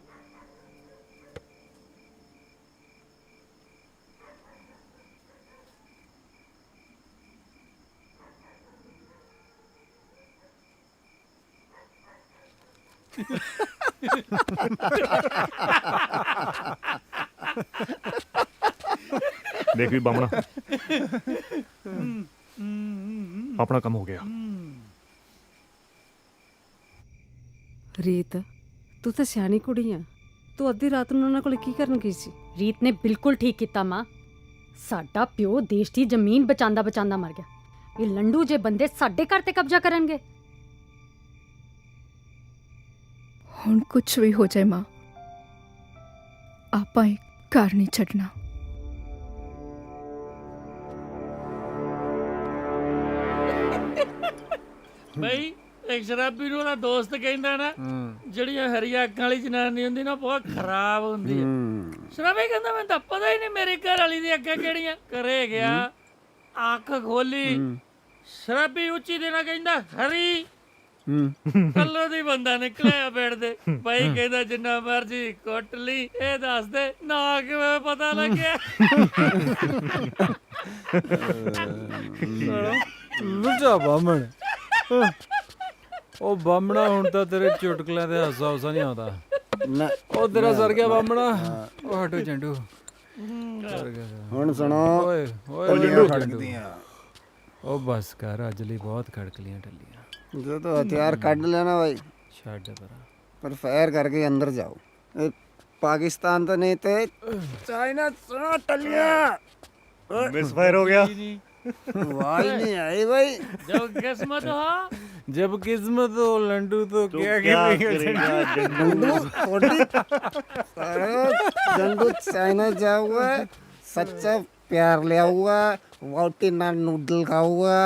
देख भी बामना अपना काम हो गया। ਰੀਤ ਤੂੰ ਤਾਂ ਸਿਆਣੀ ਕੁੜੀ ਆ, ਤੂੰ ਅੱਧੀ ਰਾਤ ਨੂੰ ਉਹਨਾਂ ਕੋਲ ਕੀ ਕਰਨ ਗਈ ਸੀ? ਰੀਤ ਨੇ ਬਿਲਕੁਲ ਠੀਕ ਕੀਤਾ ਮਾਂ। ਸਾਡਾ ਪਿਓ ਦੇਸ਼ ਦੀ ਜ਼ਮੀਨ ਬਚਾਉਂਦਾ ਬਚਾਉਂਦਾ ਮਰ ਗਿਆ। ਇਹ ਲੰਡੂ ਜੇ ਬੰਦੇ ਸਾਡੇ ਘਰ ਤੇ ਕਬਜ਼ਾ ਕਰਨਗੇ। ਹੁਣ ਕੁਛ ਵੀ ਹੋ ਜਾਏ ਮਾਂ, ਆਪਾਂ ਇਹ ਘਰ ਨਹੀਂ ਛੱਡਣਾ। ਬਈ ਇੱਕ ਸ਼ਰਾਬੀ ਨੂੰ ਉਹਦਾ ਦੋਸਤ ਕਹਿੰਦਾ ਨਾ, ਜਿਹੜੀਆਂ ਹਰੀਆਂ ਅੱਖਾਂ ਵਾਲੀ ਜਨਾਨੀ ਹੁੰਦੀ ਨਾ ਬਹੁਤ ਖਰਾਬ ਹੁੰਦੀ ਹੈ। ਸ਼ਰਾਬੀ ਕਹਿੰਦਾ ਮੈਨੂੰ ਤਾਂ ਪਤਾ ਹੀ ਨਹੀਂ ਮੇਰੀ ਘਰ ਵਾਲੀ ਦੀਆਂ ਅੱਖਾਂ ਕਿਹੜੀਆਂ। ਘਰੇ ਗਿਆ ਅੱਖ ਖੋਲੀ ਸ਼ਰਾਬੀ ਉੱਚੀ ਦੇਣਾ ਕਹਿੰਦਾ ਖਰੀ ਕੱਲੋ ਦੀ ਬੰਦਾ ਨਿਕਲਿਆ ਬੈਠ ਦੇ ਭਾਈ ਕਹਿੰਦਾ ਜਿੰਨਾ ਮਰਜੀ ਕੁੱਟ ਲਈ ਇਹ ਦੱਸ ਦੇ ਨਾ ਕਿਵੇਂ ਪਤਾ ਲੱਗਿਆ ਲੁੱਟਾ ਬਾਮਣ ਉਹ ਬਾਮਣਾ ਹੁਣ ਤਾਂ ਤੇਰੇ ਚੁਟਕਲਿਆਂ ਤੇ ਹਾਸਾ ਹੁਸਾ ਨਹੀਂ ਆਉਂਦਾ ਨਾ ਉਹ ਤੇਰਾ ਸਰ ਗਿਆ ਬਾਮਣਾ ਉਹ ਹਟੋ ਚੰਡੂ ਹੁਣ ਸੁਣੋ ਓਏ ਓਏ ਖੜਕਦੀਆਂ ਉਹ ਬਸ ਕਰ ਅੱਜ ਲਈ ਬਹੁਤ ਖੜਕਲੀਆਂ ਟੱਲੀਆਂ ਜਦੋਂ ਹਥਿਆਰ ਕੱਢ ਲੈਣਾ ਬਾਈ ਛੱਡ ਪਰਾਂ ਪਰ ਫਾਇਰ ਕਰਕੇ ਅੰਦਰ ਜਾਓ ਇਹ ਪਾਕਿस्तान तो नहीं थे चाइना सुनो टलिया मिस फायर हो गया वाई नहीं आई भाई जब किस्मत हो जब किस्मत हो लंडू तो क्या करेगा जंडू चाइना जा हुआ सच्चा प्यार लिया हुआ वाउटी ना नूडल खा हुआ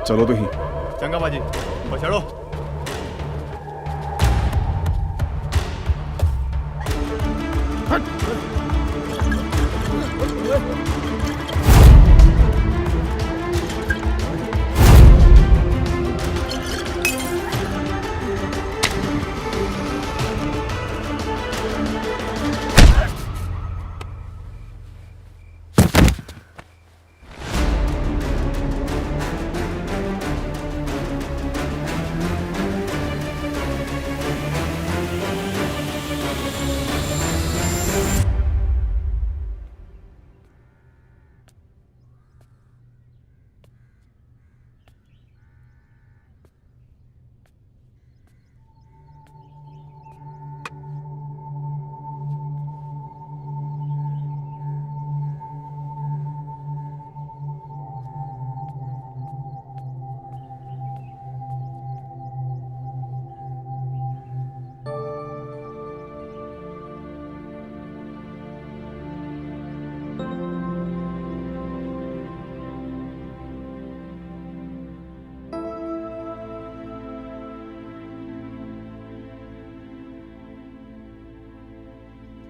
ਚਲੋ ਤੁਸੀਂ चंगा बाजी चलो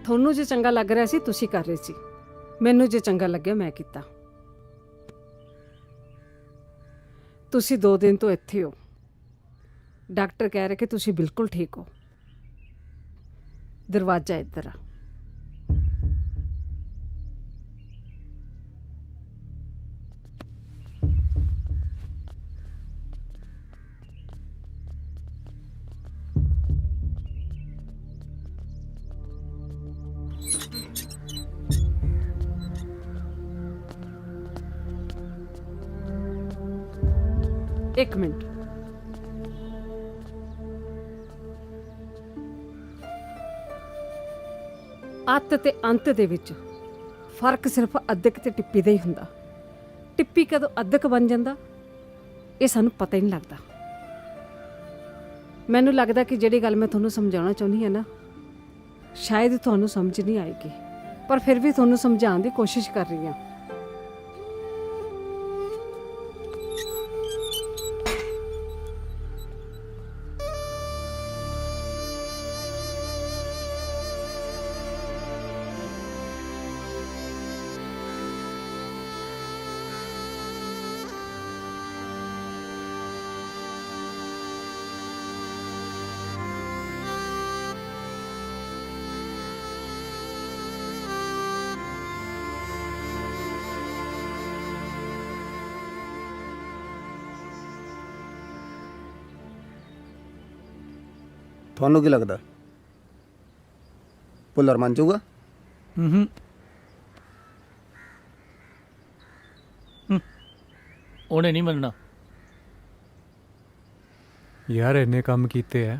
ਤੁਹਾਨੂੰ ਜੇ ਚੰਗਾ ਲੱਗ ਰਿਹਾ ਸੀ ਤੁਸੀਂ ਕਰ ਰਹੇ ਸੀ ਮੈਨੂੰ ਜੇ ਚੰਗਾ ਲੱਗਿਆ ਮੈਂ ਕੀਤਾ ਤੁਸੀਂ 2 ਦਿਨ ਤੋਂ ਇੱਥੇ ਹੋ ਡਾਕਟਰ ਕਹਿ ਰਿਹਾ ਕਿ ਤੁਸੀਂ ਬਿਲਕੁਲ ਠੀਕ ਹੋ ਦਰਵਾਜ਼ਾ ਇੱਧਰ ਆ एक मिनट ਅੱਤ ਤੇ ਅੰਤ ਦੇ ਵਿੱਚ ਫਰਕ ਸਿਰਫ ਅੱਧਕ ਤੇ ਟਿੱਪੀ ਦਾ ਹੀ ਹੁੰਦਾ ਟਿੱਪੀ ਕਦੋਂ ਅੱਧਕ ਬਣ ਜਾਂਦਾ ਇਹ ਸਾਨੂੰ ਪਤਾ ਹੀ ਨਹੀਂ ਲੱਗਦਾ ਮੈਨੂੰ ਲੱਗਦਾ ਕਿ ਜਿਹੜੀ ਗੱਲ ਮੈਂ ਤੁਹਾਨੂੰ ਸਮਝਾਉਣਾ ਚਾਹੁੰਦੀ ਹਾਂ ਨਾ ਸ਼ਾਇਦ ਤੁਹਾਨੂੰ ਸਮਝ ਨਹੀਂ ਆਏਗੀ ਪਰ ਫਿਰ ਵੀ ਤੁਹਾਨੂੰ ਸਮਝਾਉਣ ਦੀ ਕੋਸ਼ਿਸ਼ ਕਰ ਰਹੀ ਹਾਂ ਤੁਹਾਨੂੰ ਕੀ ਲੱਗਦਾ ਭੁੱਲਰ ਮੰਨ ਜਾਊਗਾ ਉਹਨੇ ਨਹੀਂ ਮੰਨਣਾ ਯਾਰ ਇੰਨੇ ਕੰਮ ਕੀਤੇ ਐ,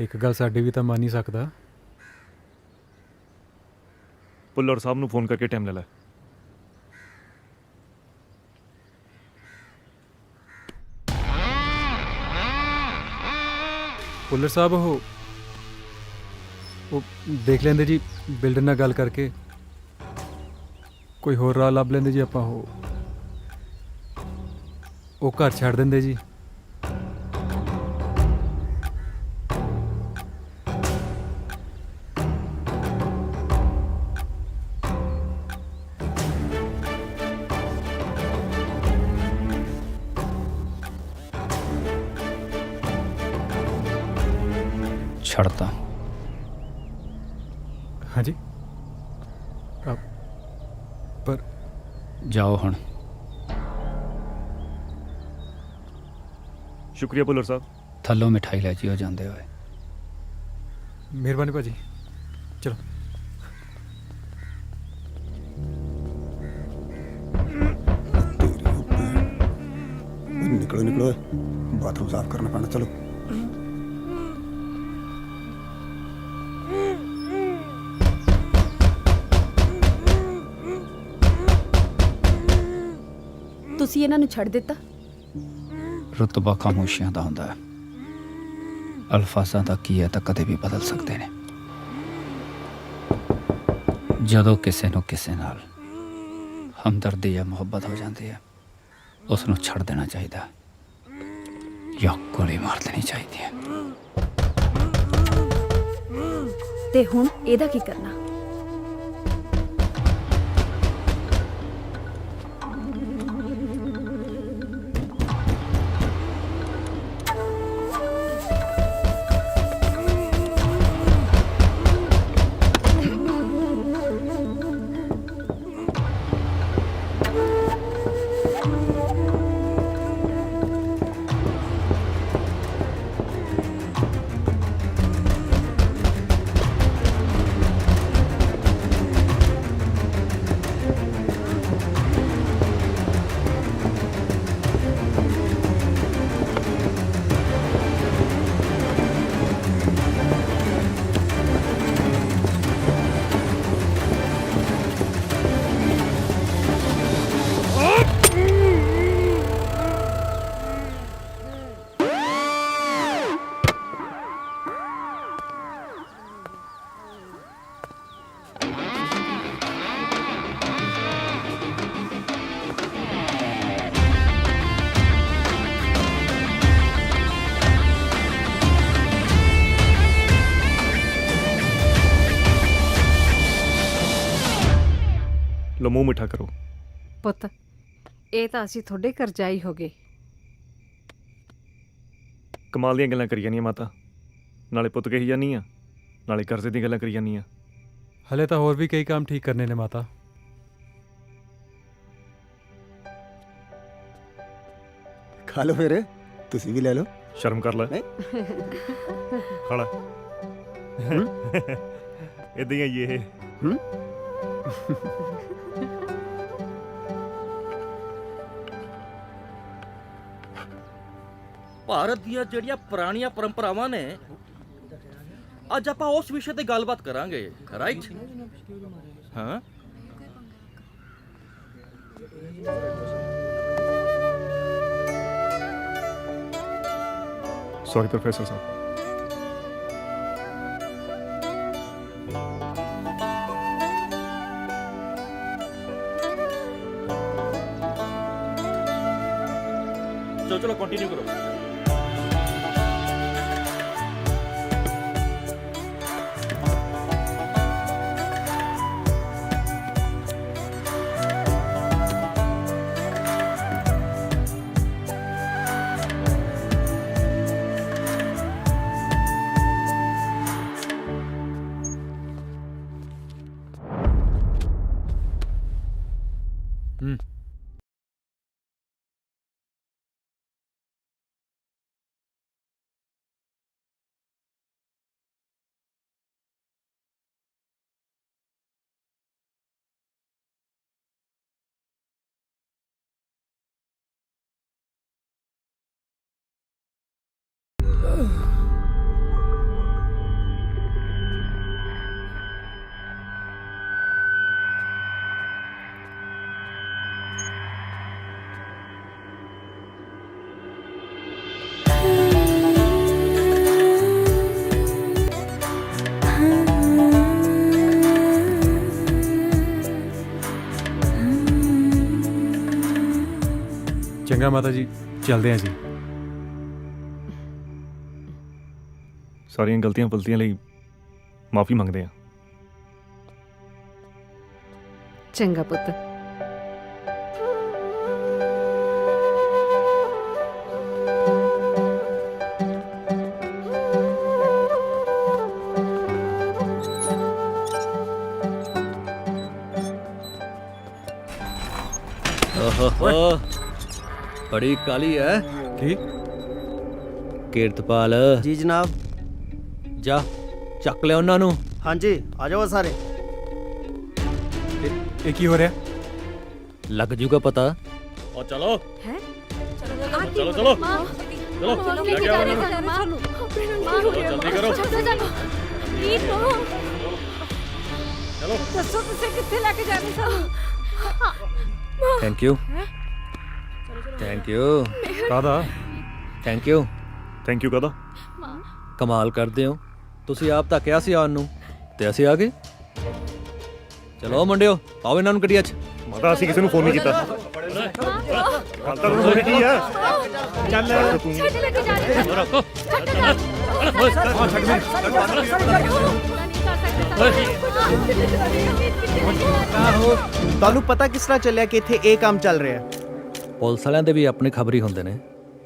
ਇੱਕ ਗੱਲ ਸਾਡੀ ਵੀ ਤਾਂ ਮੰਨ ਹੀ ਸਕਦਾ। ਭੁੱਲਰ ਸਾਹਿਬ ਨੂੰ ਫੋਨ ਕਰਕੇ ਟਾਈਮ ਲੈ ਲੈ। ਭੁੱਲਰ ਸਾਹਿਬ ਉਹ ਦੇਖ ਲੈਂਦੇ ਜੀ, ਬਿਲਡਰ ਨਾਲ ਗੱਲ ਕਰਕੇ ਕੋਈ ਹੋਰ ਰਾਹ ਲੱਭ ਲੈਂਦੇ ਜੀ। ਆਪਾਂ ਉਹ ਘਰ ਛੱਡ ਦਿੰਦੇ ਜੀ। ਛੱਡਤਾ। ਹਾਂਜੀ ਪਰ ਜਾਓ ਹੁਣ। ਸ਼ੁਕਰੀਆ ਭੁੱਲਰ ਸਾਹਿਬ। ਥੱਲੋਂ ਮਿਠਾਈ ਲੈ ਜਿਓ ਜਾਂਦੇ ਹੋਏ। ਮਿਹਰਬਾਨੀ ਭਾਜੀ, ਚਲੋ। ਨਿਕਲੋ ਨਿਕਲੋ, ਬਾਥਰੂਮ ਸਾਫ਼ ਕਰਨਾ ਪੈਣਾ। ਚਲੋ ਤੁਸੀਂ ਇਹਨਾਂ ਨੂੰ ਛੱਡ ਦਿੱਤਾ। ਰੁਤਬਾ ਖਾਮੋਸ਼ੀਆਂ ਦਾ ਹੁੰਦਾ ਹੈ, ਅਲਫਾਜ਼ਾਂ ਦਾ ਕੀ ਹੈ ਤਾਂ ਕਦੇ ਵੀ ਬਦਲ ਸਕਦੇ ਨੇ। ਜਦੋਂ ਕਿਸੇ ਨੂੰ ਕਿਸੇ ਨਾਲ ਹਮਦਰਦੀ ਜਾਂ ਮੁਹੱਬਤ ਹੋ ਜਾਂਦੀ ਹੈ, ਉਸ ਨੂੰ ਛੱਡ ਦੇਣਾ ਚਾਹੀਦਾ ਜਾਂ ਗੋਲੀ ਮਾਰ ਦੇਣੀ ਚਾਹੀਦੀ ਹੈ। ਤੇ ਹੁਣ ਇਹਦਾ ਕੀ ਕਰਨਾ? ਲੋ ਮੂੰਹ ਮਿੱਠਾ ਕਰੋ। ਪੁੱਤ, ਇਹ ਤਾਂ ਅਸੀਂ ਤੁਹਾਡੇ ਕਰਜ਼ਾਈ ਹੋ ਗਏ। ਕਮਾਲ ਦੀਆਂ ਗੱਲਾਂ ਕਰੀ ਜਾਂਦੀਆਂ ਮਾਤਾ, ਨਾਲੇ ਪੁੱਤ ਕਹੀ ਜਾਂਦੀ ਆ, ਨਾਲੇ ਕਰਜ਼ੇ ਦੀਆਂ ਗੱਲਾਂ ਕਰੀ ਜਾਂਦੀ ਆ। ਹਲੇ ਤਾਂ ਹੋਰ ਵੀ ਕਈ ਕੰਮ ਠੀਕ ਕਰਨੇ ਨੇ ਮਾਤਾ। ਖਾ ਲਓ ਫਿਰ, ਤੁਸੀਂ ਵੀ ਲੈ ਲਓ। ਸ਼ਰਮ ਕਰ ਲੈ। ਖਾ ਲੈ। ਇਦਾਂ ਹੀ ਆਈ ਇਹ। ਭਾਰਤ ਦੀਆਂ ਜਿਹੜੀਆਂ ਪੁਰਾਣੀਆਂ ਪਰੰਪਰਾਵਾਂ ਨੇ, ਅੱਜ ਆਪਾਂ ਉਸ ਵਿਸ਼ੇ ਤੇ ਗੱਲਬਾਤ ਕਰਾਂਗੇ, ਰਾਈਟ? ਹਾਂ। ਸੌਰੀ ਪ੍ਰੋਫੈਸਰ ਸਾਹਿਬ। चलो कंटिन्यू करो। ਚੰਗਾ ਮਾਤਾ ਜੀ, ਚੱਲਦੇ ਹਾਂ ਜੀ। ਸਾਰੀਆਂ ਗਲਤੀਆਂ ਫਲਤੀਆਂ ਲਈ ਮਾਫੀ ਮੰਗਦੇ ਆ। ਚੰਗਾ ਪੁੱਤ। ਓਹੋ ਬੜੀ ਕਾਲੀ ਹੈ। ਕੀ ਕੀਰਤਪਾਲ ਜੀ ਜਨਾਬ। ਜਾ ਚੱਕ ਲਿਆ ਉਹਨਾਂ ਨੂੰ। ਹਾਂਜੀ ਆ ਜਾਓ ਸਾਰੇ। ਇਹ ਕੀ ਹੋ ਰਿਹਾ? ਲੱਗ ਜੂਗਾ ਪਤਾ। ਉਹ ਚਲੋ ਹੈ ਚਲੋ ਚਲੋ ਚਲੋ ਲੈ ਕੇ ਆਓ ਉਹਨਾਂ ਨੂੰ। ਜਲਦੀ ਕਰੋ। ਚਲੋ ਦੱਸੋ ਤੁਸੀਂ ਕਿੱਥੇ ਲੈ ਕੇ ਜਾਣੇ ਸਾਨੂੰ? Thank you thank you. ਕਾਹਦਾ ਥੈਂਕ ਯੂ ਥੈਂਕ ਯੂ ਕਹਦਾ। ਕਮਾਲ ਕਰਦੇ ਹੋ ਤੁਸੀਂ। ਆਪ ਤਾਂ ਕਿਹਾ ਸੀ ਆਉਣ ਨੂੰ ਤੇ ਅਸੀਂ ਆ ਗਏ। ਚਲੋ ਮੁੰਡਿਓ ਪਾਓ ਇਹਨਾਂ ਨੂੰ ਗੱਡੀਆਂ 'ਚ। ਮਾਤਾ ਅਸੀਂ ਕਿਸੇ ਨੂੰ ਫੋਨ ਨਹੀਂ ਕੀਤਾ। ਮਾਤਾ ਨੂੰ ਫੋਨ ਕੀ ਆ? ਚੱਲ ਤੂੰ ਛੱਡ ਲੈ ਕੇ ਜਾ ਰਹੇ ਰੱਖੋ। ਤੁਹਾਨੂੰ ਪਤਾ ਕਿਸ ਤਰ੍ਹਾਂ ਚੱਲਿਆ ਕਿ ਇੱਥੇ ਇਹ ਕੰਮ ਚੱਲ ਰਿਹਾ? ਪੁਲਿਸ ਵਾਲਿਆਂ ਦੇ ਵੀ ਆਪਣੇ ਖਬਰੀ ਹੁੰਦੇ ਨੇ।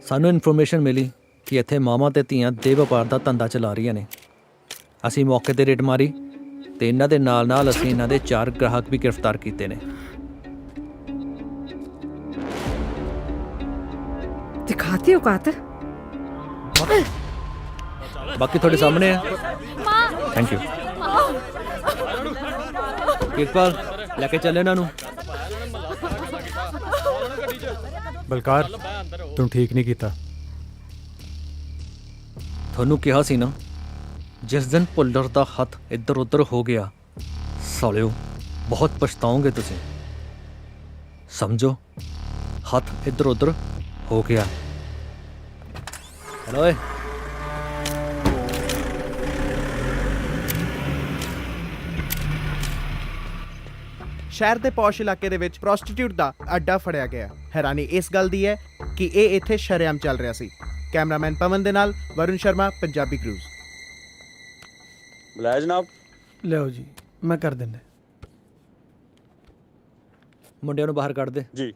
ਸਾਨੂੰ ਇਨਫੋਰਮੇਸ਼ਨ ਮਿਲੀ ਕਿ ਇੱਥੇ ਮਾਵਾਂ ਤੇ ਧੀਆਂ ਦੇ ਵਪਾਰ ਦਾ ਧੰਦਾ ਚਲਾ ਰਹੀਆਂ ਨੇ। ਅਸੀਂ ਮੌਕੇ ਤੇ ਰੇਡ ਮਾਰੀ ਤੇ ਇਹਨਾਂ ਦੇ ਨਾਲ ਅਸੀਂ ਇਹਨਾਂ ਦੇ 4 ਗ੍ਰਾਹਕ ਵੀ ਗ੍ਰਿਫਤਾਰ ਕੀਤੇ ਨੇ। ਦਿਖਾਤੀ ਔਕਾਤ। ਬਾਕੀ ਤੁਹਾਡੇ ਸਾਹਮਣੇ ਹੈ। Thank you. ਕਿਰਪਾਲ ਲੈ ਕੇ ਚੱਲ ਇਹਨਾਂ ਨੂੰ। ਬਲਕਾਰ, ਤੂੰ ਠੀਕ ਨਹੀਂ ਕੀਤਾ। ਤੁਹਾਨੂੰ ਕਿਹਾ ਸੀ ਨਾ, ਜਿਸ ਦਿਨ ਭੁੱਲਰ ਦਾ ਹੱਥ ਇੱਧਰ ਉੱਧਰ ਹੋ ਗਿਆ ਸਾਲਿਓ ਬਹੁਤ ਪਛਤਾਓਗੇ ਤੁਸੀਂ। ਸਮਝੋ ਹੱਥ ਇੱਧਰ ਉੱਧਰ ਹੋ ਗਿਆ। ਚਲੋ ਓਏ। ਸ਼ਹਿਰ ਦੇ ਪੌਸ਼ ਇਲਾਕੇ ਦੇ ਵਿੱਚ ਪ੍ਰੋਸਟੀਟਿਊਟ ਦਾ ਅੱਡਾ ਫੜਿਆ ਗਿਆ। ਹੈਰਾਨੀ ਇਸ ਗੱਲ ਦੀ ਹੈ ਕਿ ਇਹ ਇੱਥੇ ਸ਼ਰੇਆਮ ਚੱਲ ਰਿਹਾ ਸੀ। ਕੈਮਰਾਮੈਨ ਪਵਨ ਦੇ ਨਾਲ ਵਰੁਣ ਸ਼ਰਮਾ, ਪੰਜਾਬੀ ਕਰੂਜ਼। ਬੁਲਾਇਆ ਜਨਾਬ। ਲਿਓ ਜੀ, ਮੈਂ ਕਰ ਦਿੰਦਾ। ਮੁੰਡਿਆਂ ਨੂੰ ਬਾਹਰ ਕੱਢ ਦੇ। ਜੀ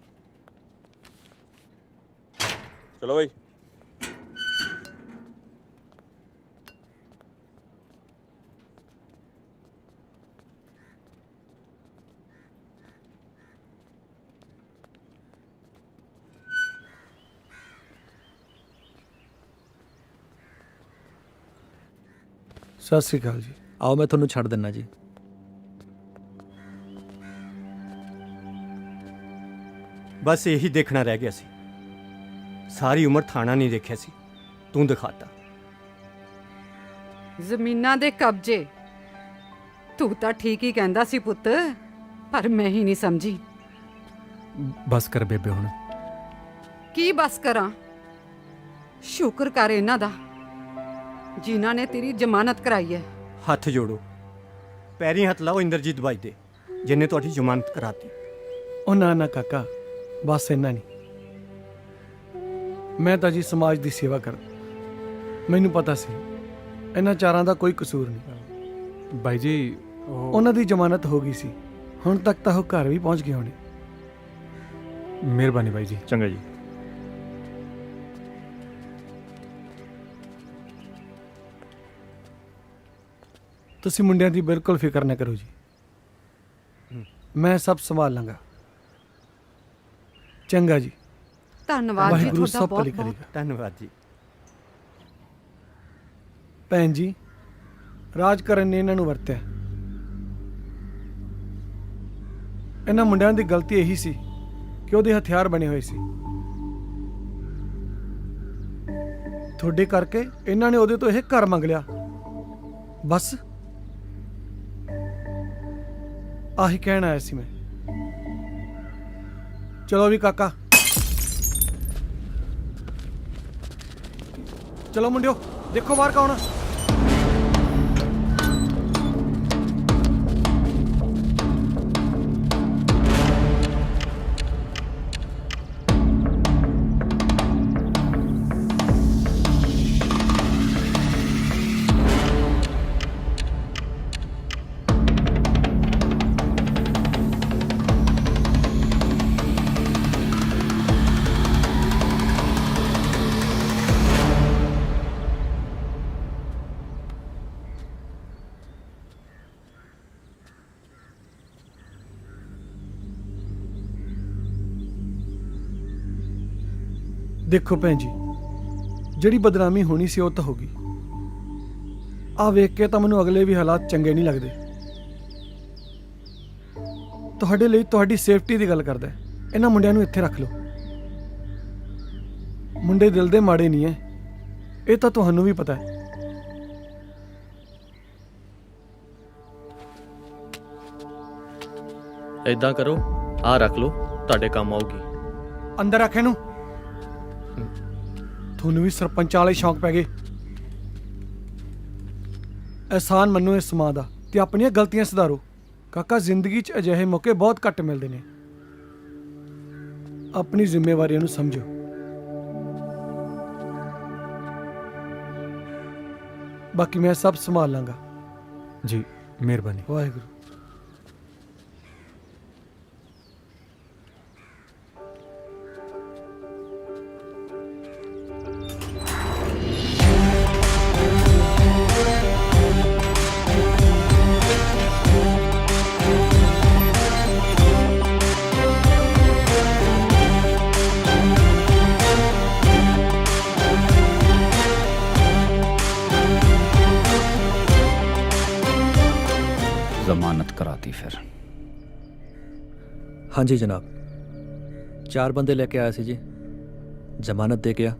ਚਲੋ ਬਈ। ਸਤਿ ਸ਼੍ਰੀ ਅਕਾਲ ਜੀ। ਆਓ ਮੈਂ ਤੁਹਾਨੂੰ ਛੱਡ ਦਿੰਦਾ ਜੀ। ਬਸ ਇਹੀ ਦੇਖਣਾ ਰਹਿ ਗਿਆ ਸੀ। ਸਾਰੀ ਉਮਰ ਥਾਣਾ ਨਹੀਂ ਦੇਖਿਆ ਸੀ, ਤੂੰ ਦਿਖਾਤਾ। ਜ਼ਮੀਨਾਂ ਦੇ ਕਬਜ਼ੇ। ਤੂੰ ਤਾਂ ਠੀਕ ਹੀ ਕਹਿੰਦਾ ਸੀ ਪੁੱਤ, ਪਰ ਮੈਂ ਹੀ ਨਹੀਂ ਸਮਝੀ। ਬਸ ਕਰ ਬੇਬੇ ਹੁਣ। ਕੀ ਬਸ ਕਰਾਂ? ਸ਼ੁਕਰ ਕਰ ਇਹਨਾਂ ਦਾ ਜਿਨ੍ਹਾਂ ਨੇ ਤੇਰੀ ਜ਼ਮਾਨਤ ਕਰਾਈ ਹੈ। ਹੱਥ ਜੋੜੋ, ਪੈਰੀਂ ਹੱਥ ਲਾਓ ਇੰਦਰਜੀਤ ਬਾਈ ਦੇ, ਜਿਹਨੇ ਤੁਹਾਡੀ ਜ਼ਮਾਨਤ ਕਰਾਤੀ। ਉਹ ਨਾ ਨਾ ਕਾਕਾ, ਬਸ ਇੰਨਾ ਨਹੀਂ। ਮੈਂ ਤਾਂ ਜੀ ਸਮਾਜ ਦੀ ਸੇਵਾ ਕਰ। ਮੈਨੂੰ ਪਤਾ ਸੀ ਇਹਨਾਂ ਚਾਰਾਂ ਦਾ ਕੋਈ ਕਸੂਰ ਨਹੀਂ। ਬਾਈ ਜੀ ਉਹਨਾਂ ਦੀ ਜ਼ਮਾਨਤ ਹੋ ਗਈ ਸੀ। ਹੁਣ ਤੱਕ ਤਾਂ ਉਹ ਘਰ ਵੀ ਪਹੁੰਚ ਗਏ ਹੋਣੇ। ਮਿਹਰਬਾਨੀ ਬਾਈ ਜੀ। ਚੰਗਾ ਜੀ। ਤੁਸੀਂ ਮੁੰਡਿਆਂ ਦੀ ਬਿਲਕੁਲ ਫਿਕਰ ਨਾ ਕਰੋ ਜੀ, ਮੈਂ ਸਭ ਸੰਭਾਲ ਲਾਂਗਾ। ਚੰਗਾ ਜੀ। ਧੰਨਵਾਦ ਜੀ ਵਾਹਿਗੁਰੂ ਤੁਹਾਡਾ ਸਭ ਬਹੁਤ ਭਲੀ ਬਹੁਤ। ਕਰੇਗਾ। ਧੰਨਵਾਦ ਜੀ। ਭੈਣ ਜੀ, ਰਾਜ ਕਰਨ ਨੇ ਇਹਨਾਂ ਨੂੰ ਵਰਤਿਆ। ਇਹਨਾਂ ਮੁੰਡਿਆਂ ਦੀ ਗਲਤੀ ਇਹੀ ਸੀ ਕਿ ਉਹਦੇ ਹਥਿਆਰ ਬਣੇ ਹੋਏ ਸੀ। ਤੁਹਾਡੇ ਕਰਕੇ ਇਹਨਾਂ ਨੇ ਉਹਦੇ ਤੋਂ ਇਹ ਘਰ ਮੰਗ ਲਿਆ। ਬਸ ਆਹੀ ਕਹਿਣ ਆਇਆ ਸੀ ਮੈਂ। ਚਲੋ ਵੀ ਕਾਕਾ, ਚਲੋ ਮੁੰਡਿਓ, ਦੇਖੋ ਬਾਹਰ ਕੌਣ ਆ। ਦੇਖੋ ਭੈਣ ਜੀ, ਜਿਹੜੀ ਬਦਨਾਮੀ ਹੋਣੀ ਸੀ ਉਹ ਤਾਂ ਹੋ ਗਈ। ਆ ਵੇਖ ਕੇ ਤਾਂ ਮੈਨੂੰ ਅਗਲੇ ਵੀ ਹਾਲਾਤ ਚੰਗੇ ਨਹੀਂ ਲੱਗਦੇ। ਤੁਹਾਡੇ ਲਈ ਤੁਹਾਡੀ ਸੇਫਟੀ ਦੀ ਗੱਲ ਕਰਦਾ। ਇਹਨਾਂ ਮੁੰਡਿਆਂ ਨੂੰ ਇੱਥੇ ਰੱਖ ਲਓ। ਮੁੰਡੇ ਦਿਲ ਦੇ ਮਾੜੇ ਨਹੀਂ ਐ, ਇਹ ਤਾਂ ਤੁਹਾਨੂੰ ਵੀ ਪਤਾ ਹੈ। ਇਦਾਂ ਕਰੋ, ਆਹ ਰੱਖ ਲਓ, ਤੁਹਾਡੇ ਕੰਮ ਆਊਗੀ। ਅੰਦਰ ਰੱਖ ਇਹਨੂੰ। ਤੁਹਾਨੂੰ ਵੀ ਸਰਪੰਚਾਂ ਵਾਲੇ ਸ਼ੌਂਕ ਪੈ ਗਏ। ਅਹਿਸਾਨ ਮੰਨੋ ਇਸ ਮਾਂ ਦਾ ਤੇ ਆਪਣੀਆਂ ਗਲਤੀਆਂ ਸੁਧਾਰੋ। ਕਾਕਾ, ਜ਼ਿੰਦਗੀ 'ਚ ਅਜਿਹੇ ਮੌਕੇ ਬਹੁਤ ਘੱਟ ਮਿਲਦੇ ਨੇ। ਆਪਣੀ ਜ਼ਿੰਮੇਵਾਰੀਆਂ ਨੂੰ ਸਮਝੋ। ਬਾਕੀ ਮੈਂ ਸਭ ਸੰਭਾਲ ਲਾਂਗਾ। ਜੀ ਮਿਹਰਬਾਨੀ। ਵਾਹਿਗੁਰੂ। जमानत कराती फिर? हाँ जी जनाब, 4 बंदे लेके आए थे जी, जमानत दे गया,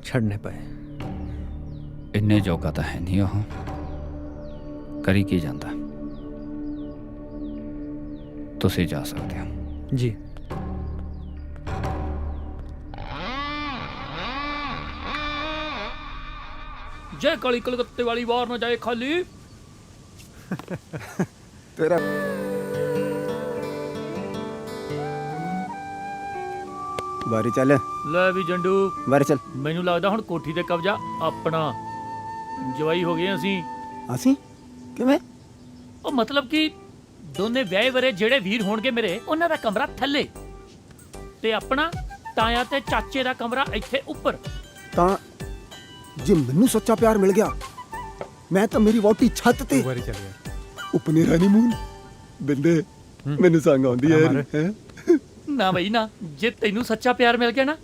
छड़ने पाए। इन्ने जोगा तो है नहीं, वो करी की जाता। तुसी जा सकते हो जी। जय काली कलकत्ते वाली बार न जाए खाली। तेरा ਬਾਰੀ ਚੱਲ। ਲੈ ਵੀ ਜੰਡੂ, ਬਾਰੀ ਚੱਲ। ਮੈਨੂੰ ਲੱਗਦਾ ਹੁਣ ਕੋਠੀ ਤੇ ਕਬਜ਼ਾ ਆਪਣਾ। ਜਵਾਈ ਹੋ ਗਏ ਅਸੀਂ। ਕਿਵੇਂ? ਉਹ ਮਤਲਬ ਕਿ ਦੋਨੇ ਵਿਆਹੇ ਵਰੇ ਜਿਹੜੇ ਵੀਰ ਹੋਣਗੇ ਮੇਰੇ, ਉਹਨਾਂ ਦਾ ਕਮਰਾ ਥੱਲੇ ਤੇ ਆਪਣਾ ਤਾਇਆ ਤੇ ਚਾਚੇ ਦਾ ਕਮਰਾ ਇੱਥੇ ਉੱਪਰ। ਤਾਂ ਜੇ ਮੈਨੂੰ ਸੱਚਾ ਪਿਆਰ ਮਿਲ ਗਿਆ, ਮੈਂ ਤਾਂ ਮੇਰੀ ਵਹੁਟੀ ਛੱਤ ਤੇ। ਵਾਰੀ ਚੱਲ ਗਿਆ। ਉਪਨੇ ਹਨੀਮੂਨ ਬਿੰਦੇ ਮੈਨੂੰ ਸੰਗ ਆਉਂਦੀ ਹੈ। ਨਾ ਬਈ ਨਾ, ਜੇ ਤੈਨੂੰ ਸੱਚਾ ਪਿਆਰ ਮਿਲ ਗਿਆ ਨਾ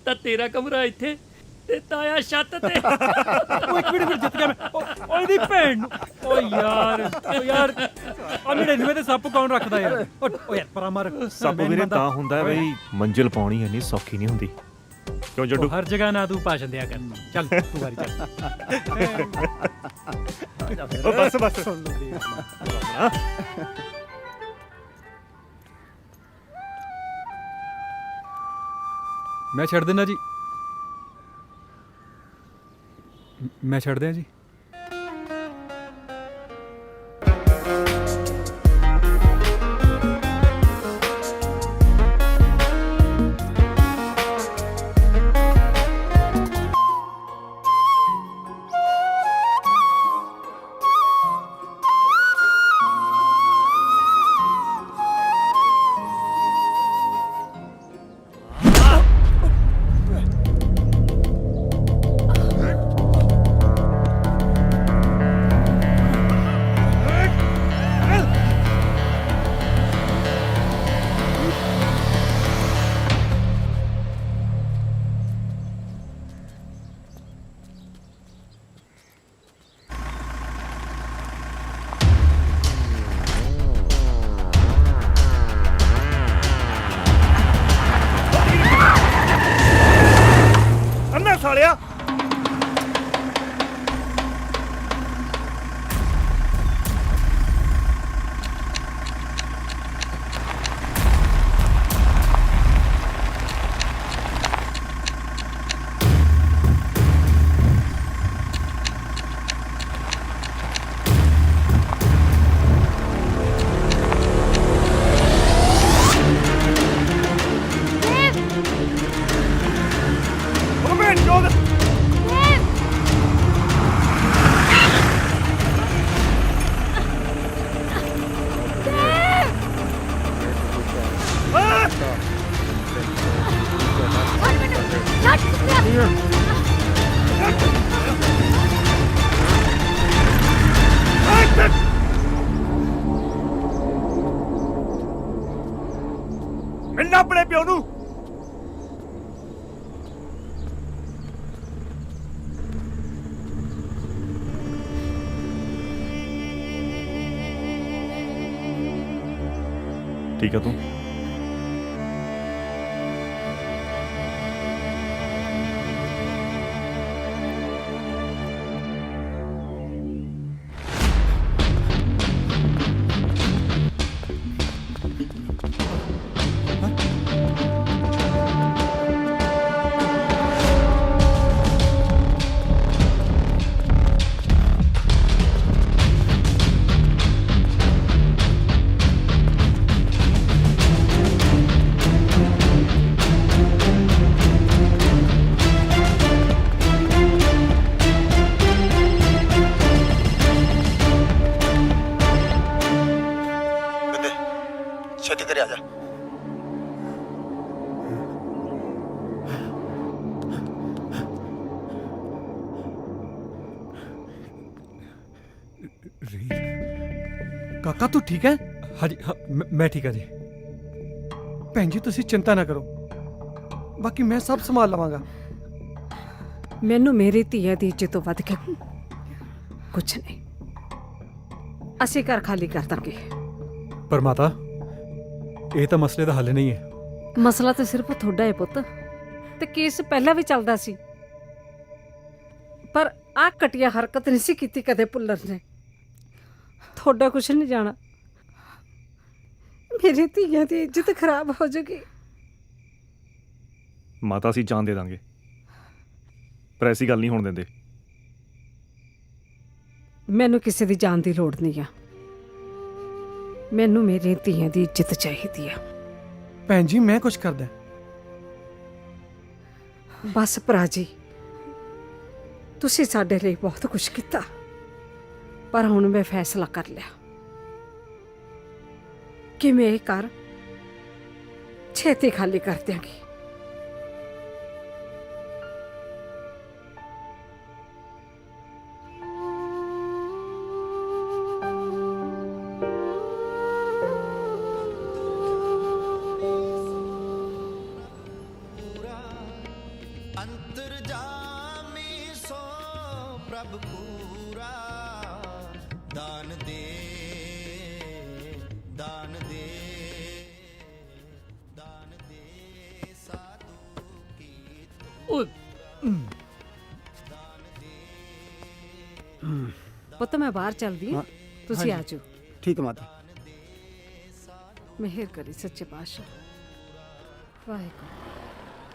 ਤਾਂ ਤੇਰਾ ਕਮਰਾ ਇੱਥੇ ਤੇ ਤਾਇਆ ਛੱਤ ਤੇ। ਉਹ ਇੱਕ ਮਿੰਟ ਜਿੱਤ ਗਿਆ ਮੈਂ। ਉਹ ਇਹਦੀ ਭੈਣ ਨੂੰ। ਓ ਯਾਰ ਆ 99 ਤੇ ਸੱਪ ਕੌਣ ਰੱਖਦਾ ਯਾਰ? ਓ ਯਾਰ ਪਰਾਂ ਮਾਰ। ਸਭ ਵੀਰੇ ਤਾਂ ਹੁੰਦਾ ਹੈ ਬਈ, ਮੰਜ਼ਿਲ ਪਾਉਣੀ ਇੰਨੀ ਸੌਖੀ ਨਹੀਂ ਹੁੰਦੀ। ਕਿਉਂ ਜੱਡੂ? ਹਰ ਜਗ੍ਹਾ ਨਾ ਤੂੰ ਭਾਸ਼ਣ ਦਿਆ ਕਰ। ਚੱਲ ਤੂੰ ਵਾਰੀ ਚੱਲ। ਬਸ ਮੈਂ ਛੱਡ ਦੇਣਾ ਜੀ। ਮੈਂ ਛੱਡ ਦਿਆਂ ਜੀ। ठीक है तू? ਛੇਤੀ ਕਰੇ ਆ ਜਾ। ਕਾਕਾ ਤੂੰ ਠੀਕ ਹੈ? ਹਾਂਜੀ ਹਾਂ ਮੈਂ ਠੀਕ ਹਾਂ ਜੀ। ਭੈਣ ਜੀ ਤੁਸੀਂ ਚਿੰਤਾ ਨਾ ਕਰੋ, ਬਾਕੀ ਮੈਂ ਸਭ ਸੰਭਾਲ ਲਵਾਂਗਾ। ਮੈਨੂੰ ਮੇਰੀ ਧੀਆਂ ਦੀ ਇੱਜ਼ਤ ਤੋਂ ਵੱਧ ਕੇ ਕੁਛ ਨਹੀਂ। ਅਸੀਂ ਘਰ ਖਾਲੀ ਕਰ ਦਾਂਗੇ। ਪਰ ਮਾਤਾ ਇਹ ਤਾਂ ਮਸਲੇ ਦਾ ਹੱਲ ਨਹੀਂ ਹੈ। ਮਸਲਾ ਤਾਂ ਸਿਰਫ ਤੁਹਾਡਾ ਹੈ ਪੁੱਤ, ਤੇ ਕੇਸ ਪਹਿਲਾਂ ਵੀ ਚੱਲਦਾ ਸੀ, ਪਰ ਆਹ ਘਟੀਆ ਹਰਕਤ ਨਹੀਂ ਸੀ ਕੀਤੀ ਕਦੇ ਪੁੱਲਰ ਨੇ। ਤੁਹਾਡਾ ਕੁਛ ਨਹੀਂ ਜਾਣਾ, ਮੇਰੀ ਧੀਆਂ ਦੀ ਇੱਜ਼ਤ ਖਰਾਬ ਹੋ ਜਾਊਗੀ। ਮਾਤਾ ਅਸੀਂ ਜਾਨ ਦੇ ਦਾਂਗੇ, ਪਰ ਐਸੀ ਗੱਲ ਨਹੀਂ ਹੋਣ ਦਿੰਦੇ। ਮੈਨੂੰ ਕਿਸੇ ਦੀ ਜਾਨ ਦੀ ਲੋੜ ਨਹੀਂ ਆ, ਮੈਨੂੰ ਮੇਰੀਆਂ ਧੀਆਂ ਦੀ ਇੱਜ਼ਤ ਚਾਹੀਦੀ ਆ। ਭੈਣ ਜੀ ਮੈਂ ਕੁਛ ਕਰਦਾ। ਬਸ ਭਰਾ ਜੀ, ਤੁਸੀਂ ਸਾਡੇ ਲਈ ਬਹੁਤ ਕੁਝ ਕੀਤਾ, ਪਰ ਹੁਣ ਮੈਂ ਫੈਸਲਾ ਕਰ ਲਿਆ ਕਿ ਮੈਂ ਇਹ ਘਰ ਛੇਤੀ ਖਾਲੀ ਕਰ ਦਿਆਂਗੀ। ਪੁੱਤ ਮੈਂ ਬਾਹਰ ਚੱਲਦੀ ਹਾਂ, ਤੁਸੀਂ ਆ ਜਾਓ। ਠੀਕ ਹੈ ਮਾਤਾ। ਮਿਹਰ ਕਰੀ ਸੱਚੇ ਪਾਤਸ਼ਾਹ। ਵਾਹਿਗੁਰੂ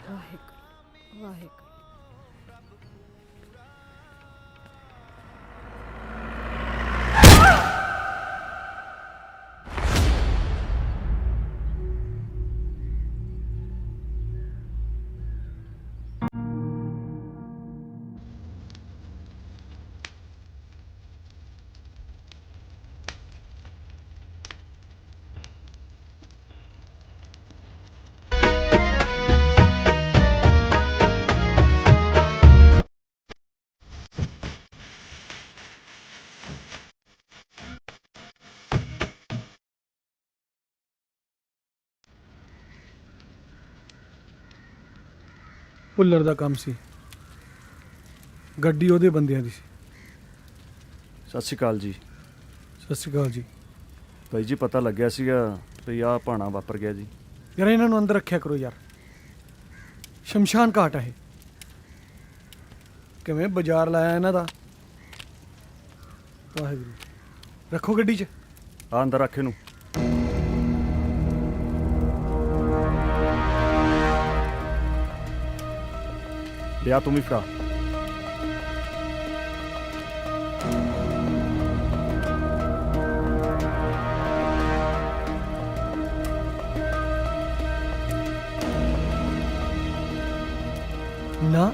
ਵਾਹਿਗੁਰੂ ਵਾਹਿਗੁਰੂ। ਭੁੱਲਰ ਦਾ ਕੰਮ ਸੀ, ਗੱਡੀ ਉਹਦੇ ਬੰਦਿਆਂ ਦੀ ਸੀ। ਸਤਿ ਸ਼੍ਰੀ ਅਕਾਲ ਜੀ। ਸਤਿ ਸ਼੍ਰੀ ਅਕਾਲ ਜੀ। ਭਾਈ ਜੀ ਪਤਾ ਲੱਗਿਆ ਸੀਗਾ ਵੀ ਆਹ ਭਾਣਾ ਵਾਪਰ ਗਿਆ ਜੀ। ਯਾਰ ਇਹਨਾਂ ਨੂੰ ਅੰਦਰ ਰੱਖਿਆ ਕਰੋ ਯਾਰ, ਸ਼ਮਸ਼ਾਨ ਘਾਟ ਹੈ। ਕਿਵੇਂ ਬਾਜ਼ਾਰ ਲਾਇਆ ਇਹਨਾਂ ਦਾ। ਵਾਹਿਗੁਰੂ। ਰੱਖੋ ਗੱਡੀ 'ਚ। ਆ ਅੰਦਰ ਰੱਖ ਇਹਨੂੰ। ਲਿਆ ਤੂੰ ਵੀ ਫੜਾ। ਨਾ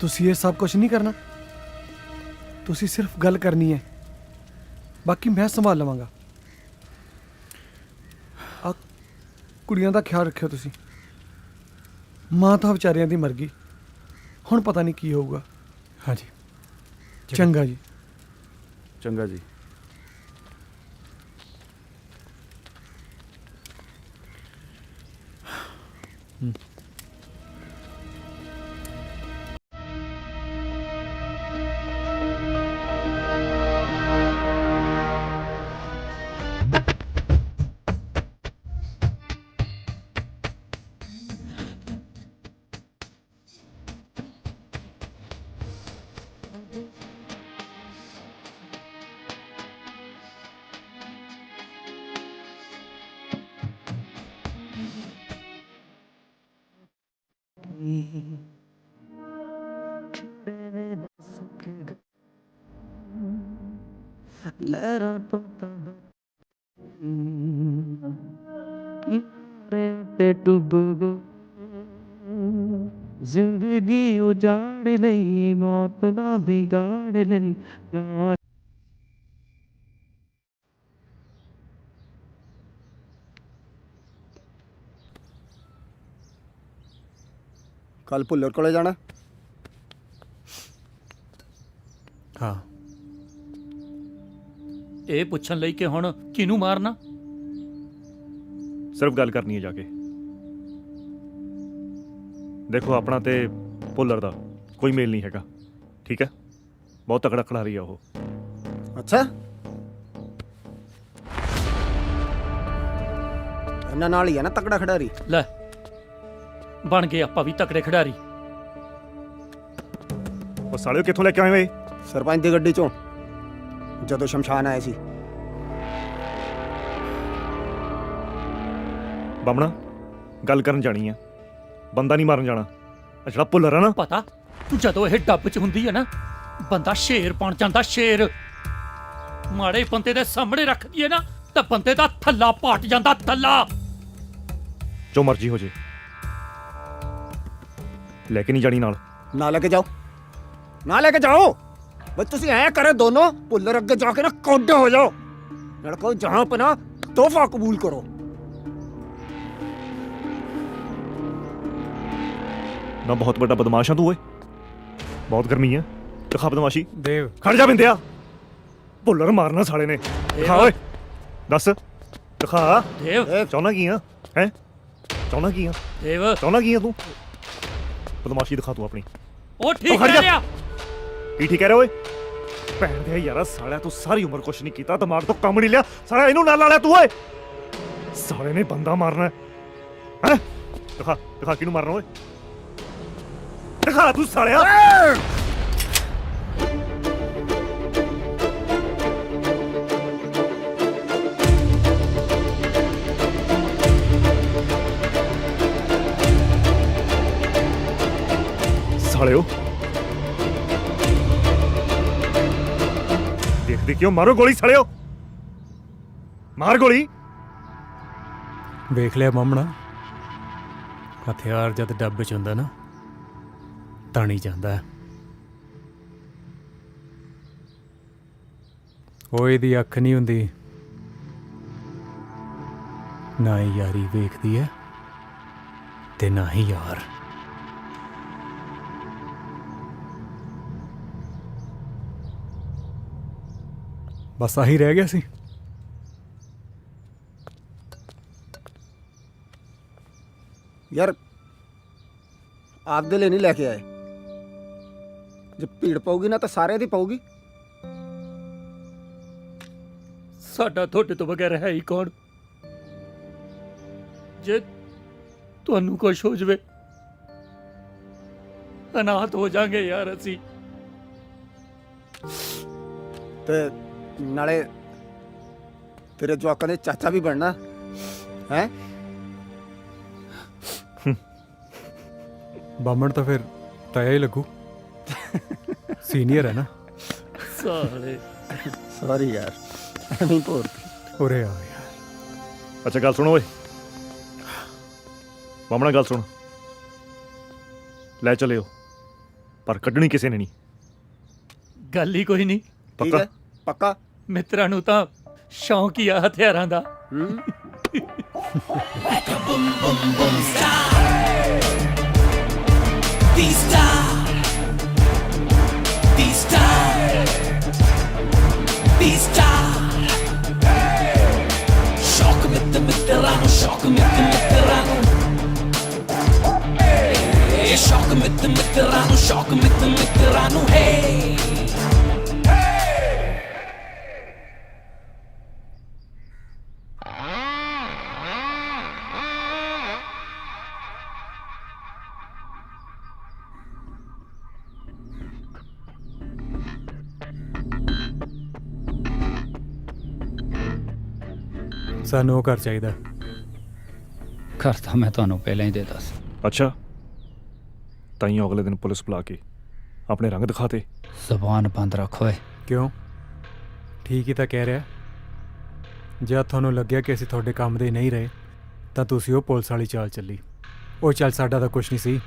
ਤੁਸੀਂ ਇਹ ਸਭ ਕੁਝ ਨਹੀਂ ਕਰਨਾ, ਤੁਸੀਂ ਸਿਰਫ ਗੱਲ ਕਰਨੀ ਹੈ, ਬਾਕੀ ਮੈਂ ਸੰਭਾਲ ਲਵਾਂਗਾ। ਆ ਕੁੜੀਆਂ ਦਾ ਖਿਆਲ ਰੱਖਿਓ ਤੁਸੀਂ। ਮਾਂ ਤਾਂ ਵਿਚਾਰਿਆਂ ਦੀ ਮਰ ਗਈ, ਹੁਣ ਪਤਾ ਨਹੀਂ ਕੀ ਹੋਊਗਾ। ਹਾਂਜੀ ਚੰਗਾ ਜੀ। ਚੰਗਾ ਜੀ। जिंदगी उजाड़ नहीं मौत ना बिगाड़ नहीं ਕੱਲ ਭੁੱਲਰ ਕੋਲੇ ਜਾਣਾ? ਹਾਂ। ਇਹ ਪੁੱਛਣ ਲਈ ਕਿ ਹੁਣ ਕਿਹਨੂੰ ਮਾਰਨਾ? ਸਿਰਫ ਗੱਲ ਕਰਨੀ ਹੈ ਜਾ ਕੇ। ਦੇਖੋ ਆਪਣਾ ਤੇ ਭੁੱਲਰ ਦਾ ਕੋਈ ਮੇਲ ਨਹੀਂ ਹੈਗਾ, ਠੀਕ ਹੈ? ਬਹੁਤ ਤਕੜਾ ਖਿਡਾਰੀ ਆ ਉਹ। ਅੱਛਾ, ਇਹਨਾਂ ਨਾਲ ਹੀ ਆ ਨਾ ਤਕੜਾ ਖਿਡਾਰੀ। ਲੈ ਬਣ ਗਏ ਆਪਾਂ ਵੀ ਤਕੜੇ ਖਿਡਾਰੀ। ਉਹ ਸਾਲਿਓ ਕਿੱਥੋਂ ਲੈ ਕੇ ਆਏ ਵੇ? ਸਰਪੰਚ ਦੀ ਗੱਡੀ ਚੋਂ, ਜਦੋਂ ਸ਼ਮਸ਼ਾਨ ਆਏ ਸੀ। ਬਾਮਣਾ ਗੱਲ ਕਰਨ ਜਾਣੀ ਆ, ਬੰਦਾ ਨਹੀਂ ਮਾਰਨ ਜਾਣਾ। ਆ ਜਿਹੜਾ ਭੁੱਲਰ ਆ ਨਾ, ਪਤਾ ਜਦੋਂ ਇਹ ਡੱਬ 'ਚ ਹੁੰਦੀ ਹੈ ਨਾ, ਬੰਦਾ ਸ਼ੇਰ ਬਣ ਜਾਂਦਾ, ਸ਼ੇਰ। ਮਾੜੇ ਬੰਦੇ ਦੇ ਸਾਹਮਣੇ ਰੱਖਦੀ ਹੈ ਨਾ ਤਾਂ ਬੰਦੇ ਦਾ ਥੱਲਾ ਪਾਟ ਜਾਂਦਾ, ਥੱਲਾ। ਜੋ ਮਰਜ਼ੀ ਹੋ ਜੇ, ਲੈ ਕੇ ਨਹੀਂ ਜਾਣੀ ਨਾਲ। ਨਾ ਲੈ ਕੇ ਜਾਓ, ਨਾ ਲੈ ਕੇ ਜਾਓ। ਬਸ ਤੁਸੀਂ ਐ ਕਰੇ ਦੋਨੋਂ, ਭੁੱਲਰ ਅੱਗੇ ਜਾ ਕੇ ਨਾ ਕੋਡੇ ਹੋ ਜਾਓ। ਲੜਕੋ ਜਹਾਂ ਪਨਾ ਤੋਹਫਾ ਕਬੂਲ ਕਰੋ। ਨਾ ਬਹੁਤ ਵੱਡਾ ਬਦਮਾਸ਼ ਆ ਤੂੰ ਓਏ, ਬਹੁਤ ਗਰਮੀ ਆ। ਦਿਖਾ ਬਦਮਾਸ਼ੀ। ਦੇਵ ਖੜ ਜਾ ਬਿੰਦਿਆ, ਭੁੱਲਰ ਮਾਰਨਾ ਸਾਲੇ ਨੇ। ਦਿਖਾ ਓਏ, ਦੱਸ ਦਿਖਾ। ਦੇਵ ਚਾਹੁੰਦਾ ਕੀ ਆ? ਹੈ ਚਾਹੁੰਦਾ ਕੀ ਆ? ਦੇਵ ਚਾਹੁੰਦਾ ਕੀ ਆ ਤੂੰ? ਬਦਮਾਸ਼ੀ ਦਿਖਾ ਤੂੰ ਆਪਣੀ। ਉਹ ਠੀਕ ਕਹਿ ਰਿਹਾ। ਕੀ ਠੀਕ ਕਹਿ ਰਿਹਾ ਓਏ? ਭੈਣ ਦੇ ਯਾਰਾ ਸਾਲਿਆ, ਤੂੰ ਸਾਰੀ ਉਮਰ ਕੁਛ ਨਹੀਂ ਕੀਤਾ, ਦਿਮਾਗ ਤੋਂ ਕੰਮ ਨਹੀਂ ਲਿਆ ਸਾਰਾ, ਇਹਨੂੰ ਨਾਲ ਲਾ ਲਿਆ ਤੂੰ ਓਏ। ਸਾਲੇ ਨੇ ਬੰਦਾ ਮਾਰਨਾ ਹੈ। ਦਿਖਾ ਦਿਖਾ ਕਿਹਨੂੰ ਮਾਰਨਾ ਓਏ, ਦਿਖਾ ਤੂੰ ਸਾਲਿਆ। ਸਾਲਿਓ ਦੇਖਦੇ ਕਿਉਂ? ਮਾਰੋ ਗੋਲੀ ਸਾਲਿਓ, ਮਾਰ ਗੋਲੀ। ਵੇਖ ਲਿਆ ਮਾਮਣਾ, ਹਥਿਆਰ ਜਦ ਡੱਬੇ 'ਚ ਹੁੰਦਾ ਨਾ ਤਾਂ ਨਹੀਂ ਜਾਂਦਾ। ਉਹ ਇਹਦੀ ਅੱਖ ਨਹੀਂ ਹੁੰਦੀ, ਨਾ ਹੀ ਯਾਰੀ ਵੇਖਦੀ ਹੈ ਤੇ ਨਾ ਹੀ ਯਾਰ। ਬਸ ਆਹੀ ਰਹਿ ਗਿਆ ਸੀ। ਯਾਰ ਆਪਦੇ ਲਈ ਨਹੀਂ ਲੈ ਕੇ ਆਏ, ਜੇ ਭੀੜ ਪਊਗੀ ਨਾ ਤਾਂ ਸਾਰਿਆਂ ਦੀ ਪਊਗੀ। ਸਾਡਾ ਤੁਹਾਡੇ ਤੋਂ ਬਗੈਰ ਹੈ ਹੀ ਕੌਣ? ਜੇ ਤੁਹਾਨੂੰ ਕੁਛ ਹੋ ਜਵੇ, ਅਨਾਥ ਹੋ ਜਾਾਂਗੇ ਯਾਰ ਅਸੀਂ। ਤੇ ਨਾਲੇ ਤੇਰੇ ਜਵਾਕਾਂ ਦੇ ਚਾਚਾ ਵੀ ਬਣਨਾ ਹੈ। ਬਾਮਣ ਤਾਂ ਫਿਰ ਤਾਇਆ ਹੀ ਲੱਗੂ, ਸੀਨੀਅਰ ਹੈ ਨਾ। ਸਾਲੇ ਸੌਰੀ ਯਾਰ, ਐਵੇਂ ਭੋਰ ਉਰੇ ਆ ਯਾਰ। ਅੱਛਾ ਗੱਲ ਸੁਣੋ ਓਏ, ਬਾਮਣਾ ਗੱਲ ਸੁਣ। ਲੈ ਚਲਿਓ, ਪਰ ਕੱਢਣੀ ਕਿਸੇ ਨੇ ਨਹੀਂ। ਗੱਲ ਹੀ ਕੋਈ ਨਹੀਂ। ਪੱਕਾ? ਪੱਕਾ। ਮਿੱਤਰਾਂ ਨੂੰ ਤਾਂ ਸ਼ੌਂਕ ਹੀ ਆ ਹਥਿਆਰਾਂ ਦਾ। ਸਾਨੂੰ ਉਹ ਘਰ ਚਾਹੀਦਾ। ਘਰ ਤਾਂ ਮੈਂ ਤੁਹਾਨੂੰ ਪਹਿਲਾਂ ਹੀ ਦੇ ਦੱਸ। ਅੱਛਾ ਤਾਈਓ ਅਗਲੇ ਦਿਨ ਪੁਲਿਸ ਬੁਲਾ ਕੇ ਆਪਣੇ ਰੰਗ ਦਿਖਾਤੇ। ਜ਼ਬਾਨ ਬੰਦ ਰੱਖ ਓਏ। ਕਿਉਂ? ਠੀਕ ਹੀ ਤਾਂ ਕਹਿ ਰਿਹਾ। ਜੇ ਤੁਹਾਨੂੰ ਲੱਗਿਆ ਕਿ ਅਸੀਂ ਤੁਹਾਡੇ ਕੰਮ ਦੇ ਨਹੀਂ ਰਹੇ ਤਾਂ ਤੁਸੀਂ ਉਹ ਪੁਲਿਸ ਵਾਲੀ ਚਾਲ ਚੱਲੀ। ਉਹ ਚੱਲ ਸਾਡਾ ਤਾਂ ਕੁਛ ਨਹੀਂ ਸੀ,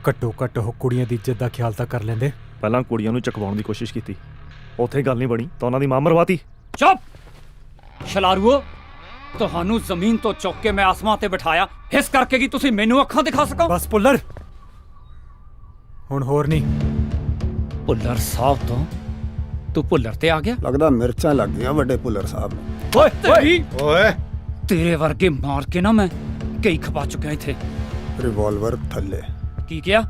ਘੱਟੋ ਘੱਟ ਉਹ ਕੁੜੀਆਂ ਦੀ ਇੱਜ਼ਤ ਦਾ ਖਿਆਲ ਤਾਂ ਕਰ ਲੈਂਦੇ। ਪਹਿਲਾਂ ਕੁੜੀਆਂ ਨੂੰ ਚਕਵਾਉਣ ਦੀ ਕੋਸ਼ਿਸ਼ ਕੀਤੀ, ਉੱਥੇ ਗੱਲ ਨਹੀਂ ਬਣੀ ਤਾਂ ਉਹਨਾਂ ਦੀ ਮਾਂ ਮਰਵਾਤੀ। ਚੁੱਪ ਸ਼ਲਾਰੂਓ, ਤੁਹਾਨੂੰ ਜ਼ਮੀਨ ਤੋਂ ਚੁੱਕ ਕੇ ਮੈਂ ਆਸਮਾਨ ਤੇ ਬਿਠਾਇਆ ਇਸ ਕਰਕੇ ਕਿ ਤੁਸੀਂ ਮੈਨੂੰ ਅੱਖਾਂ ਦਿਖਾ ਸਕੋ। ਬਸ ਪੁੱਲਰ, ਹੁਣ ਹੋਰ ਨਹੀਂ। ਭੁੱਲਰ ਸਾਹਿਬ ਤੋਂ ਤੂੰ ਭੁੱਲਰ ਤੇ ਆ ਗਿਆ? ਲੱਗਦਾ ਮਿਰਚਾਂ ਲੱਗ ਗਈਆਂ ਵੱਡੇ ਭੁੱਲਰ ਸਾਹਿਬ ਨੂੰ। ਓਏ ਓਏ, ਤੇਰੇ ਵਰਗੇ ਮਾਰ ਕੇ ਨਾ ਮੈਂ ਕਈ ਖਪਾ ਚੁੱਕਿਆ ਇੱਥੇ। ਰਿਵਾਲਵਰ ਥੱਲੇ। ਕੀ ਕਿਹਾ?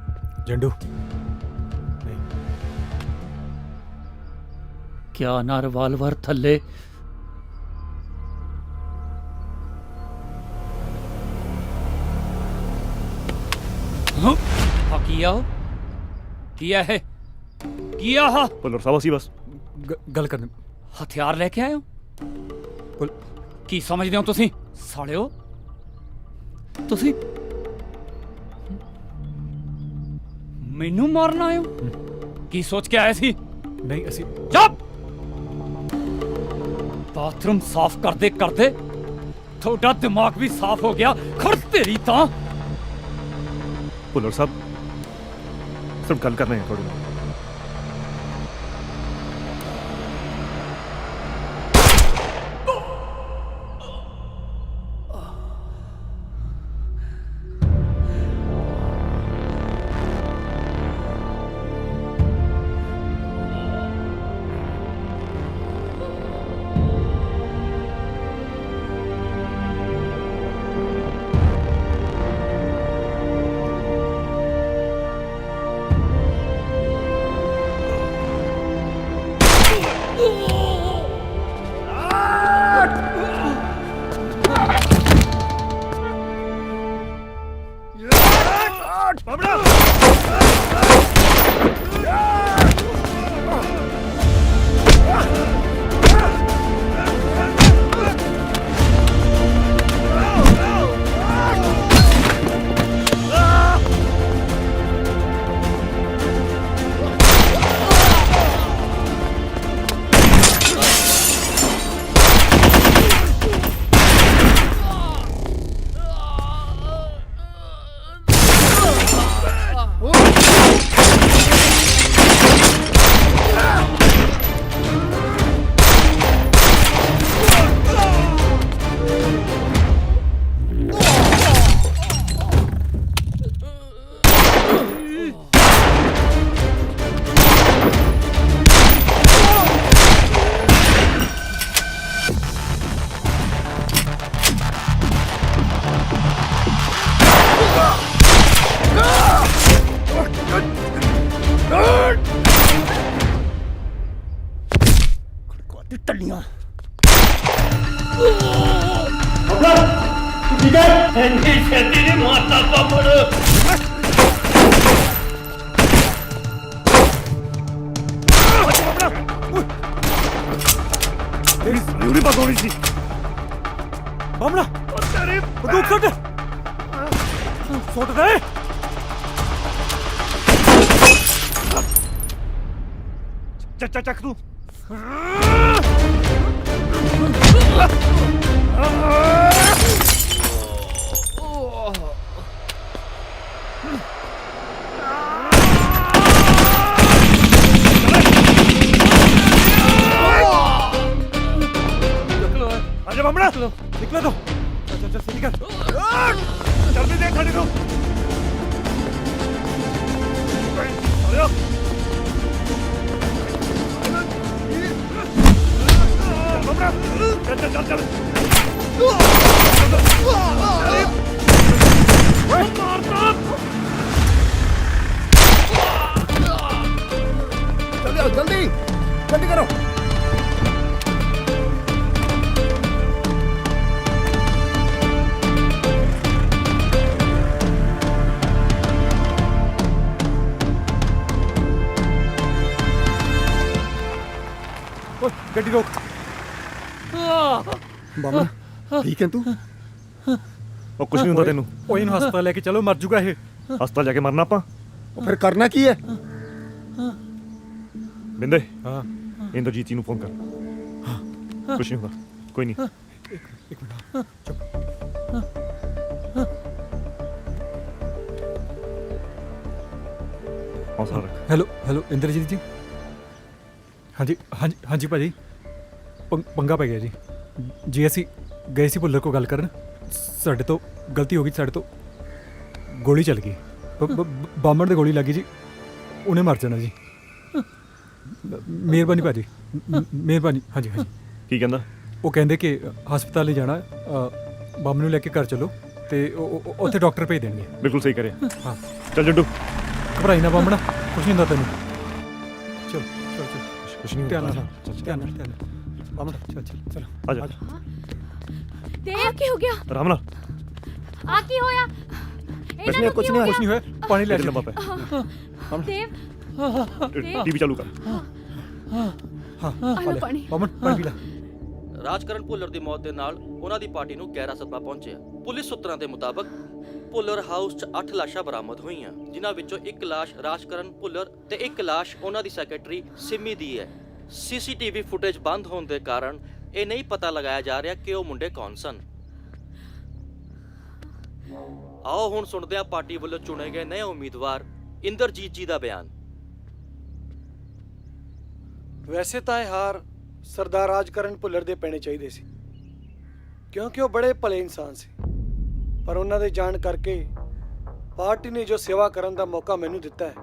ਜੰਡੂ ਕਿਆ ਨਾ ਰਿਵਾਲਵਰ ਥੱਲੇ? ਹਾਂ ਕੀ ਆ? ਕੀ ਆ ਇਹ? ਕੀ ਆ? ਭੁੱਲਰ ਸਾਹਿਬ ਅਸੀਂ ਬਸ ਗੱਲ ਕਰਨ। ਹਥਿਆਰ ਲੈ ਕੇ ਆਏ ਹੋ? ਕੀ ਸਮਝਦੇ ਹੋ ਤੁਸੀਂ ਸਾਲਿਓ? ਤੁਸੀਂ ਮੈਨੂੰ ਮਾਰਨ ਆਏ ਹੋ? ਕੀ ਸੋਚ ਕੇ ਆਏ ਸੀ? ਨਹੀਂ ਅਸੀਂ। ਚੁੱਪ! ਬਾਥਰੂਮ ਸਾਫ਼ ਕਰਦੇ ਕਰਦੇ ਤੁਹਾਡਾ ਦਿਮਾਗ ਵੀ ਸਾਫ਼ ਹੋ ਗਿਆ। ਖੜ ਤੇਰੀ ਤਾਂ। ਭੁੱਲਰ ਸਾਹਿਬ ਸਿਰਫ ਗੱਲ ਕਰਨੀ ਹੈ ਤੁਹਾਡੇ ਨਾਲ। ਟੱਲੀਆਂ ਇੰਨੀ ਛੇਤੀ ਨਹੀਂ ਮਾਰਦਾ ਪਾਪੜ। ਤੇਰੀ ਜ਼ਰੂਰੀ ਬਾਤ ਹੋਣੀ ਸੀ। ਬਾਮਣਾ ਤੇਰੀ ਬੰਦੂਕ ਸੁੱਟ। ਸੁੱਟ ਦੇ। ਚੱਚਾ ਚੱਕ ਤੂੰ। आजा बामड़ा निकलो तो। चल चल चल निकल। जल्दी देख खड़ी तू। अरे बामड़ा चल चल चल चल। जल्दी आओ जल्दी जल्दी करो। ਗੱਡੀ ਰੋਕ। ਬਾਮਣਾ ਠੀਕ ਹੈ ਤੂੰ? ਉਹ ਕੁਝ ਨਹੀਂ ਹੁੰਦਾ ਤੈਨੂੰ। ਉਹ ਇਹਨੂੰ ਹਸਪਤਾਲ ਲੈ ਕੇ ਚਲੋ, ਮਰ ਜੂਗਾ ਇਹ। ਹਸਪਤਾਲ ਜਾ ਕੇ ਮਰਨਾ ਆਪਾਂ। ਫਿਰ ਕਰਨਾ ਕੀ ਹੈ? ਬਿੰਦੇ ਹਾਂ ਇੰਦਰਜੀਤ ਜੀ ਨੂੰ ਫੋਨ ਕਰ। ਕੁਛ ਨਹੀਂ ਹੁੰਦਾ, ਕੋਈ ਨਹੀਂ। ਇੱਕ ਮਿੰਟ ਚੁੱਪ। ਹੌਸਲਾ ਰੱਖ। ਹੈਲੋ ਇੰਦਰਜੀਤ ਜੀ। ਹਾਂਜੀ ਭਾਜੀ, ਪੰਗਾ ਪੈ ਗਿਆ ਜੀ ਅਸੀਂ ਗਏ ਸੀ ਭੁੱਲਰ ਕੋ ਗੱਲ ਕਰਨ, ਸਾਡੇ ਤੋਂ ਗਲਤੀ ਹੋ ਗਈ, ਸਾਡੇ ਤੋਂ ਗੋਲੀ ਚੱਲ ਗਈ, ਬਾਮਣ ਦੇ ਗੋਲੀ ਲੱਗੀ ਜੀ, ਉਹਨੇ ਮਰ ਜਾਣਾ ਜੀ। ਮਿਹਰਬਾਨੀ ਭਾਜੀ, ਮਿਹਰਬਾਨੀ। ਹਾਂਜੀ ਕੀ ਕਹਿੰਦਾ? ਉਹ ਕਹਿੰਦੇ ਕਿ ਹਸਪਤਾਲ ਨਹੀਂ ਜਾਣਾ, ਬਾਮਣ ਨੂੰ ਲੈ ਕੇ ਘਰ ਚਲੋ ਤੇ ਉੱਥੇ ਡਾਕਟਰ ਭੇਜ ਦੇਣਗੇ। ਬਿਲਕੁਲ ਸਹੀ ਕਰਿਆ। ਹਾਂ ਚੱਲ ਜੱਡੂ, ਘਬਰਾਈ ਨਾ ਬਾਮਣਾ, ਕੁਛ ਨਹੀਂ ਹੁੰਦਾ ਤੈਨੂੰ। ਚਲ ਕੁਛ ਨਹੀਂ ਧਿਆਨ ਹੁੰਦਾ। ਨਾਲ ਧਿਆਨ ਨਾਲ ਬਾਮਣਾ, ਚਲ ਆ ਜਾ। ਦੇਵ ਕੀ ਹੋ ਗਿਆ? ਆਰਾਮ ਨਾਲ। ਆ ਕੀ ਹੋਇਆ? ਕੁਛ ਨਹੀਂ ਹੋਇਆ, ਪਾਣੀ ਲੈ ਲੰਬਾ ਪੈ। ਦੇਵ ਟੀਵੀ ਚਾਲੂ ਕਰ। ਹਾਂ ਪਾਣੀ ਪੀ ਲੈ। ਰਾਜਕਰਨ ਭੁੱਲਰ ਦੀ ਮੌਤ ਦੇ ਨਾਲ ਉਹਨਾਂ ਦੀ ਪਾਰਟੀ ਨੂੰ ਗਹਿਰਾ ਸਦਮਾ ਪਹੁੰਚਿਆ। ਪੁਲਿਸ ਸੂਤਰਾਂ ਦੇ ਮੁਤਾਬਕ ਭੁੱਲਰ ਹਾਊਸ 'ਚ 8 ਲਾਸ਼ਾਂ ਬਰਾਮਦ ਹੋਈਆਂ, ਜਿਨ੍ਹਾਂ ਵਿੱਚੋਂ 1 ਲਾਸ਼ ਰਾਜਕਰਨ ਭੁੱਲਰ ਤੇ 1 ਲਾਸ਼ ਉਹਨਾਂ ਦੀ ਸੈਕਟਰੀ ਸਿੰਮੀ ਦੀ ਹੈ। ਸੀਸੀਟੀਵੀ ਫੁਟੇਜ ਬੰਦ ਹੋਣ ਦੇ ਕਾਰਨ ਇਹ ਨਹੀਂ ਪਤਾ ਲਗਾਇਆ ਜਾ ਰਿਹਾ ਕਿ ਉਹ ਮੁੰਡੇ ਕੌਣ ਸਨ। ਆਓ ਹੁਣ ਸੁਣਦੇ ਹਾਂ ਪਾਰਟੀ ਵੱਲੋਂ ਚੁਣੇ ਗਏ ਨਵੇਂ ਉਮੀਦਵਾਰ ਇੰਦਰਜੀਤ ਜੀ ਦਾ ਬਿਆਨ। ਵੈਸੇ ਤਾਂ ਇਹ ਹਾਰ ਸਰਦਾਰ ਰਾਜਕਰਨ ਭੁੱਲਰ ਦੇ ਪੈਣੇ ਚਾਹੀਦੇ ਸੀ, ਕਿਉਂਕਿ ਉਹ ਬੜੇ ਭਲੇ ਇਨਸਾਨ ਸੀ, ਪਰ ਉਹਨਾਂ ਦੇ ਜਾਣ ਕਰਕੇ ਪਾਰਟੀ ਨੇ ਜੋ ਸੇਵਾ ਕਰਨ ਦਾ ਮੌਕਾ ਮੈਨੂੰ ਦਿੱਤਾ ਹੈ,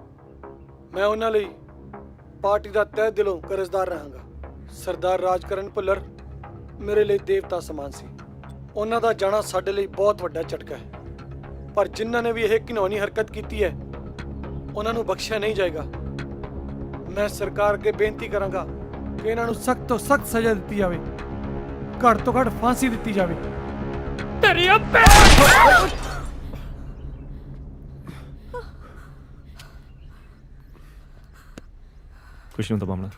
ਮੈਂ ਉਹਨਾਂ ਲਈ ਪਾਰਟੀ ਦਾ ਤਹਿ ਦਿਲੋਂ ਕਰਜ਼ਦਾਰ ਰਹਾਂਗਾ। ਸਰਦਾਰ ਰਾਜਕਰਨ ਭੁੱਲਰ ਮੇਰੇ ਲਈ ਦੇਵਤਾ ਸਮਾਨ ਸੀ। ਉਹਨਾਂ ਦਾ ਜਾਣਾ ਸਾਡੇ ਲਈ ਬਹੁਤ ਵੱਡਾ ਝਟਕਾ ਹੈ, ਪਰ ਜਿਨ੍ਹਾਂ ਨੇ ਵੀ ਇਹ ਘਿਨੌਣੀ ਹਰਕਤ ਕੀਤੀ ਹੈ ਉਹਨਾਂ ਨੂੰ ਬਖਸ਼ਿਆ ਨਹੀਂ ਜਾਏਗਾ। ਮੈਂ ਸਰਕਾਰ ਅੱਗੇ ਬੇਨਤੀ ਕਰਾਂਗਾ ਕਿ ਇਹਨਾਂ ਨੂੰ ਸਖਤ ਤੋਂ ਸਖਤ ਸਜ਼ਾ ਦਿੱਤੀ ਜਾਵੇ, ਘੱਟ ਤੋਂ ਘੱਟ ਫਾਂਸੀ ਦਿੱਤੀ ਜਾਵੇ। ਤੇਰੀ ਕੁਛ ਨਹੀਂ ਹੁੰਦਾ ਬਾਮਣਾ,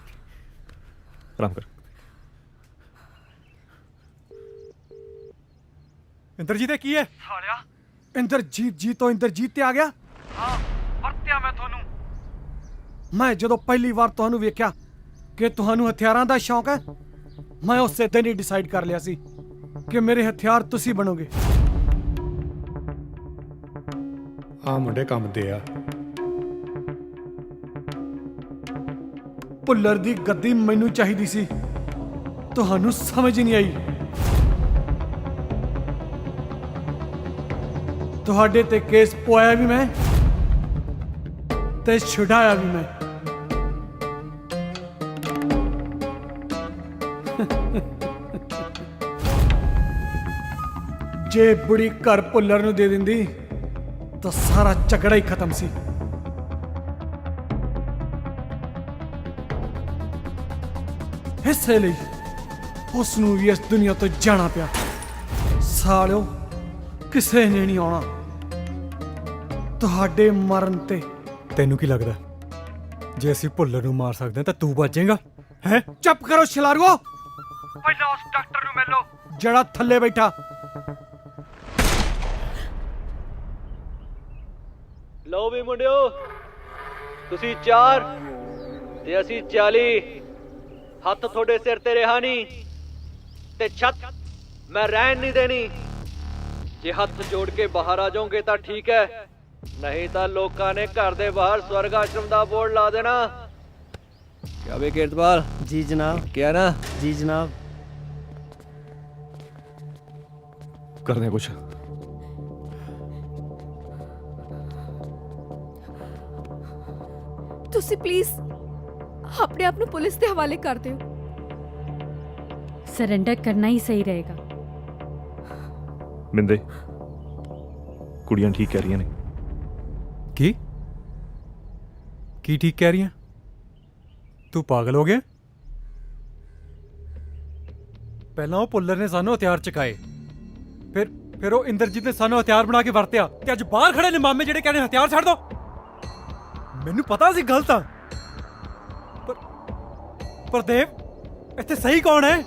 ਆਰਾਮ ਕਰ। ਇੰਦਰਜੀਤ ਇਹ ਕੀ ਹੈ? ਸਾਲਿਆ ਇੰਦਰਜੀਤ ਜੀ ਤੋਂ ਇੰਦਰਜੀਤ ਤੇ ਆ ਗਿਆ। ਹਾਂ ਵਰਤਿਆ ਮੈਂ ਤੁਹਾਨੂੰ। ਮੈਂ ਜਦੋਂ ਪਹਿਲੀ ਵਾਰ ਤੁਹਾਨੂੰ ਵੇਖਿਆ ਕਿ ਤੁਹਾਨੂੰ ਹਥਿਆਰਾਂ ਦਾ ਸ਼ੌਂਕ ਹੈ, ਮੈਂ ਉਸੇ ਦਿਨ ਹੀ ਡਿਸਾਈਡ ਕਰ ਲਿਆ ਸੀ ਕਿ ਮੇਰੇ ਹਥਿਆਰ ਤੁਸੀਂ ਬਣੋਗੇ। ਆ ਮੁੰਡੇ ਕੰਮ ਦੇ ਆ। ਭੁੱਲਰ ਦੀ ਗੱਦੀ ਮੈਨੂੰ ਚਾਹੀਦੀ ਸੀ, ਤੁਹਾਨੂੰ ਸਮਝ ਨਹੀਂ ਆਈ। ਤੁਹਾਡੇ ਤੇ ਕੇਸ ਪਵਾਇਆ ਵੀ ਮੈਂ ਤੇ ਛੁਡਾਇਆ ਵੀ ਮੈਂ। ਜੇ ਬੁੜੀ ਘਰ ਭੁੱਲਰ ਨੂੰ ਦੇ ਦਿੰਦੀ ਤਾਂ ਸਾਰਾ ਝਗੜਾ ਹੀ ਖਤਮ ਸੀ। ਇਸੇ ਲਈ ਉਸ ਨੂੰ ਵੀ ਇਸ ਦੁਨੀਆ ਤੋਂ ਜਾਣਾ ਪਿਆ। ਸਾਲਿਓ ਕਿਸੇ ਨੇ ਨਹੀਂ ਆਉਣਾ ਤੁਹਾਡੇ ਮਰਨ ਤੇ। ਤੈਨੂੰ ਕੀ ਲੱਗਦਾ ਜੇ ਅਸੀਂ ਭੁੱਲਰ ਨੂੰ ਮਾਰ ਸਕਦੇ ਹਾਂ ਤਾਂ ਤੂੰ ਬਚੇਗਾ? ਹੈ ਚੁੱਪ ਕਰੋ ਛਲਾਰੂਓ, ਪਹਿਲਾਂ ਉਸ ਡਾਕਟਰ ਨੂੰ ਮਿਲੋ ਜਿਹੜਾ ਥੱਲੇ ਬੈਠਾ। ਲਓ ਵੀ ਮੁੰਡਿਓ, ਤੁਸੀਂ 4 ਤੇ ਅਸੀਂ 40। ਹੱਥ ਤੁਹਾਡੇ ਸਿਰ ਤੇ ਰਿਹਾ ਨਹੀਂ ਤੇ ਛੱਤ ਮੈਂ ਰਹਿਣ ਨਹੀਂ ਦੇਣੀ। ਜੇ ਹੱਥ ਜੋੜ ਕੇ ਬਾਹਰ ਆ ਜਾਓਗੇ ਤਾਂ ਠੀਕ ਹੈ, ਨਹੀਂ ਤਾਂ ਲੋਕਾਂ ਨੇ ਘਰ ਦੇ ਬਾਹਰ ਸਵਰਗ ਆਸ਼ਰਮ ਦਾ ਬੋਰਡ ਲਾ ਦੇਣਾ। ਕਿਆ ਵੇ ਕੀਰਤਪਾਲ? ਜੀ ਜਨਾਬ। ਕਿਆ ਨਾ? ਜੀ ਜਨਾਬ। ਕਰਦੇ ਕੁਛ। ਤੁਸੀਂ ਪਲੀਜ਼ ਆਪਣੇ ਆਪ ਨੂੰ ਪੁਲਿਸ ਦੇ ਹਵਾਲੇ ਕਰ ਦਿਓ। ਸਰੈਂਡਰ ਕਰਨਾ ਹੀ ਸਹੀ ਰਹੇਗਾ। ਬਿੰਦੇ, ਕੁੜੀਆਂ ਠੀਕ ਕਹਿ ਰਹੀਆਂ ਨੇ। ਕੀ ਠੀਕ ਕਹਿ ਰਹੀਆਂ? ਤੂੰ ਪਾਗਲ ਹੋ ਗਿਆ? ਪਹਿਲਾਂ ਉਹ ਭੁੱਲਰ ਨੇ ਸਾਨੂੰ ਹਥਿਆਰ ਚੁਕਾਏ, ਫਿਰ ਉਹ ਇੰਦਰਜੀਤ ਨੇ ਸਾਨੂੰ ਹਥਿਆਰ ਬਣਾ ਕੇ ਵਰਤਿਆ, ਤੇ ਅੱਜ ਬਾਹਰ ਖੜੇ ਨੇ ਮਾਮੇ ਜਿਹੜੇ ਕਹਿੰਦੇ ਹਥਿਆਰ ਛੱਡ ਦੋ। ਮੈਨੂੰ ਪਤਾ ਸੀ ਗਲਤ ਆ, ਪਰ ਦੇਵ ਇੱਥੇ ਸਹੀ ਕੌਣ ਹੈ?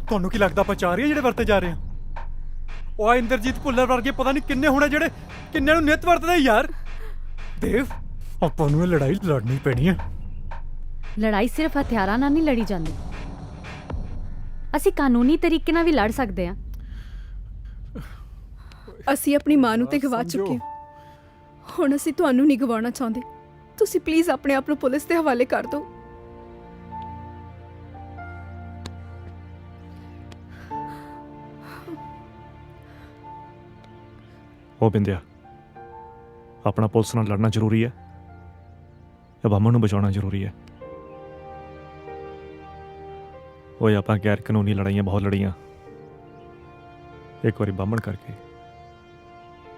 ਤੁਹਾਨੂੰ ਕੀ ਲੱਗਦਾ ਆਪਾਂ ਚਾਰ ਹੀ ਜਿਹੜੇ ਵਰਤੇ ਜਾ ਰਹੇ ਹਾਂ? ਉਹ ਇੰਦਰਜੀਤ ਭੁੱਲਰ ਵਰਗੇ ਪਤਾ ਨਹੀਂ ਕਿੰਨੇ ਹੋਣੇ ਜਿਹੜੇ ਕਿੰਨਿਆਂ ਨੂੰ ਨਿੱਤ ਵਰਤਦੇ ਯਾਰ। ਦੇਵ ਆਪਾਂ ਨੂੰ ਇਹ ਲੜਾਈ ਲੜਨੀ ਪੈਣੀ ਹੈ। ਲੜਾਈ ਸਿਰਫ ਹਥਿਆਰਾਂ ਨਾਲ ਨਹੀਂ ਲੜੀ ਜਾਂਦੀ, ਅਸੀਂ ਕਾਨੂੰਨੀ ਤਰੀਕੇ ਨਾਲ ਵੀ ਲੜ ਸਕਦੇ ਹਾਂ। ਅਸੀਂ ਆਪਣੀ ਮਾਂ ਨੂੰ ਤੇ ਗਵਾ ਚੁੱਕੇ ਹਾਂ, ਹੁਣ ਅਸੀਂ ਤੁਹਾਨੂੰ ਨਹੀਂ ਗਵਾਉਣਾ ਚਾਹੁੰਦੇ। ਤੁਸੀਂ ਪਲੀਜ਼ ਆਪਣੇ ਆਪ ਨੂੰ ਪੁਲਿਸ ਦੇ ਹਵਾਲੇ ਕਰ ਦਿਓ। ਉਹ ਬਿੰਦਿਆ, ਆਪਣਾ ਪੁਲਿਸ ਨਾਲ ਲੜਨਾ ਜ਼ਰੂਰੀ ਹੈ ਜਾਂ ਬਾਮਣ ਨੂੰ ਬਚਾਉਣਾ ਜ਼ਰੂਰੀ ਹੈ? ਓਏ ਆਪਾਂ ਗੈਰ ਕਾਨੂੰਨੀ ਲੜਾਈਆਂ ਬਹੁਤ ਲੜੀਆਂ, ਇੱਕ ਵਾਰੀ ਬਾਮਣ ਕਰਕੇ,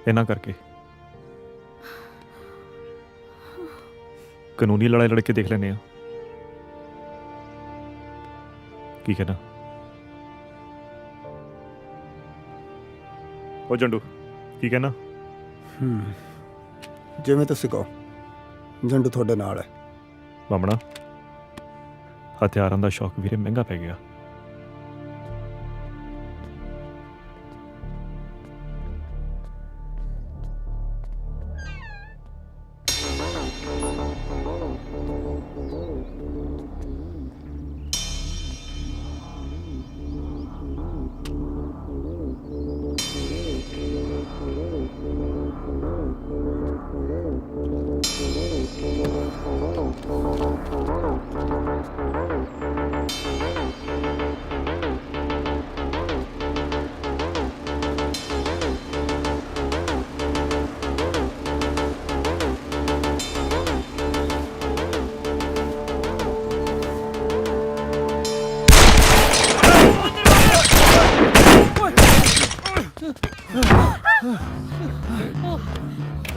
ਇਹਨਾਂ ਕਰਕੇ ਕਾਨੂੰਨੀ ਲੜਾਈ ਲੜ ਕੇ ਦੇਖ ਲੈਂਦੇ ਆ। ਕੀ ਕਹਿਣਾ? ਉਹ ਜੰਡੂ ਕੀ ਕਹਿਣਾ? ਜਿਵੇਂ ਤੁਸੀਂ ਕਹੋ, ਜੰਡੂ ਤੁਹਾਡੇ ਨਾਲ ਹੈ। ਬਾਮਣਾ, ਹਥਿਆਰਾਂ ਦਾ ਸ਼ੌਕ ਵੀਰੇ ਮਹਿੰਗਾ ਪੈ ਗਿਆ।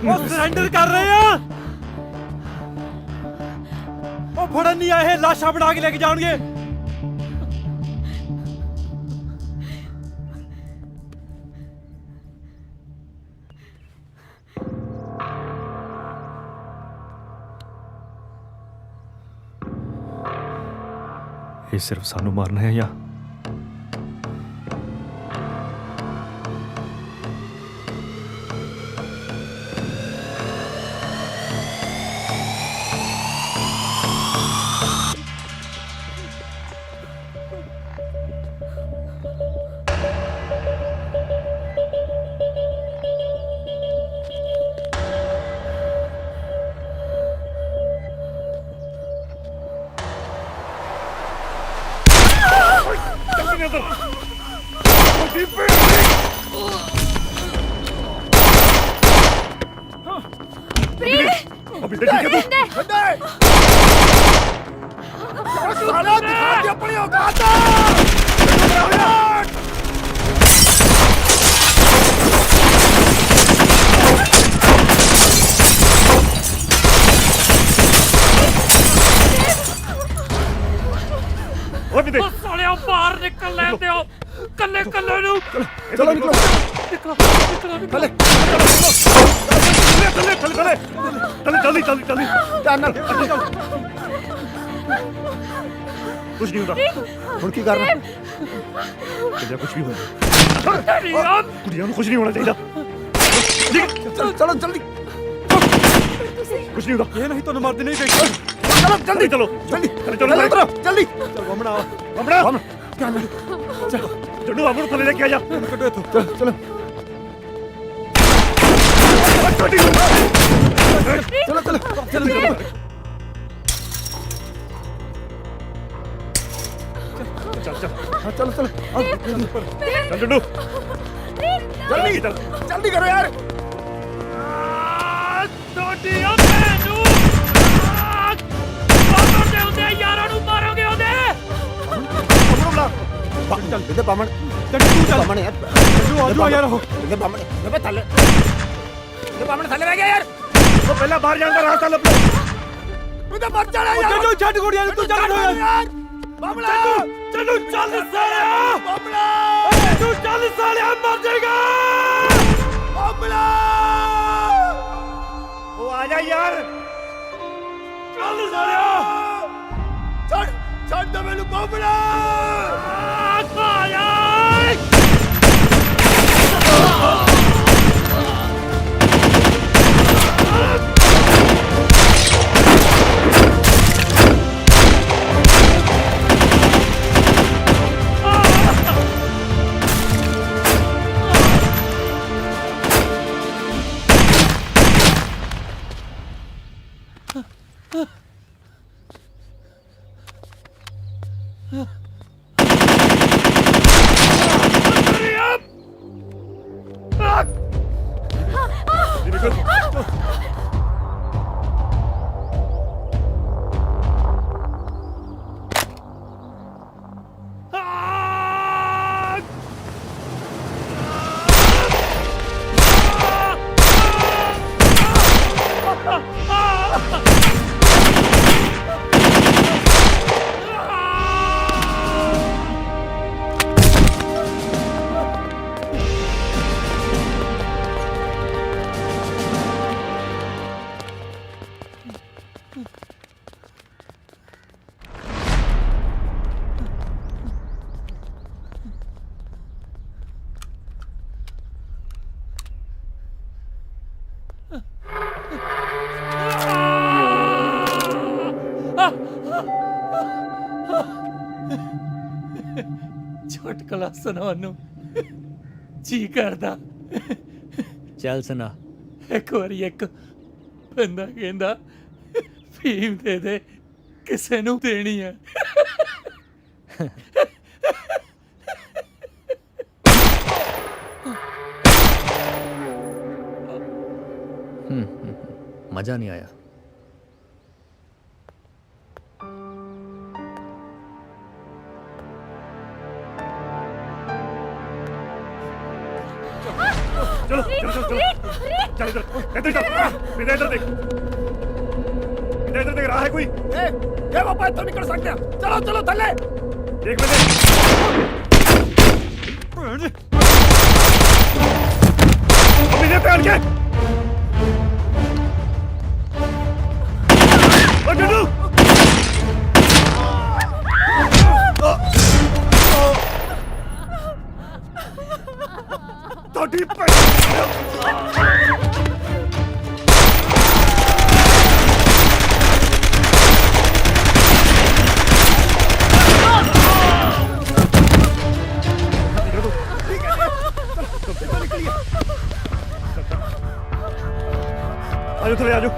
ਉਹ ਸਰੈਂਡਰ ਕਰ ਰਹੇ ਆ। ਉਹ ਫੜਨ ਨਹੀਂ ਆਏ, ਲਾਸ਼ਾਂ ਬਣਾ ਕੇ ਲੈ ਕੇ ਜਾਣਗੇ। ਇਹ ਸਿਰਫ ਸਾਨੂੰ ਮਾਰਨਾ ਹੈ ਜਾਂ ਸਾਲਿਆ ਬਾਹਰ ਨਿਕਲ ਲੈਂਦੇ ਹੋ ਕੱਲੇ ਕੱਲੇ ਨੂੰ। ਚਲੋ ਨਿਕਲੋ, ਥੱਲੇ ਜਲਦੀ ਜਲਦੀ ਜਲਦੀ ਧਿਆਨ ਨਾਲ। ਕੁਝ ਨਹੀਂ ਹੁੰਦਾ। ਹੁਣ ਕੀ ਕਰਨਾ? ਕੁਝ ਵੀ ਹੋਇਆ, ਕੁੜੀਆਂ ਨੂੰ ਕੁਝ ਨਹੀਂ ਹੋਣਾ ਚਾਹੀਦਾ। ਚਲੋ ਜਲਦੀ, ਕੁਝ ਨਹੀਂ ਹੁੰਦਾ। ਇਹ ਨਹੀਂ ਤੁਹਾਨੂੰ ਮਰਦੇ ਨਹੀਂ ਦੇਖੋ। ਚਲੋ ਜਲਦੀ, ਚਲੋ ਜਲਦੀ ਚਲੋ ਜਲਦੀ। ਚਲ ਬਾਮਣਾ, ਬਾਮਣਾ ਧਿਆਨ ਨਾਲ। ਜੱਡੂ ਬਾਮਣ ਥੱਲੇ ਲੈ ਕੇ ਆ ਜਾ। ਕੱਢੋ ਇੱਥੋਂ। ਚਲੋ ਚਲੋ ਚਲੋ ਚੱਲ ਚੱਲ ਚਲੋ ਚਲੋ ਚੱਲ ਜੱਡੂ, ਜਲਦੀ ਜਲਦੀ ਕਰੋ ਯਾਰ। ਤੁਹਾਡੀ ਉਹ ਭੈਣ ਨੂੰ ਬਾਹਰ ਦੇ ਹੁੰਦੇ ਯਾਰਾਂ ਨੂੰ ਮਾਰੋਗੇ ਉਹਦੇ। ਚੱਲ ਬਿੰਦੇ ਬਾਮਣ, ਤੂੰ ਚੱਲ ਬਾਮਣ ਯਾਰ, ਆਜੋ ਯਾਰ। ਉਹ ਬਿੰਦੇ ਬਾਮਣ, ਬਿੰਦੇ ਥੱਲੇ, ਬਿੰਦੇ ਬਾਮਣ ਥੱਲੇ ਰਹਿ ਗਿਆ ਯਾਰ। ਉਹ ਪਹਿਲਾਂ ਬਾਹਰ ਜਾਣ ਦਾ ਰਾਸਤਾ ਲੱਭ ਲਓ। ਬਿੰਦੇ ਮਰ ਜਾਣਾ ਯਾਰ। ਚੱਲ ਛੱਡ ਗੋੜੀਆਂ ਨੂੰ, ਤੂੰ ਚੱਲ ਯਾਰ। ਬਾਮਣਾ ਚਲੋ ਚੱਲ ਸਾਲਿਆ, ਬਾਮਣਾ ਤੂੰ ਚੱਲ ਸਾਲਿਆ, ਮਰ ਜਾਏਗਾ। ਬਾਮਣਾ ਉਹ ਆ ਜਾ ਯਾਰ। ਚੱਲ ਸਾਲਿਆ, ਛੱਡ ਦੇ ਮੈਨੂੰ ਬਾਮਣਾ। ਆਇਆ ਚੁਟਕਲਾ ਸੁਣਾਉਣ ਨੂੰ ਜੀ ਕਰਦਾ। ਚੱਲ ਸੁਣਾ। ਇੱਕ ਵਾਰੀ ਇੱਕ ਬੰਦਾ ਕਹਿੰਦਾ ਫੀਮ ਦੇ ਦੇ, ਕਿਸੇ ਨੂੰ ਦੇਣੀ ਹੈ। मजा नहीं आया। चलो चलो चलो चल इधर इधर चल मेरे इधर देख इधर देख रहा है कोई ये पापा तो निकल सकते हैं। चलो चलो थल्ले देख मेरे पैर के ओ डडू ਤੁਹਾਡੀ आजो थोड़े आजो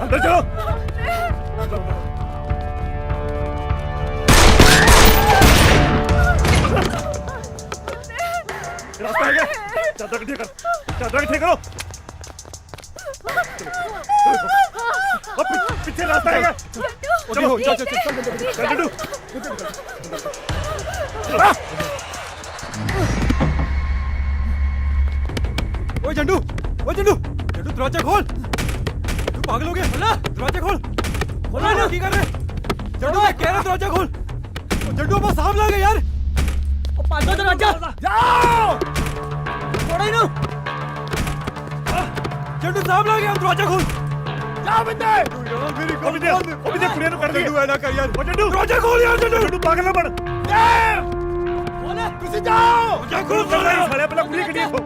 अंदर चलो। रास्ता है क्या? चादर इकट्ठी कर, चादर इकट्ठी करो। पीछे रास्ता है क्या? चलो चल चल चल चल डडू। ओए जंडू, ओए जंडू, जंडू दरवाजा खोल। तू पागल हो गया? खोला दरवाजा खोल। खोला ना की कर रहे? जंडू मैं कह रहा दरवाजा खोल। जंडू बस साहब लगे यार। ओ पांचवा दरवाजा। जाओ। छोड़ा ही ना। जंडू साहब लगे यार दरवाजा खोल। जा बंदे। मेरी को भी दे कुड़ियां नु कर दी। जंडू ऐना कर यार। ओ जंडू दरवाजा खोल यार जंडू। जंडू पागल ना बन। खोले तुसी जाओ। दरवाजा खोल साले पहले कुड़ी कटी खो।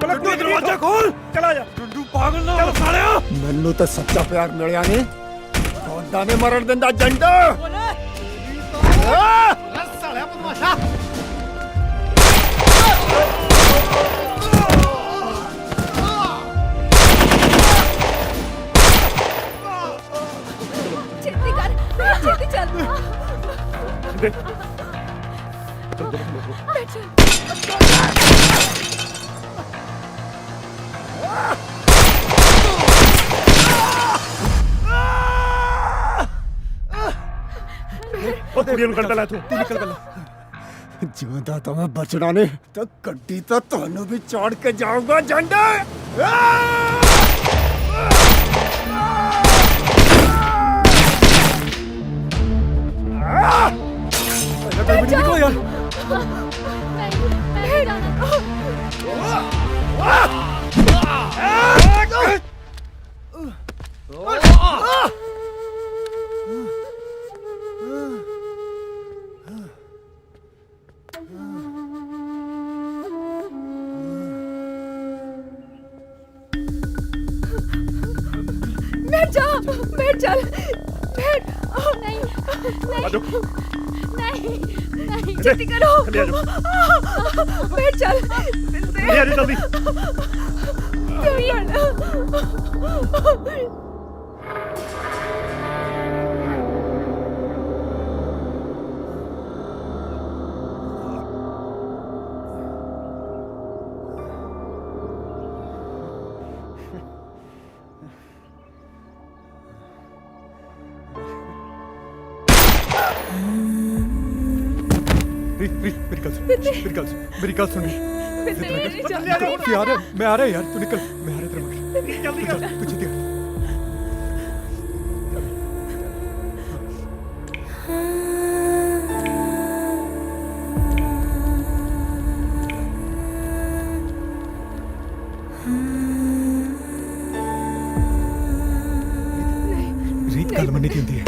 जंडू दरवाजा खोल। चला जा। जंडू पागल ना हो सालिया। ਮੈਨੂੰ ਤਾਂ ਸੱਚਾ ਪਿਆਰ ਮਿਲਿਆ ਨਹੀਂ। ਕੋਂਡਾ ਨੇ ਮਰਨ ਦਿੰਦਾ ਜੰਡੂ। ਸਾਲਿਆ ਬਦਮਾਸ਼ਾ। ਛੇਤੀ ਕਰ ਛੇਤੀ ਚੱਲ। ਉਹ ਕੁੜੀਆਂ ਨੂੰ ਕੱਢ ਲੈ ਤੂੰ ਨਿਕਲ ਪਹਿਲਾਂ। ਜਿਉਂਦਾ ਤਾਂ ਮੈਂ ਬਚਣਾ ਨਹੀਂ ਤਾਂ ਗੱਡੀ ਤਾਂ ਤੁਹਾਨੂੰ ਵੀ ਚੌੜ ਕੇ ਜਾਊਗਾ ਜੰਡਾ। ਨਿਕਲੋ ਯਾਰ। बैठ जा बैठ चल बैठ। नहीं नहीं नहीं नहीं छेती करो। बैठ चल जल्दी। मेरी गल सुन। यार मैं आ रहा यार तू निकल। मैं आ रहा तेरे मगर। जल्दी कर तू जल्दी कर। रीत गल मन्नी दी हुंदी है।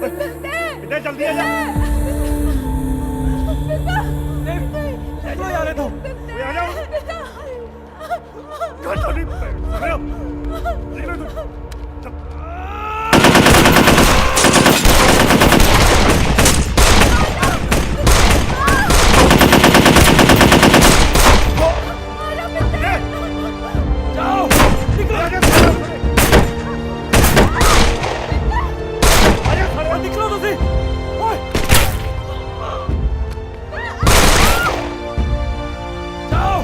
ਕਿੱਥੇ ਜਲਦੀ ਆ ਜਾ ਚਲੋ ਯਾਰ ਤੂੰ ਓਏ ਆ ਜਾ ਕੱਟ ਨਹੀਂ ਸਰਿਆ ਨਿਕਲ ਤੂੰ ਜਾਓ ਨਿਕਲ ਆ ਜਾ ਨਿਕਲੋ ਤੁਸੀਂ ਓਏ ਜਾਓ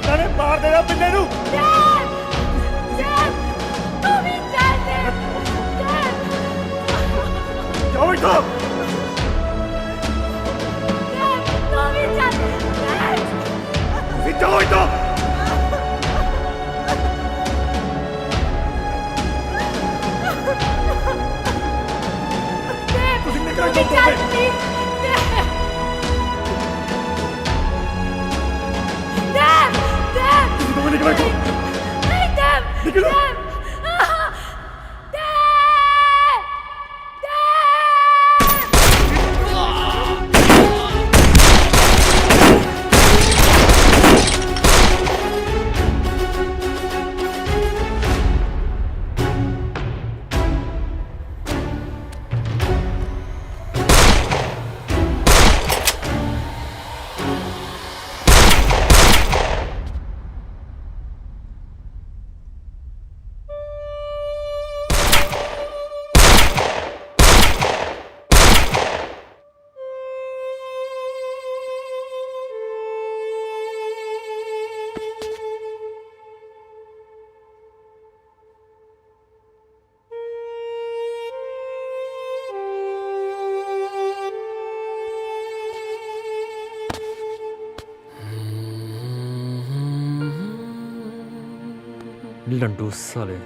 ਨਾਲੇ ਮਾਰ ਦੇਣਾ ਪਿੰਡੇ ਨੂੰ ਜਾਓ ਇੱਥੋਂ ਤੁਸੀਂ ਜਾਓ ਇੱਥੋਂ ਤੁਸੀਂ ਨਿਕਲ ਜਾਓ ਨਿਕਲੋ ਨਿਕਲੋ लंडू साले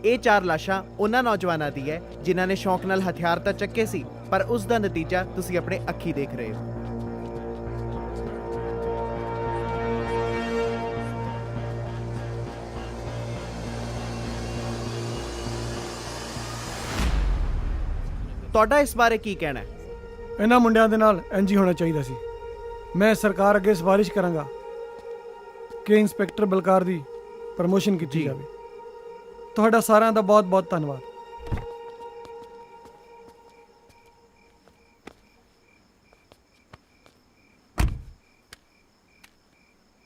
ਇਹ 4 ਲਾਸ਼ਾਂ ਉਹਨਾਂ ਨੌਜਵਾਨਾਂ ਦੀ ਹੈ ਜਿਨ੍ਹਾਂ ਨੇ ਸ਼ੌਂਕ ਨਾਲ ਹਥਿਆਰ ਤਾਂ ਚੱਕੇ ਸੀ ਪਰ ਉਸ ਦਾ ਨਤੀਜਾ ਤੁਸੀਂ ਆਪਣੇ ਅੱਖੀ ਦੇਖ ਰਹੇ ਹੋ। ਤੁਹਾਡਾ ਇਸ ਬਾਰੇ ਕੀ ਕਹਿਣਾ ਹੈ? ਇਹਨਾਂ ਮੁੰਡਿਆਂ ਦੇ ਨਾਲ ਇੰਜ ਹੀ ਹੋਣਾ ਚਾਹੀਦਾ ਸੀ। ਮੈਂ ਸਰਕਾਰ ਅੱਗੇ ਸਿਫਾਰਿਸ਼ ਕਰਾਂਗਾ ਕਿ ਇੰਸਪੈਕਟਰ ਬਲਕਾਰ ਦੀ ਪ੍ਰਮੋਸ਼ਨ ਕੀਤੀ ਜਾਵੇ। ਤੁਹਾਡਾ ਸਾਰਿਆਂ ਦਾ ਬਹੁਤ ਬਹੁਤ ਧੰਨਵਾਦ।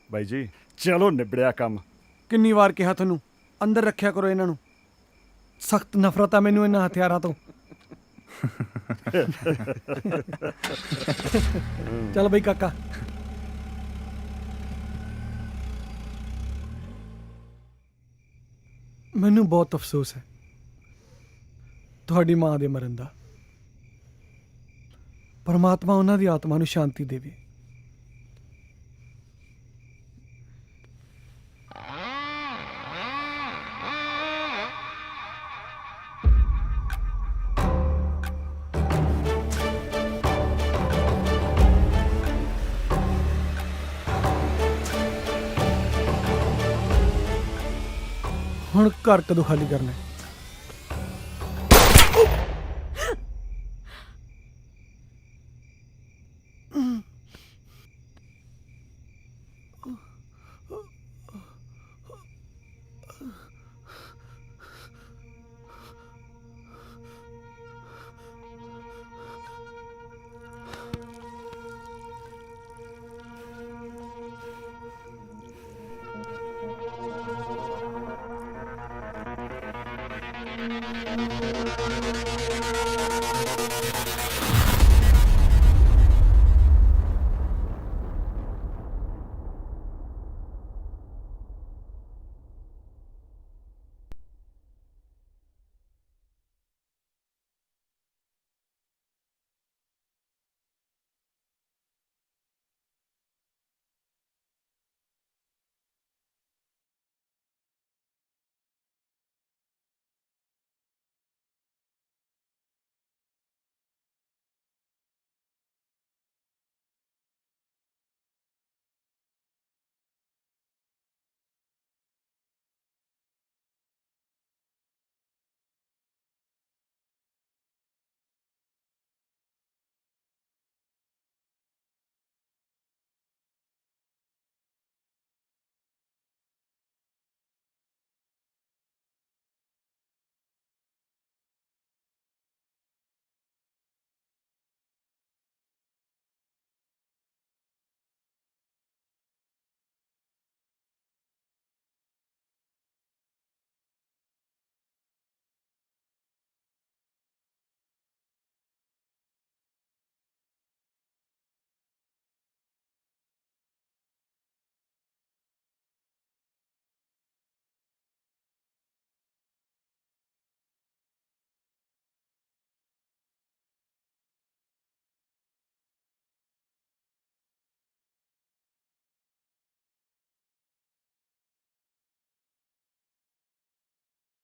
ਬਾਈ ਜੀ ਚਲੋ ਨਿਬੜਿਆ ਕੰਮ। ਕਿੰਨੀ ਵਾਰ ਕਿਹਾ ਤੁਹਾਨੂੰ ਅੰਦਰ ਰੱਖਿਆ ਕਰੋ ਇਹਨਾਂ ਨੂੰ, ਸਖਤ ਨਫ਼ਰਤ ਆ ਮੈਨੂੰ ਇਹਨਾਂ ਹਥਿਆਰਾਂ ਤੋਂ। ਚੱਲ ਬਈ ਕਾਕਾ। ਮੈਨੂੰ ਬਹੁਤ ਅਫਸੋਸ ਹੈ ਤੁਹਾਡੀ ਮਾਂ ਦੇ ਮਰਨ ਦਾ। ਪਰਮਾਤਮਾ ਉਹਨਾਂ ਦੀ ਆਤਮਾ ਨੂੰ ਸ਼ਾਂਤੀ ਦੇਵੇ। ਹੁਣ ਘਰ ਕਦੋਂ ਖਾਲੀ ਕਰਨਾ ਹੈ?